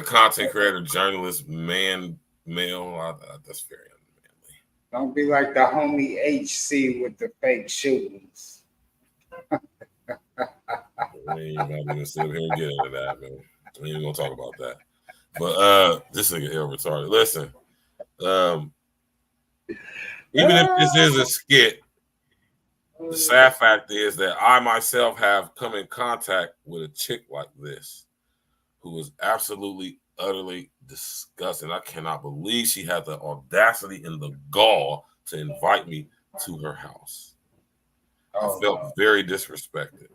content creator, journalist, male, that's very unmanly. Don't be like the homie HC with the fake shootings. We ain't not even sit here and get into that, man. We ain't gonna talk about that. But this nigga here retarded. Listen, even if this is a skit, the sad fact is that I myself have come in contact with a chick like this who is absolutely, utterly disgusting. I cannot believe she had the audacity and the gall to invite me to her house. I felt very disrespected.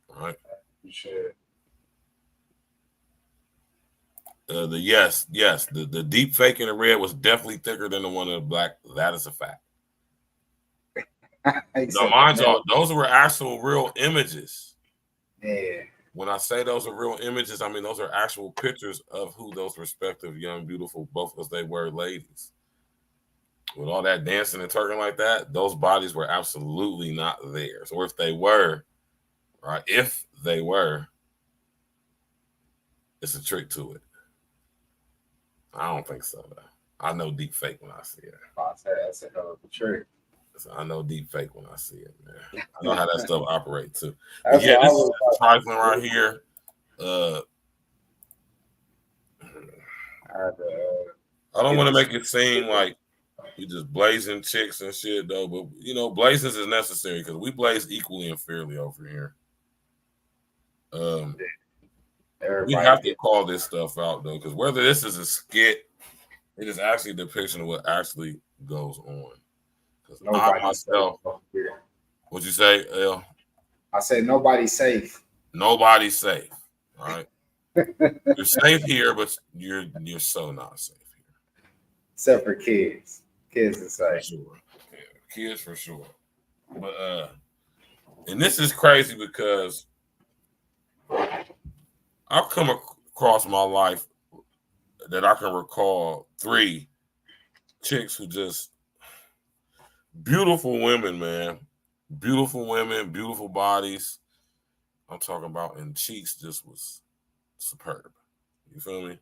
All right. Sure. The deep fake in the red was definitely thicker than the one in the black. That is a fact. Now, mind y'all, those were actual real images. Yeah. When I say those are real images, I mean those are actual pictures of who those respective young, beautiful, both as they were ladies. With all that dancing and twerking like that, those bodies were absolutely not theirs. Or if they were, right? If they were, it's a trick to it. I don't think so, though. I know deep fake when I see it. That's a hell of a trick. I know deep fake when I see it, man. I know how that stuff operates too. Yeah, this is trifling right here. I don't want to make it seem like we just blazing chicks and shit, though. But you know, blazing is necessary because we blaze equally and fairly over here. We have to call this stuff out though, because whether this is a skit, it is actually a depiction of what actually goes on. I myself, what'd you say, L? I said nobody's safe. Nobody's safe. All right. You're safe here, but you're so not safe here. Except for kids. Kids are safe. For sure. Yeah, kids for sure. But and this is crazy because I've come across my life that I can recall 3 chicks who just beautiful women, man. Beautiful women, beautiful bodies. I'm talking about, and cheeks just was superb. You feel me?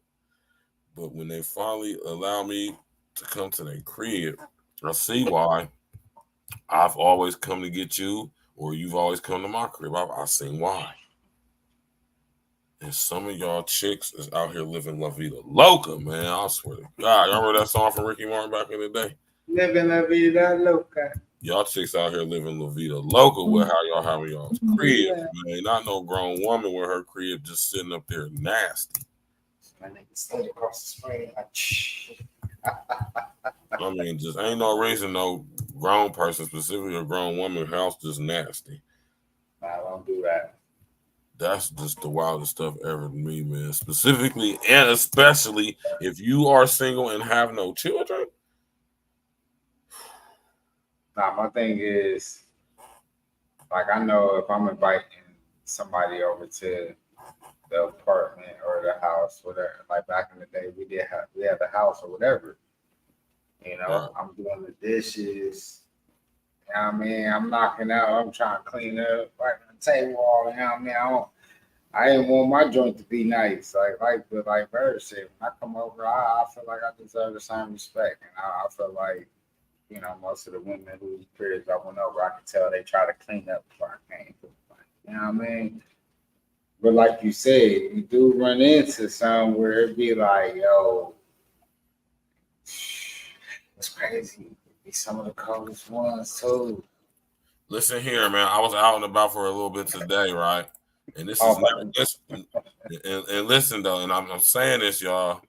But when they finally allow me to come to their crib, I see why I've always come to get you, or you've always come to my crib. I've seen why. And some of y'all chicks is out here living La Vida Loca, man. I swear to God. Y'all remember that song from Ricky Martin back in the day? Living La Vida Loca. Y'all chicks out here living La Vida Loca with how y'all having y'all's crib, man. Not no grown woman with her crib just sitting up there nasty. My nigga stayed across the spring. I mean, just ain't no reason no grown person, specifically a grown woman, house just nasty. I don't do that. That's just the wildest stuff ever to me, man. Specifically and especially if you are single and have no children. Nah, my thing is, like, I know if I'm inviting somebody over to the apartment or the house, whatever, like back in the day, we had the house or whatever. You know, Right. I'm doing the dishes. You know what I mean? I'm knocking out. I'm trying to clean up like the table. You know what I mean? I didn't want my joint to be nice. Like Bird said, when I come over, I feel like I deserve the same respect. And I feel like, you know, most of the women whose periods I went over, I could tell they try to clean up before I came. You know what I mean? But like you said, you do run into some where it be like, yo, it's crazy. Be some of the coldest ones too. Listen here, man. I was out and about for a little bit today, right? And this is not just, and listen though, and I'm saying this, y'all.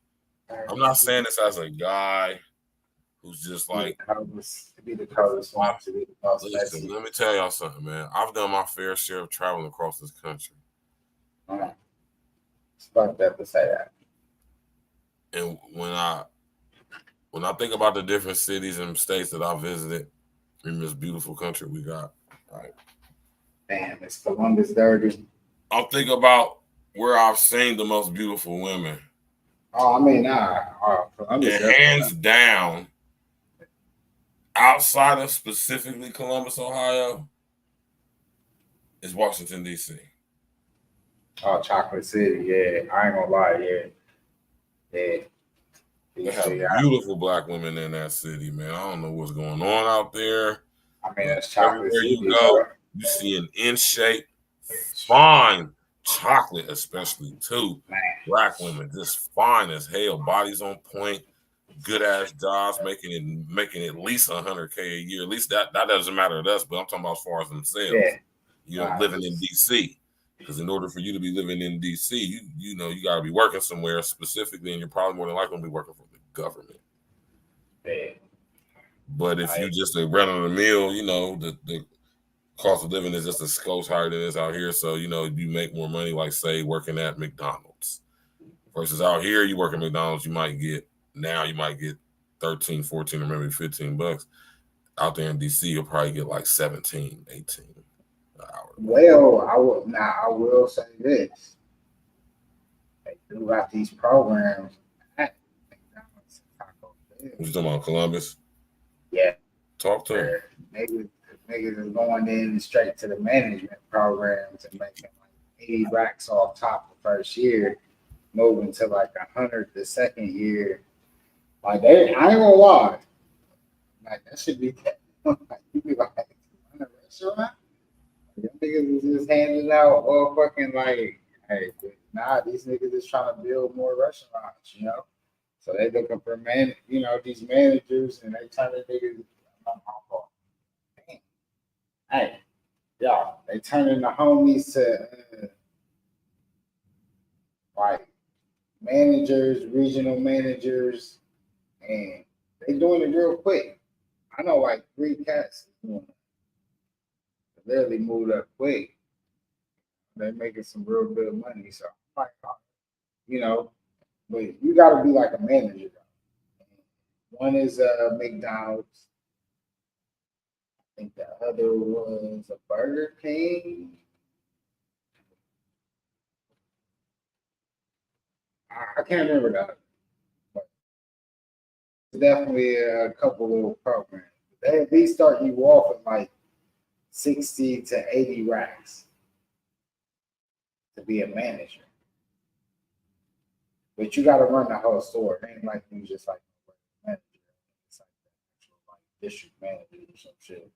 I'm not saying this as a guy who's just like, be the coldest one, to be the most listen, messy. let me tell y'all something, man. I've done my fair share of traveling across this country. It's fucked up to say that. And when I think about the different cities and states that I visited in this beautiful country we got, Right. Damn, it's Columbus dirty. I'm thinking about where I've seen the most beautiful women. Oh, I mean, Columbus. And hands down, outside of specifically Columbus, Ohio, is Washington, D.C. Oh, Chocolate City, yeah. I ain't gonna lie, yeah. They have beautiful black women in that city, man. I don't know what's going on out there. I mean, that's Chocolate Everywhere City, you go, bro. you see an in shape, fine chocolate, especially too. Black women, just fine as hell, bodies on point, good ass jobs, making at least $100K a year. At least that doesn't matter to us, but I'm talking about as far as themselves. Yeah. You know, living in DC. Because in order for you to be living in DC, you know you got to be working somewhere specifically, and you're probably more than likely going to be working for the government. Yeah. But if you just a run of the mill, you know the cost of living is just a skosh higher than it is out here. So you know you make more money, like say working at McDonald's, versus out here you work at McDonald's, you might get 13, 14, or maybe $15. Out there in DC, you'll probably get like 17, 18. Well, I will say this. They do got these programs at McDonald's and Taco Bell. You talking about Columbus? Yeah. Talk to them. Niggas is going in straight to the management programs and making like 80 racks off top the first year, moving to like 100 the second year. Like I ain't gonna lie. Like that should be like you be like in a restaurant. Them niggas is just handing out all fucking like, hey, nah, these niggas is trying to build more restaurants, you know? So they looking for these managers and they turn the niggas. Damn. Hey, y'all, they turning the homies to like managers, regional managers, and they doing it real quick. I know like 3 cats doing it. Literally moved up quick. They're making some real good money. So, like, but you got to be like a manager. One is McDonald's. I think the other was a Burger King. I can't remember that. But definitely a couple little programs. They at least start you off at like 60 to 80 racks to be a manager. But you got to run the whole store. It ain't like you just like manager. It's like actual like district manager or some shit.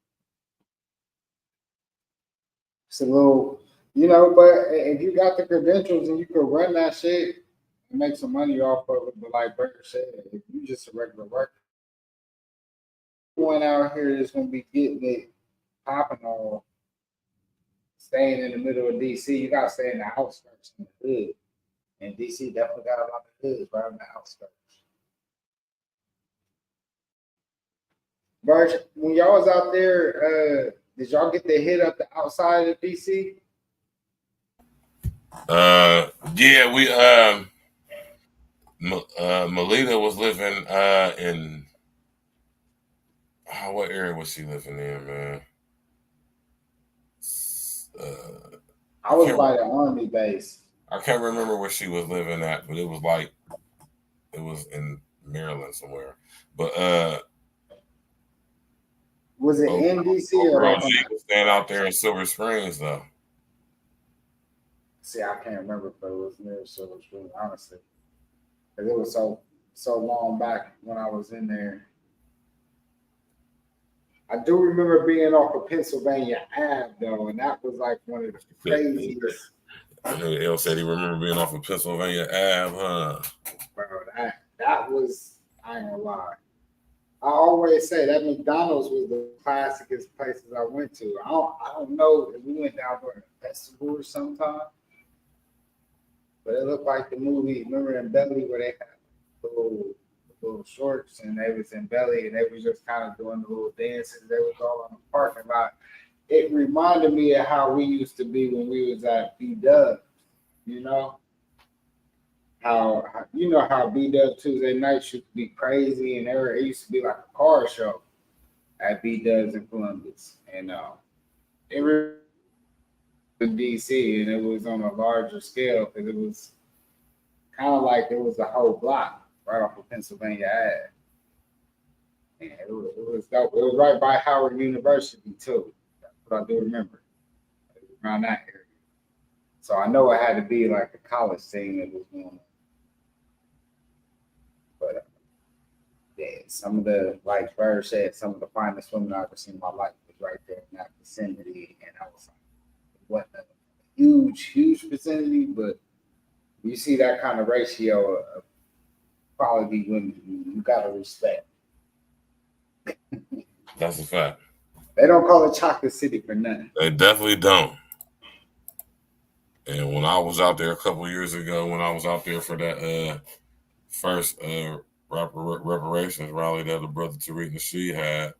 It's a little, but if you got the credentials and you can run that shit and make some money off of it, but like Burger said, if you just a regular worker, one out here is going to be getting it popping on, staying in the middle of DC. You got to stay in the outskirts in the hood. And DC definitely got a lot of hoods right in the outskirts. Virgin, when y'all was out there, did y'all get the hit up the outside of DC? Yeah, we Melita was living in what area was she living in, man? I was by the Army base. I can't remember where she was living at, but it was in Maryland somewhere. But was it in DC or she was staying out there in Silver Springs though? See, I can't remember if it was near Silver Springs, honestly. Because it was so long back when I was in there. I do remember being off of Pennsylvania Ave though, and that was like one of the craziest. I know El said he remember being off of Pennsylvania Ave, huh? Bro, that was, I ain't gonna lie. I always say that McDonald's was the classicest places I went to. I don't know if we went down for a festival or sometime, but it looked like the movie, remember in Belly where they had little shorts and they was in Belly and they was just kind of doing the little dances. They was all on the parking lot. It reminded me of how we used to be when we was at B-Dub, how B-Dub Tuesday nights used to be crazy and it used to be like a car show at B-Dubs in Columbus. And it was in DC, and it was on a larger scale because it was kind of like it was a whole block right off of Pennsylvania Ave. And it was dope. It was right by Howard University too. That's what I do remember. It was around that area. So I know it had to be like a college thing that was going on. But yeah, some of the, like Bird said, some of the finest women I've ever seen in my life was right there in that vicinity. And I was like, it wasn't a huge vicinity, but you see that kind of ratio of quality women, you gotta respect. That's a fact. They don't call it Chocolate City for nothing. They definitely don't. And when I was out there a couple years ago, when I was out there for that first reparations rally that the brother Tariq Nasheed had,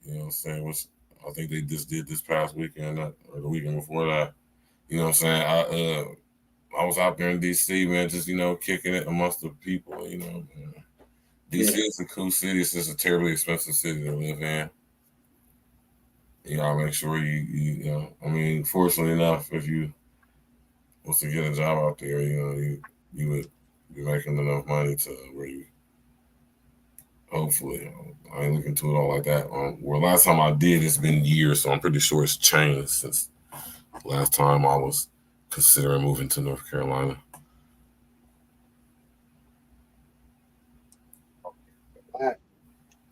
you know what I'm saying, which I think they just did this past weekend or the weekend before that. You know what I'm saying? I was out there in DC, man, just, you know, kicking it amongst the people, you know. Man. DC is a cool city. It's just a terribly expensive city to live in. You gotta make sure you know, I mean, fortunately enough, if you was to get a job out there, you know, you would be making enough money to where you, hopefully, I ain't looking into it all like that. Well, last time I did, it's been years, so I'm pretty sure it's changed since last time I was considering moving to North Carolina.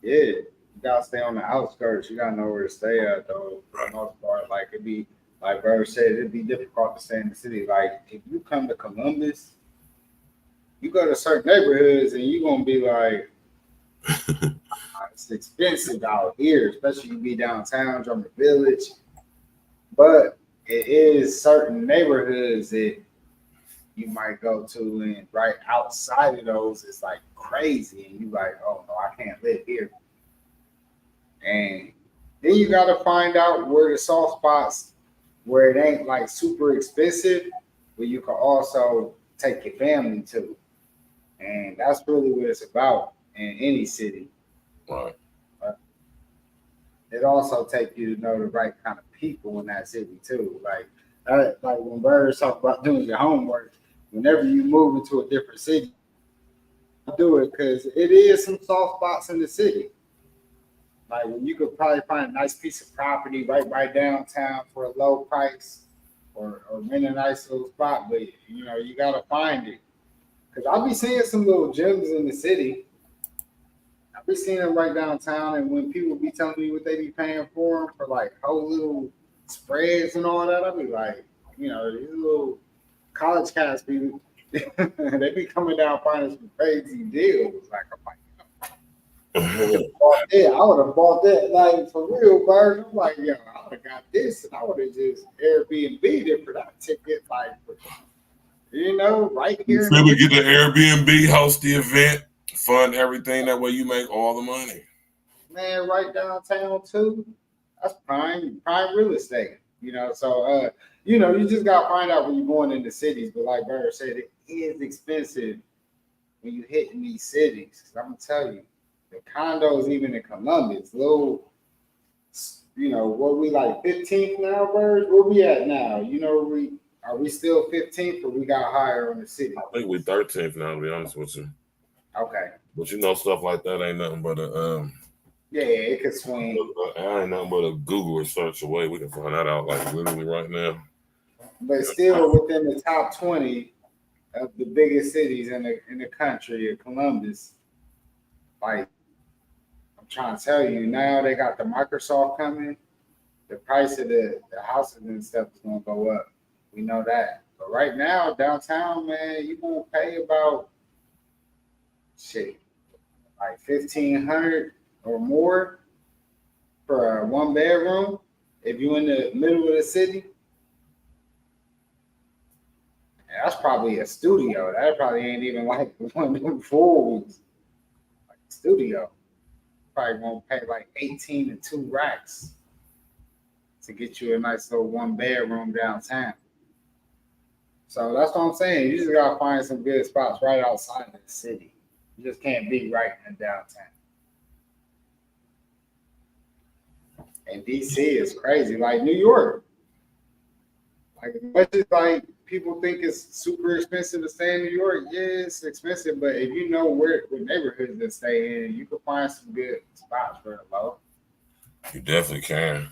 Yeah, you gotta stay on the outskirts. You gotta know where to stay at, though. For the most part, like it'd be, like Bird said, it'd be difficult to stay in the city. Like if you come to Columbus, you go to certain neighborhoods and you're gonna be like, it's expensive out here, especially you be downtown, Drummond Village. But it is certain neighborhoods that you might go to, and right outside of those, it's like crazy, and you like, oh no, I can't live here. And then you got to find out where the soft spots, where it ain't like super expensive, but you can also take your family to. And that's really what it's about in any city. Right. It also takes you to know the right kind of people in that city too. Like when Birds talk about doing your homework, whenever you move into a different city, do it because it is some soft spots in the city. Like when you could probably find a nice piece of property right downtown for a low price, or rent a nice little spot, but you know you gotta find it. Cause I'll be seeing some little gems in the city. I'll be seeing them right downtown, and when people be telling me what they be paying for them for like whole little spreads and all that, I'll be like, you know, these little college cats be they be coming down finding some crazy deals. Like I'm like, I would have bought that, like for real, Bird. I'm like, yo, I would have got this, and I would have just Airbnb it for that ticket, like, you know, right here. So we get the Airbnb, host the event, fund everything. That way, you make all the money. Man, right downtown too. That's prime real estate. You know, so you know, you just gotta find out when you're going into cities. But like Bird said, it is expensive when you hit in these cities. I'm gonna tell you. The condos, even in Columbus, little, you know, what we like 15th now, Bird? Where we at now? You know, are we still 15th, or we got higher on the city? I think we're 13th now, to be honest with you. Okay. But you know, stuff like that ain't nothing but a yeah, it could swing. Ain't nothing but a Google or search away. We can find that out like literally right now. But still within the top 20 of the biggest cities in the country, Columbus, like. Trying to tell you now, they got the Microsoft coming. The price of the houses and stuff is gonna go up. We know that. But right now, downtown, man, you gonna pay about like $1,500 or more for a 1-bedroom. If you in the middle of the city, that's probably a studio. That probably ain't even like one of them fools. Like a studio. Probably won't pay like 18 and 2 racks to get you a nice little 1-bedroom downtown. So that's what I'm saying. You just gotta find some good spots right outside of the city. You just can't be right in downtown. And DC is crazy, like New York. Like as much as like people think it's super expensive to stay in New York, yeah, it's expensive. But if you know what neighborhoods to stay in, you can find some good spots for it low. You definitely can.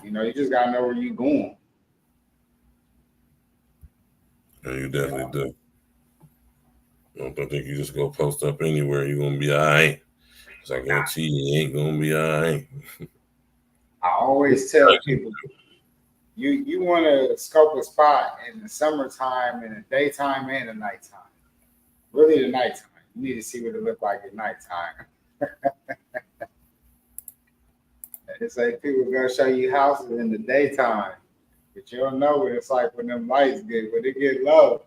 You know, you just gotta know where you're going. Yeah, you definitely do. I don't think you just go post up anywhere, you're gonna be all right. Because I guarantee you ain't gonna be all right. I always tell people, you want to scope a spot in the summertime, in the daytime, and the nighttime. Really, the nighttime. You need to see what it look like at nighttime. It's like people gonna show you houses in the daytime, but you don't know what it's like when them lights get when it get low.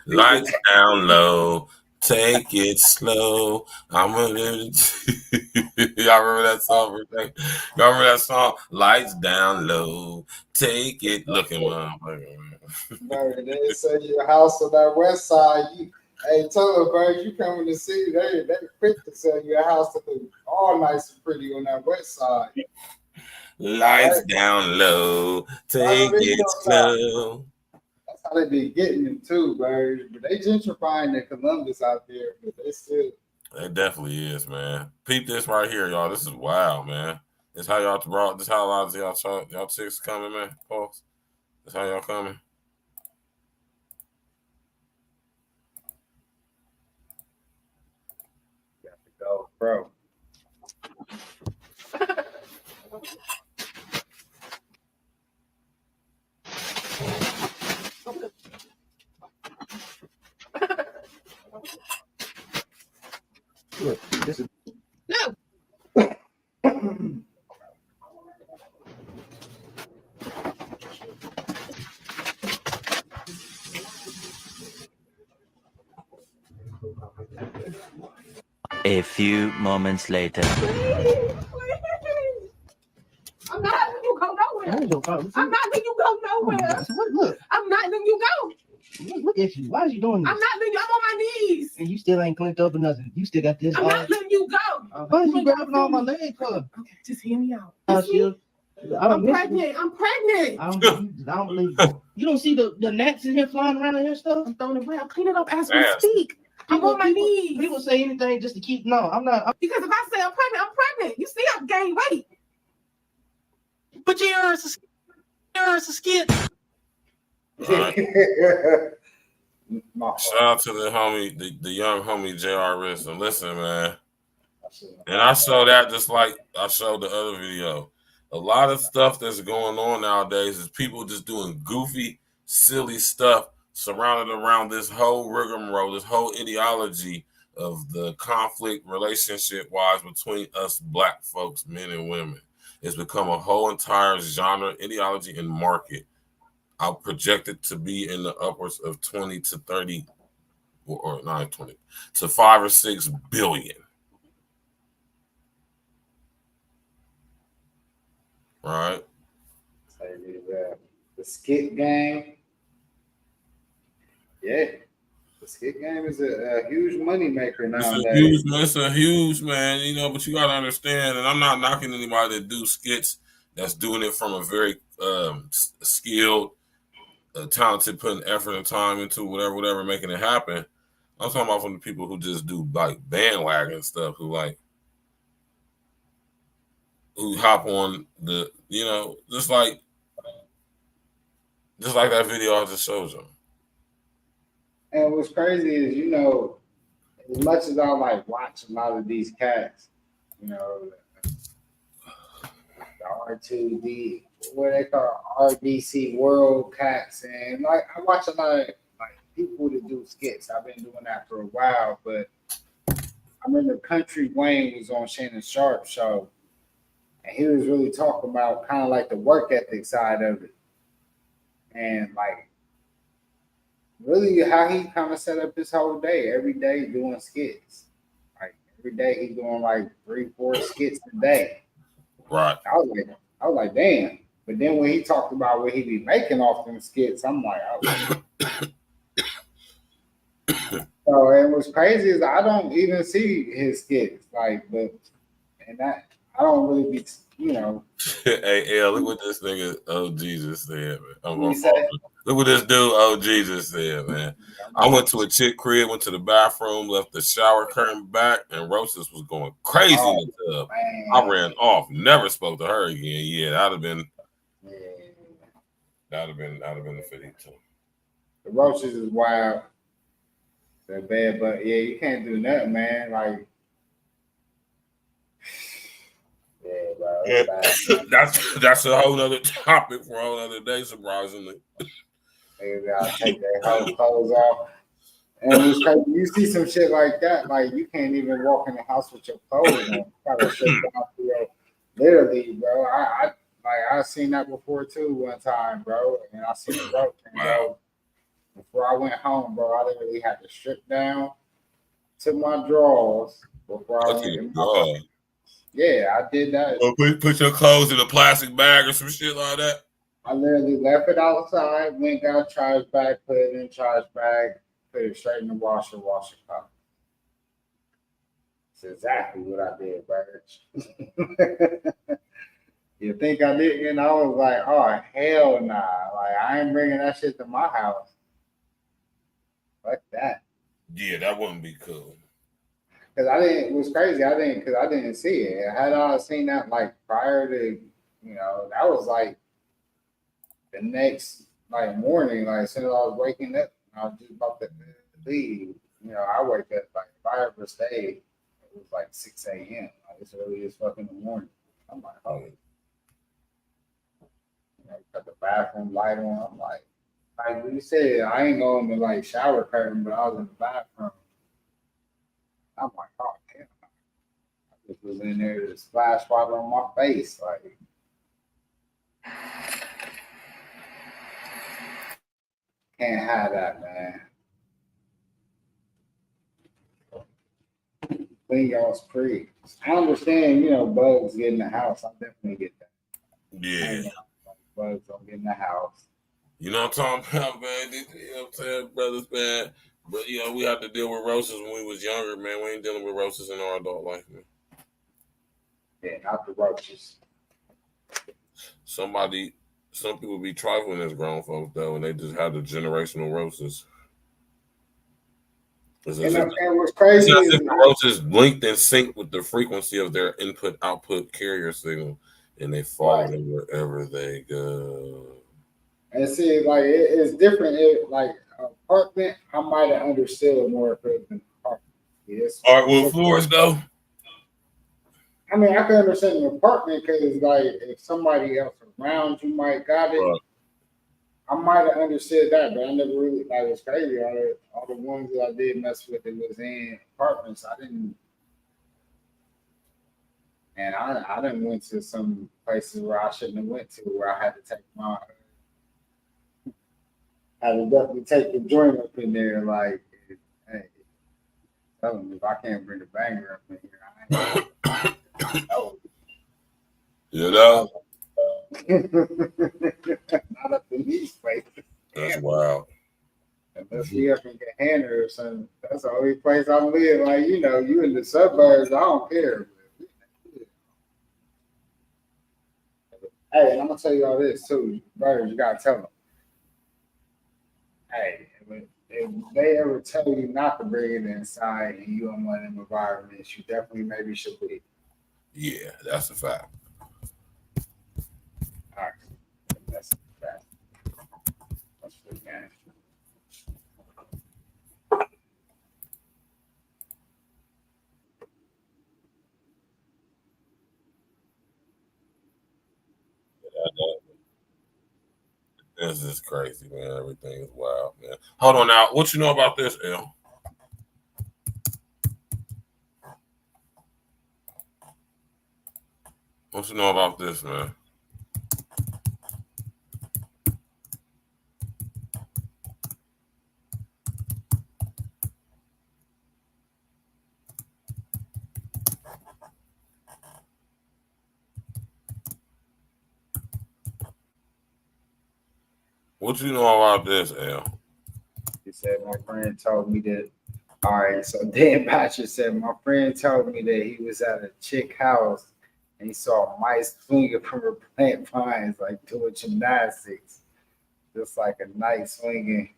Lights down low, take it slow. I'm gonna. Y'all remember that song? Y'all remember that song? Lights down low, take it. Looking, motherfucker. Bro, they say your house on that west side. Hey, tell them, bro, you come in the city, they quick to sell you a house that look all nice and pretty on that west side. Lights down low, take it slow. That's how they be getting them too, bro. But they gentrifying the Columbus out there, but they still. It definitely is, man. Peep this right here, y'all. This is wild, man. This how y'all brought. This how a lot of y'all chicks coming, man. Folks, this how y'all coming. Got to go, bro. Look, this is no. A few moments later. I'm not letting you go nowhere. I'm not letting you go nowhere. Look. I'm not letting you go. Look at you. Why is you doing this? I'm not letting you. I'm on my knees. And you still ain't cleaned up or nothing. You still got this. I'm not letting you go. Why is you grabbing on my leg for? Okay, just hear me out. I'm pregnant. I'm pregnant. I don't believe you. You don't see the gnats in here flying around in here stuff? I'm throwing it around. Clean it up as we speak. I'm on my knees. People say anything just to keep. No, I'm not. Because if I say I'm pregnant. You see, I've gained weight. But you're a skit. Right. Shout out to the homie, the young homie JRS. And listen, man. And I show that just like I showed the other video. A lot of stuff that's going on nowadays is people just doing goofy, silly stuff surrounded around this whole rigmarole, this whole ideology of the conflict relationship-wise between us black folks, men and women. It's become a whole entire genre, ideology, and market. I'll project it to be in the upwards of 20 to 30, or not 20, to 5 or 6 billion. Right. The skit game. Yeah. The skit game is a huge money maker nowadays. It's a huge, man, you know, but you got to understand, and I'm not knocking anybody that do skits that's doing it from a very skilled, talented, putting effort and time into whatever, making it happen. I'm talking about from the people who just do like bandwagon stuff, who hop on the, you know, just like that video I just showed you. And what's crazy is, you know, as much as I like watch a lot of these cats, you know, the R2D, what they call RDC World Cats, and like I watch a lot of like people that do skits. I've been doing that for a while, but I remember Country Wayne was on Shannon Sharp's show, and he was really talking about kind of like the work ethic side of it, and like really how he kind of set up his whole day, every day doing skits. Like every day he's doing like 3-4 skits a day. Right. I was like, damn. But then when he talked about what he be making off them skits, I'm like, So and what's crazy is I don't even see his skits. Like, but and that I don't really be, you know. Hey, L, look what this nigga Oh Jesus said, man. What you say? Look what this dude Oh Jesus said, man. I went to a chick crib, went to the bathroom, left the shower curtain back, and Roses was going crazy in the tub. Man. I ran off, never spoke to her again. Yeah, that'd have been the 52. The Roaches is wild. They're bad, but yeah, you can't do nothing, man. Like, yeah, bro. That's a whole nother topic for a whole other day, surprisingly. They gotta take their whole clothes off. And it's crazy. You see some shit like that, like you can't even walk in the house with your clothes on. You gotta sit down for your literally, bro. I seen that before too one time, bro. And I seen the roach, and bro. Before I went home, bro, I literally had to strip down to my drawers before I went in my Yeah, I did that. Put your clothes in a plastic bag or some shit like that. I literally left it outside, went got trash bag, put it in trash bag, put it straight in the washer, wash it out. That's exactly what I did, Birch. You think I didn't? I was like, oh, hell nah. Like, I ain't bringing that shit to my house. Fuck that. Yeah, that wouldn't be cool. Because it was crazy. I didn't see it. Had I seen that, like, prior to, you know, that was, like, the next, like, morning. Like, as soon as I was waking up, I was just about to leave. You know, I wake up, like, if I ever stayed, it was, like, 6 a.m. Like, it's early as fuck in the morning. I'm like, oh. You know, got the bathroom light on. I'm like you said, I ain't going to like shower curtain, but I was in the bathroom. I'm like, oh damn. I just was in there to splash water on my face. Like, can't have that, man. Clean y'all's free. I understand, you know, bugs get in the house. I definitely get that. Yeah. Bugs don't get in the house. You know what I'm talking about, man? You know what I'm saying, brothers, man? But, you know, we had to deal with roaches when we was younger, man. We ain't dealing with roaches in our adult life, man. Yeah, not the roaches. Some people be trifling as grown folks, though, and they just have the generational roaches. And what's crazy is the roaches linked and sync with the frequency of their input-output carrier signal, and they follow them wherever they go. And see, like it's different. Like apartment, I might have understood more if it was an apartment. Yes. Hardwood floors, though. I mean, I can understand an apartment because, like, if somebody else around you might got it, right. I might have understood that, but I never really like. It's crazy. All the ones that I did mess with, it was in apartments. I didn't. And I done went to some places where I shouldn't have went to, where I had to take my. I would definitely take the joint up in there, like, hey, tell them if I can't bring the banger up in here, I ain't. You know? Not up in these places. That's wild. Unless we up in Gahanna or something. That's the only place I live. Like, you know, you in the suburbs, I don't care. Hey, and I'm going to tell you all this, too. Brothers, you got to tell them. Hey, if they ever tell you not to bring it inside and you in one of them environments, you definitely maybe should leave. Yeah, that's a fact. All right. That's a fact. That's the game. This is crazy, man. Everything is wild, man. Hold on now. What you know about this, L? What you know about this, man? What you know about this, L? He said my friend told me that. All right, so Dan Batcher said my friend told me that he was at a chick house and he saw mice swinging from her plant vines, like doing gymnastics, just like a night swinging.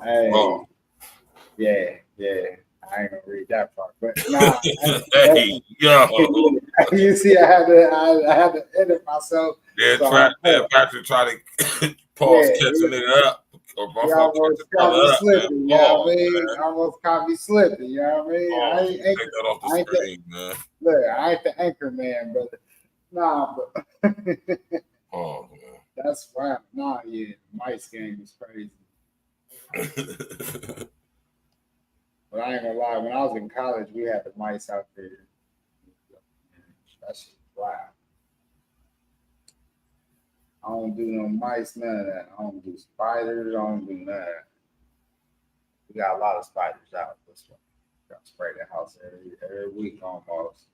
Hey, yeah. I ain't gonna read that part, but nah. Hey, yo. You see, I had to edit myself. Yeah, So Patrick tried to pause catching it up. He almost caught me slipping, you know what I mean? Almost caught me slipping, you know what I mean? I ain't take that off the screen, man. Look, I ain't the anchor man, brother. Nah, but oh man. That's right. Nah, yeah, the mice game is crazy. But I ain't gonna lie, when I was in college, we had the mice out there. That shit wild. I don't do no mice, none of that. I don't do spiders. I don't do none of that. We got a lot of spiders out this one. Got to spray the house every week almost.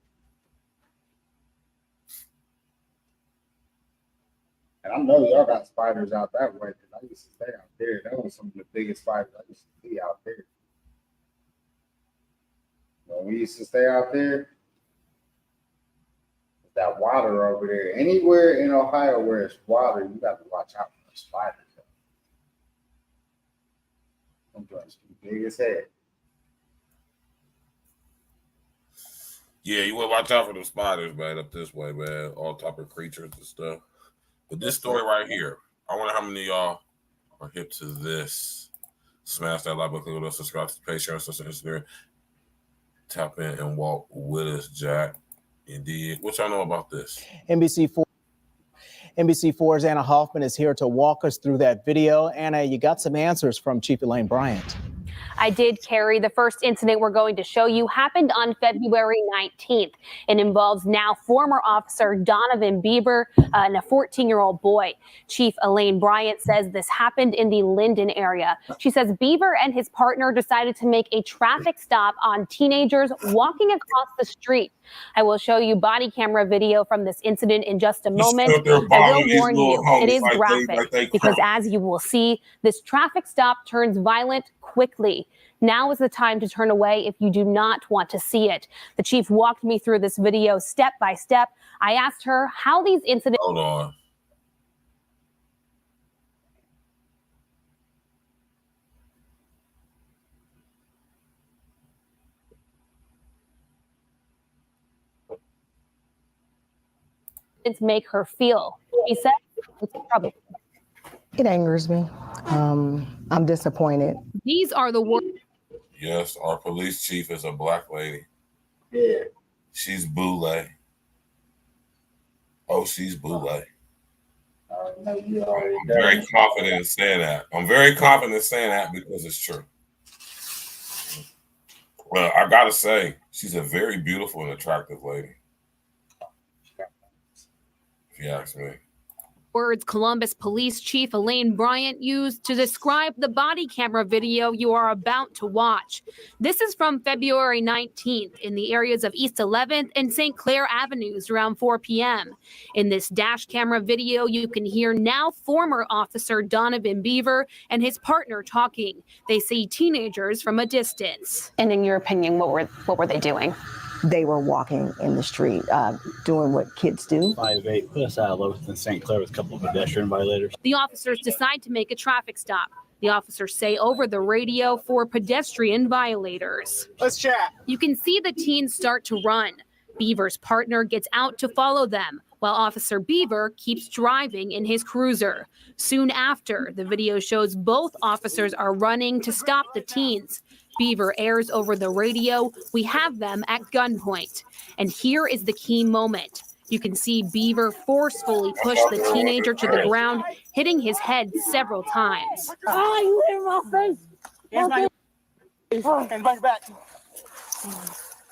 And I know y'all got spiders out that way because I used to stay out there. That was some of the biggest spiders I used to see out there. When we used to stay out there, that water over there, anywhere in Ohio where it's water, you got to watch out for the spiders. Them joints big as head. Yeah, you want to watch out for the spiders, man, up this way, man. All type of creatures and stuff. But this story right here, I wonder how many of y'all are hip to this. Smash that like button, subscribe to the page, share on social Instagram. Tap in and walk with us, Jack. Indeed. What y'all know about this? NBC4's Anna Hoffman is here to walk us through that video. Anna, you got some answers from Chief E.N.E Bryant. I did, Carrie. The first incident we're going to show you happened on February 19th. It involves now former officer Donovan Bieber and a 14-year-old boy. Chief E.N.E Bryant says this happened in the Linden area. She says Bieber and his partner decided to make a traffic stop on teenagers walking across the street. I will show you body camera video from this incident in just a moment. I will warn you, it is graphic because as you will see, this traffic stop turns violent quickly. Now is the time to turn away if you do not want to see it. The chief walked me through this video step by step. I asked her how these incidents... Hold on. make her feel. She said it's trouble. It angers me. I'm disappointed. These are the words. Yes, our police chief is a black lady. Yeah. She's Boule. Oh, she's Boule. I'm very confident in saying that. I'm very confident in saying that because it's true. Well, I gotta say, she's a very beautiful and attractive lady. If you ask me. Words Columbus Police Chief E.N.E Bryant used to describe the body camera video you are about to watch. This is from February 19th in the areas of East 11th and St. Clair Avenues around 4 p.m. In this dash camera video, you can hear now former officer Donovan Bieber and his partner talking. They see teenagers from a distance. And in your opinion, what were they doing? They were walking in the street, doing what kids do. 5'8", put us out of Lowe's St. Clair with a couple of pedestrian violators. The officers decide to make a traffic stop. The officers say over the radio for pedestrian violators. Let's chat. You can see the teens start to run. Bieber's partner gets out to follow them, while Officer Bieber keeps driving in his cruiser. Soon after, the video shows both officers are running to stop the teens. Bieber airs over the radio, "We have them at gunpoint." And here is the key moment. You can see Bieber forcefully push the teenager to the ground, hitting his head several times. Oh, you hit my face. Here's my and back back.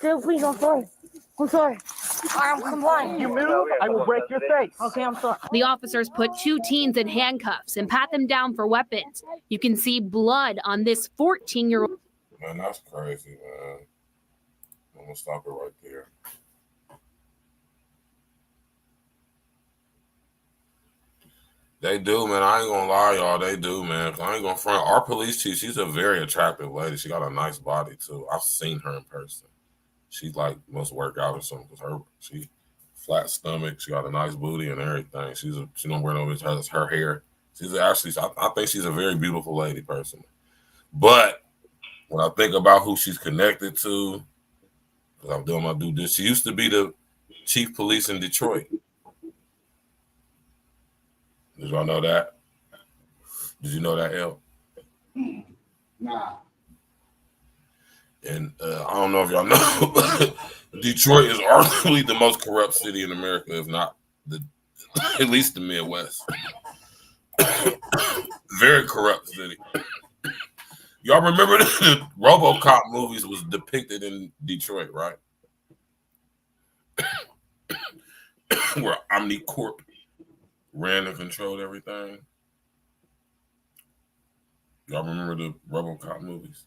Dude, please, I'm sorry. I'm sorry. I'm complying. You move, I will break your face. Okay, I'm sorry. The officers put two teens in handcuffs and pat them down for weapons. You can see blood on this 14-year-old. Man, that's crazy, man. I'm gonna stop it right there. They do, man. I ain't gonna lie, y'all. They do, man. I ain't gonna front. Our police chief, she's a very attractive lady. She got a nice body, too. I've seen her in person. She like must work out or something because she flat stomach. She got a nice booty and everything. She don't wear no bitch. Her hair. She's actually. I think she's a very beautiful lady person. But when I think about who she's connected to, because I'm doing my due diligence, she used to be the chief police in Detroit. Did y'all know that? Did you know that, El? Nah. And I don't know if y'all know, but Detroit is arguably the most corrupt city in America, if not at least the Midwest. Very corrupt city. Y'all remember the RoboCop movies was depicted in Detroit, right? Where OmniCorp ran and controlled everything. Y'all remember the RoboCop movies?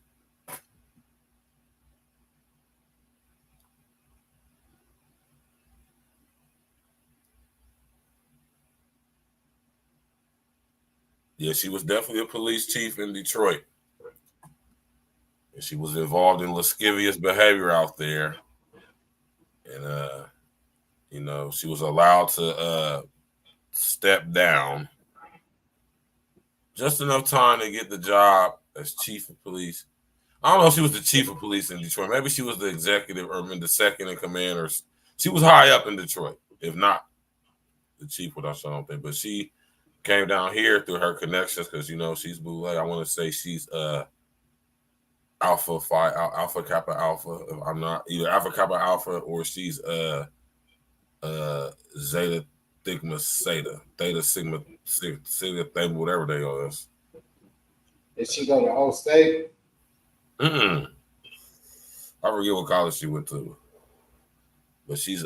Yeah, she was definitely a police chief in Detroit. And she was involved in lascivious behavior out there. And, you know, she was allowed to step down just enough time to get the job as chief of police. I don't know if she was the chief of police in Detroit. Maybe she was the executive or the second in command, or she was high up in Detroit, if not the chief, what I don't think. But she came down here through her connections because, you know, she's Boulay. I want to say she's Alpha Kappa Alpha. If I'm not either Alpha Kappa Alpha or she's Zeta Sigma Theta, Theta Sigma Theta, whatever they are. Did she go to whole state? I forget what college she went to, but she's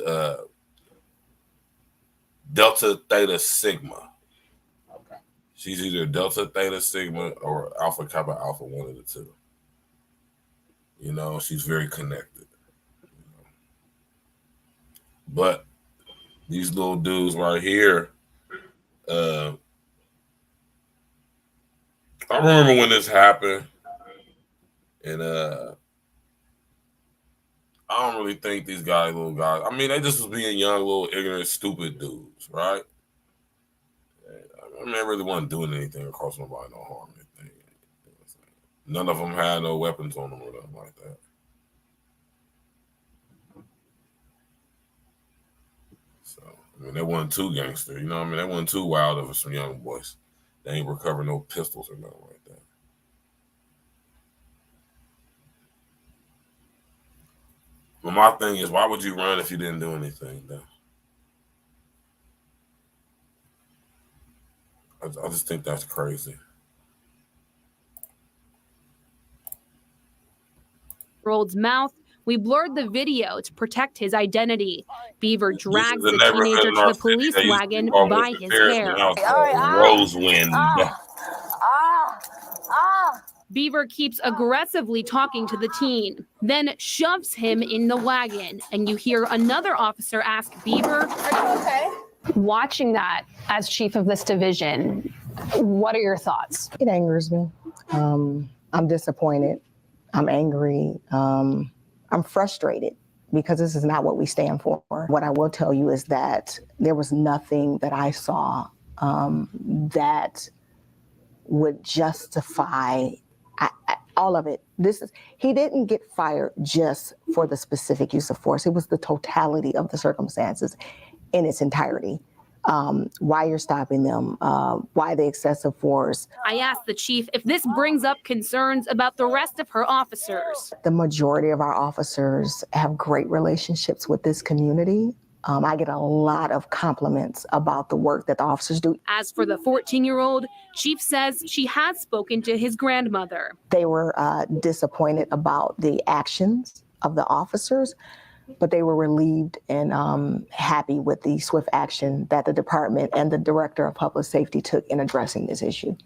Delta Theta Sigma. Okay. She's either Delta Theta Sigma or Alpha Kappa Alpha, one of the two. You know, she's very connected. But these little dudes right here, I remember when this happened, and I don't really think these little guys. I mean, they just was being young, little ignorant, stupid dudes, right? I mean, they really wasn't doing anything across nobody, no harm. None of them had no weapons on them or nothing like that. So, I mean, they wasn't too gangster, you know what I mean? They wasn't too wild of some young boys. They ain't recover no pistols or nothing like that. But my thing is, why would you run if you didn't do anything, though? I just think that's crazy. Year-old's mouth. We blurred the video to protect his identity. Beaver drags the teenager to the police wagon by his hair. Rosewind. Beaver keeps aggressively talking to the teen, then shoves him in the wagon. And you hear another officer ask Beaver, "Are you okay?" Watching that as chief of this division, what are your thoughts? It angers me. I'm disappointed. I'm angry. I'm frustrated because this is not what we stand for. What I will tell you is that there was nothing that I saw that would justify all of it. He didn't get fired just for the specific use of force. It was the totality of the circumstances in its entirety. Why you're stopping them, why the excessive force. I asked the chief if this brings up concerns about the rest of her officers. The majority of our officers have great relationships with this community. I get a lot of compliments about the work that the officers do. As for the 14-year-old, Chief says she has spoken to his grandmother. They were disappointed about the actions of the officers, but they were relieved and happy with the swift action that the department and the director of public safety took in addressing this issue.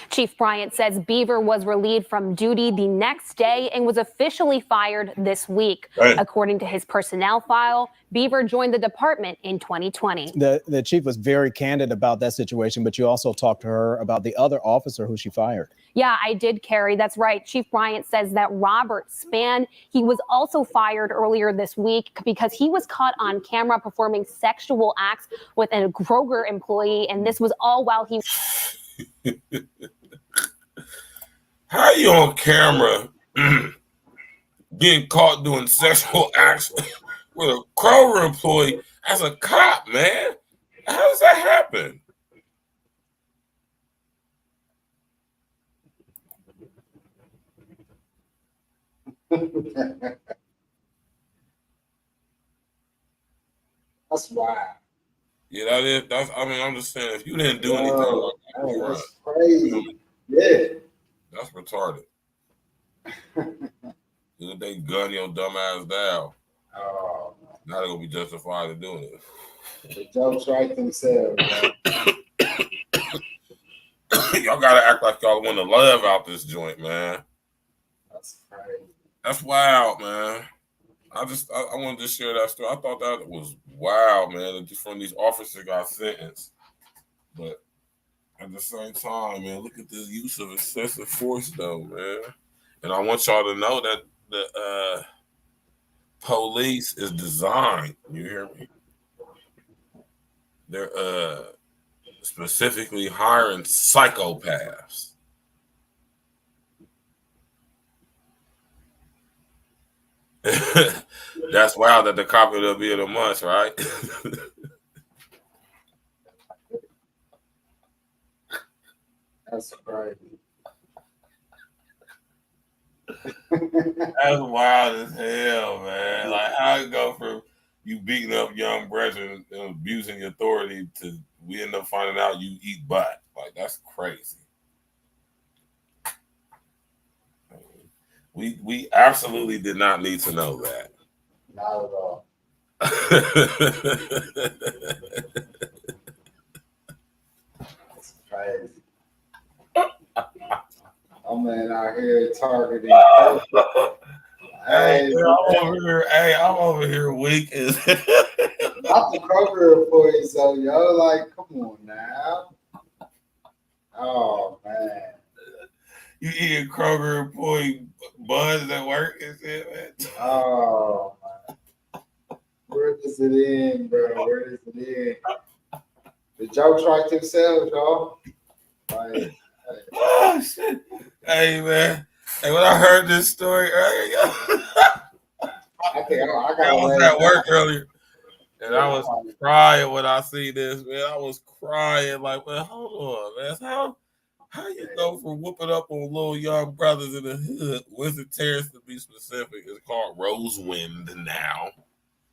Chief Bryant says Beaver was relieved from duty the next day and was officially fired this week. Right. According to his personnel file, Beaver joined the department in 2020. The chief was very candid about that situation, but you also talked to her about the other officer who she fired. Yeah, I did, Carrie. That's right. Chief Bryant says that Robert Spann, he was also fired earlier this week because he was caught on camera performing sexual acts with a Kroger employee, and this was all while he... How you on camera being caught doing sexual acts with a Kroger employee as a cop, man? How does that happen? That's wild. Yeah, that is. That's. I mean, I'm just saying, if you didn't do anything, like that, that's crazy. Yeah, that's retarded. If they gun your dumb ass down, now they're gonna be justified in doing it. The jokes write themselves. Y'all gotta act like y'all want to love out this joint, man. That's crazy. That's wild, man. I wanted to share that story. I thought that was wild, man. Just from these officers got sentenced, but at the same time, man, look at the use of excessive force, though, man. And I want y'all to know that the police is designed. You hear me? They're specifically hiring psychopaths. That's wild that the cop will be in a month, right? That's crazy. That's wild as hell, man. Like, how it go from you beating up young brethren and abusing authority to we end up finding out you eat butt? Like, that's crazy. We absolutely did not need to know that. Not at all. That's crazy. Oh man, out here targeting. Hey, I'm over here weak as not the Kroger employees though, yo. Like, come on now. Oh man. You eating Kroger employee buns at work and shit, man. Oh man. Where does it end, bro? Where does it end? The jokes write themselves, y'all. Like, oh shit. Hey man. Hey, when I heard this story earlier, I was at work earlier, and I was crying when I see this, man. I was crying like, well, hold on, man. How you go from whooping up on little young brothers in the hood? Winston Terrace, to be specific, is called Rosewind now.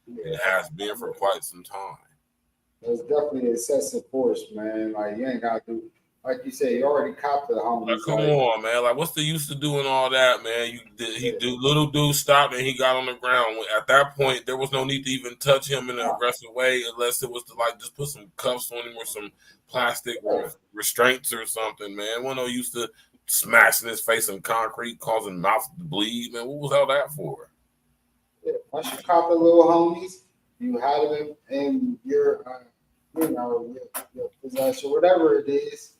It has been for quite some time. There's definitely excessive force, man. Like, you ain't got to do. Like you said, you already copped the homies. Like, come on, man. Like, what's the use of doing all that, man? Little dude stopped and he got on the ground. At that point, there was no need to even touch him in an aggressive way unless it was to, like, just put some cuffs on him or some plastic restraints or something, man. Wasn't no use to smashing his face in concrete, causing mouth to bleed, man. What was all that for? Yeah. Once you cop the little homies, you had them in your, your possession, whatever it is.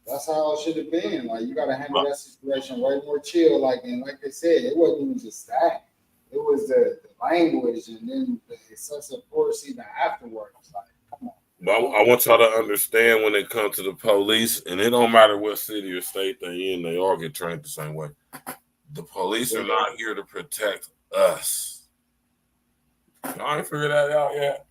That's how it should have been. Like, you got to handle that situation way more chill. Like, and like I said, it wasn't even just that. It was the language and then the excessive force even afterwards. Like, come on. But I want y'all to understand when it comes to the police, and it don't matter what city or state they're in, they all get trained the same way. The police are not here to protect us. Y'all ain't figured that out yet.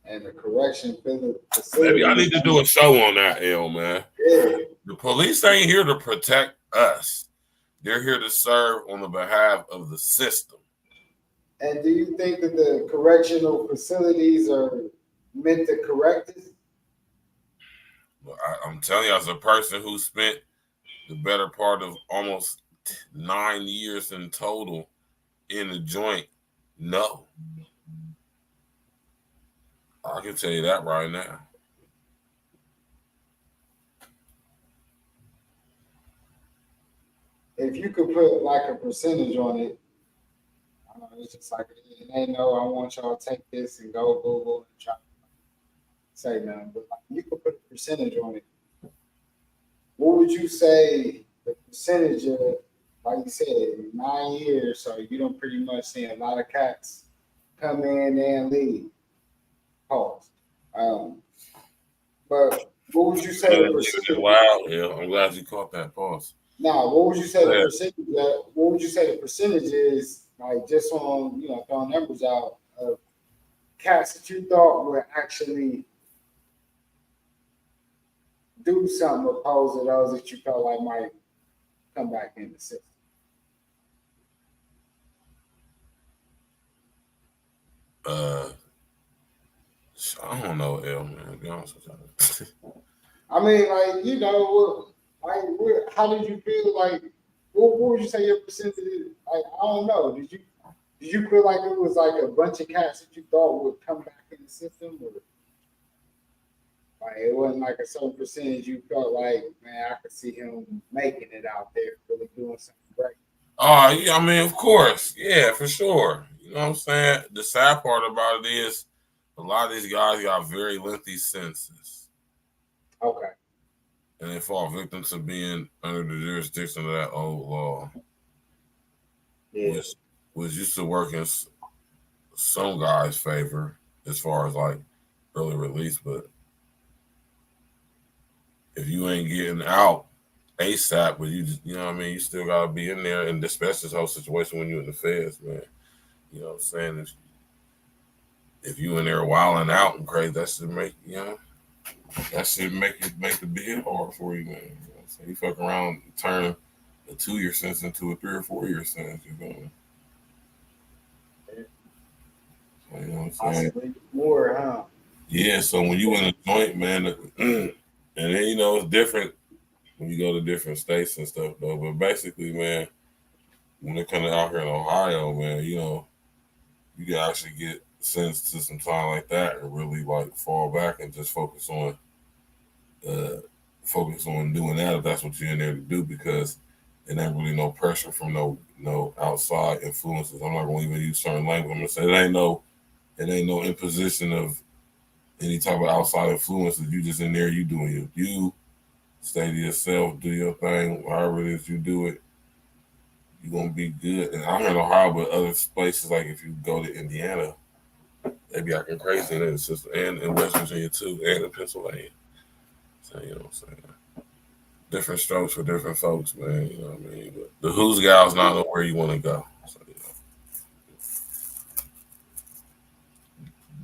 And the correction facility. Maybe I need to do a show on that, L, man. Yeah. The police ain't here to protect us. They're here to serve on the behalf of the system. And do you think that the correctional facilities are meant to correct us? Well, I'm telling you, as a person who spent the better part of almost 9 years in total in the joint, no. I can tell you that right now. if you could put like a percentage on it, it's just like they know I want y'all to take this and go Google and try to say nothing, but like, you could put a percentage on it. What would you say the percentage of, like you said, 9 years? So you don't pretty much see a lot of cats come in and leave. Pause. But what would you say the percentage? Wow, yeah, I'm glad you caught that. Pause. Now, what would you say the percentage? What would you say the percentage is? Like just on throwing numbers out of cats that you thought would actually do something opposed to those that you felt like might come back in the system. I don't know, L, man, to be honest with you. I mean, like, how did you feel? Like, what would you say your percentage is? Like, I don't know. Did you feel like it was like a bunch of cats that you thought would come back in the system, or like it wasn't like a certain percentage you felt like, man, I could see him making it out there, really doing something great? Oh, yeah, I mean, of course. Yeah, for sure. You know what I'm saying? The sad part about it is a lot of these guys got very lengthy sentences. Okay. And they fall victim to being under the jurisdiction of that old law. Yeah. Which used to work in some guys' favor as far as like early release, but if you ain't getting out ASAP, but you know what I mean, you still gotta be in there, and especially this whole situation when you're in the feds, man. You know what I'm saying? If you in there wilding out and crazy, that should make the bid hard for you, man. You know what I'm saying? You fuck around and turn a 2-year sentence into a 3 or 4 year sentence, you know. So, you know what I'm saying? More, huh? Yeah, so when you in a joint, man, and then it's different when you go to different states and stuff, though. But basically, man, when it comes out here in Ohio, man, you can actually get sentenced to some time like that and really like fall back and just focus on doing that if that's what you're in there to do, because it ain't really no pressure from no outside influences. I'm not gonna even use certain language. I'm gonna say it ain't no imposition of any type of outside influences. You just in there, you doing you stay to yourself, do your thing, however it is you do it, you're gonna be good. And I'm in Ohio, but other places, like if you go to Indiana, they be acting crazy in the system, and in West Virginia too, and in Pennsylvania. So you know what I'm saying? Different strokes for different folks, man. You know what I mean? But the who's gal's not know where you want to go. So,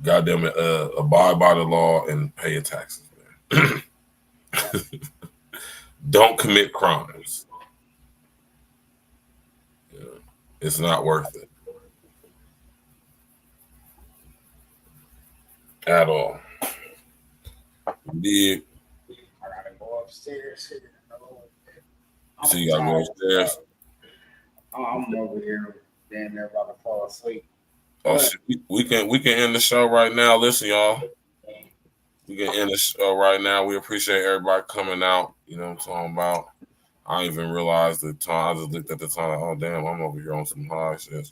goddamn it, abide by the law and pay your taxes, man. Don't commit crimes. Yeah. It's not worth it at all. Indeed. I gotta go upstairs. So you gotta go upstairs. I'm over here, damn near about to fall asleep. Oh shit, we can end the show right now. Listen, y'all. We can end the show right now. We appreciate everybody coming out. You know what I'm talking about. I didn't even realize the time. I just looked at the time. Like, oh damn, I'm over here on some high shit.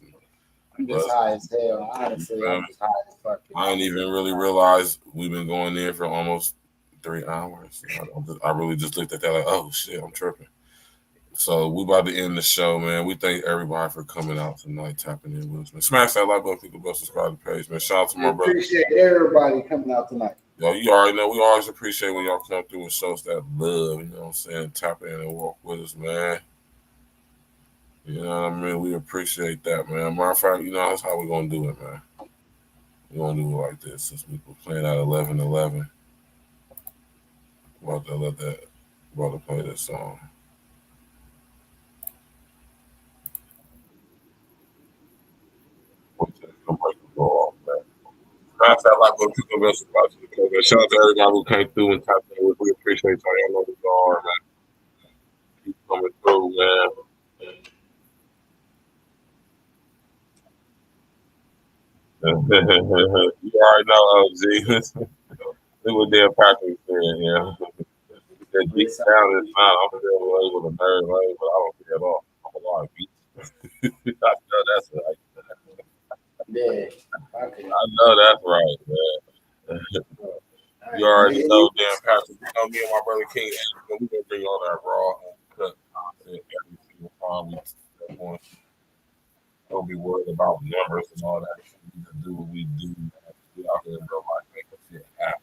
I'm just high as hell. Honestly, I'm just high as fuck. I didn't even really realize we've been going there for almost 3 hours. I really just looked at that like, oh shit, I'm tripping. So we about to end the show, man. We thank everybody for coming out tonight, tapping in with us, man. Smash that like button, people go subscribe to the page, man. Shout out to my brother. Appreciate everybody coming out tonight. Yo, you already know we always appreciate when y'all come through and show us that love, you know what I'm saying? Tap in and walk with us, man. You know what I mean? We appreciate that, man. Matter of fact, that's how we're gonna do it, man. We're gonna do it like this since we were playing at 11:11. About to play this song. Shout out to everybody who came through and tapped in. We appreciate y'all. Y'all know who you are, man. Keep coming through, man. You already know, OG. Look what Dan Patrick said, yeah. That deep down is not. I'm still able to nerd, but I don't care at all. like, I know that's right. Yeah. I know that's right, man. You already know, damn Patrick. You know me and my brother King. We gonna bring all that raw uncut content every single time we step on. Don't be worried about numbers and all that. We just do what we do. We out here in real life making shit happen.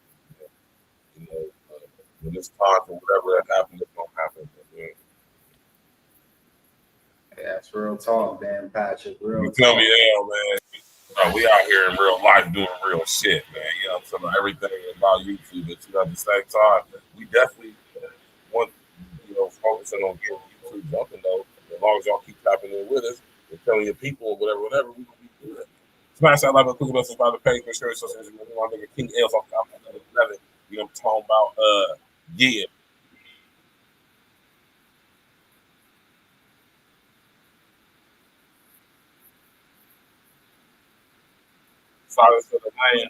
You know, when it's time for whatever that happens, it's gonna happen. Man. Yeah, that's real talk, man, Patrick. Real You feel talk. me, man? Bro, we out here in real life doing real shit, man. You know, so everything about YouTube, but you know, at the same time, we definitely want, focusing on getting YouTube jumping though. As long as y'all keep tapping in with us and telling your people or whatever, we gonna be good. Smash that like a quick message by the page, make sure it's my nigga King L's off the 11. You know what I'm talking about? Yeah. Silence to the man.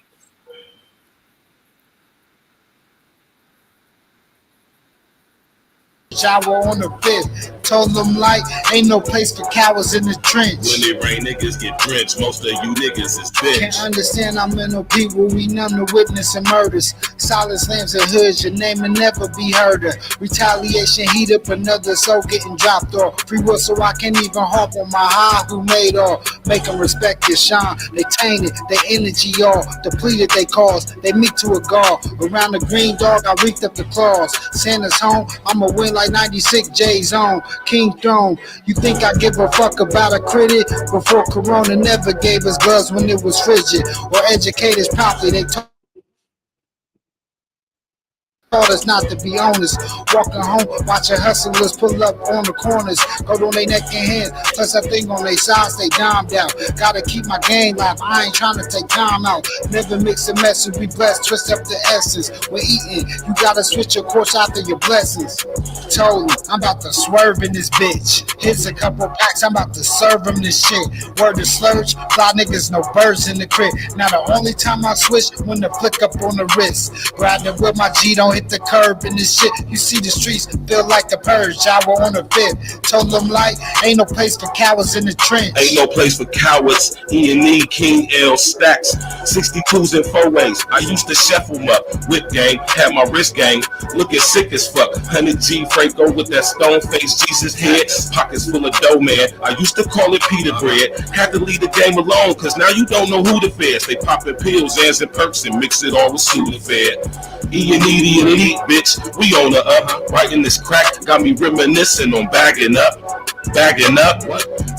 Shower on the 5th. Told them like ain't no place for cowards in the trench. When it rain, niggas get drenched. Most of you niggas is bitch. Can't understand how many people we numb to witnessing murders. Silence lambs and hoods, your name will never be heard of. Retaliation heat up, another soul getting dropped off. Free will so I can't even harp on my high who made off. Make them respect your shine. They tainted, their energy all depleted they cause. They meet to a gall. Around the green dog, I reeked up the claws. Santa's home, I'ma win like 96 J's on. King Throne, you think I give a fuck about a critic? Before Corona never gave us gloves when it was frigid. Or educators properly, they taught us not to be honest. Walking home, watching hustlers pull up on the corners. Go on their neck and hands, plus that thing on their sides, they domed out. Gotta keep my game live, I ain't trying to take time out. Never mix a message, be blessed, twist up the essence. When eating, you gotta switch your course after your blessings. Told him, I'm about to swerve in this bitch. Here's a couple packs, I'm about to serve them this shit. Word to slurge, fly niggas, no birds in the crib. Now the only time I switch, when the flick up on the wrist. Riding with my G, don't hit the curb in this shit. You see the streets, feel like the purge. Shower on the 5th. Told them like, ain't no place for cowards in the trench. Ain't no place for cowards. E.N.E, King L stacks, 62s and 4-ways. I used to shuffle them up. Whip gang, had my wrist gang. Looking sick as fuck. 100 G Franco with that stone face Jesus head. Pockets full of dough, man. I used to call it Peter bread. Had to leave the game alone, cause now you don't know who the feds. They popping pills, Zans and perks, and mix it all with Sudafed. E.N.E, the elite, bitch. We on the up. Writing this crack got me reminiscing on bagging up. Bagging up.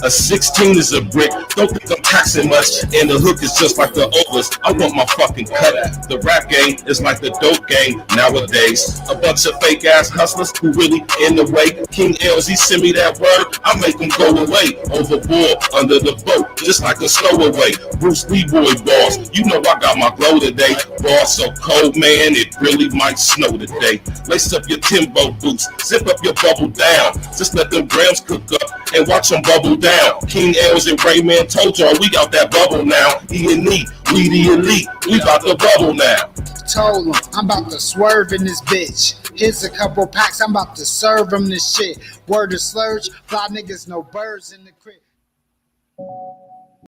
A 16 is a brick. Don't think I'm taxing much. And the hook is just like the overs. I want my fucking cut. The rap game is like the dope game nowadays. A bunch of fake ass hustlers who really in the way. King LZ send me that word, I make them go away. Overboard, under the boat, just like a stowaway. Bruce Lee boy boss, you know I got my glow today. Boss so cold, man, it really might snow today. Lace up your Timbo boots, zip up your bubble down. Just let them grams cook up and watch them bubble down. King Els and Rayman told y'all we got that bubble now. E.N.E, we the elite, we got the bubble now. Told him, I'm about to swerve in this bitch. Here's a couple packs, I'm about to serve them this shit. Word to slurge, fly niggas, no birds in the crib.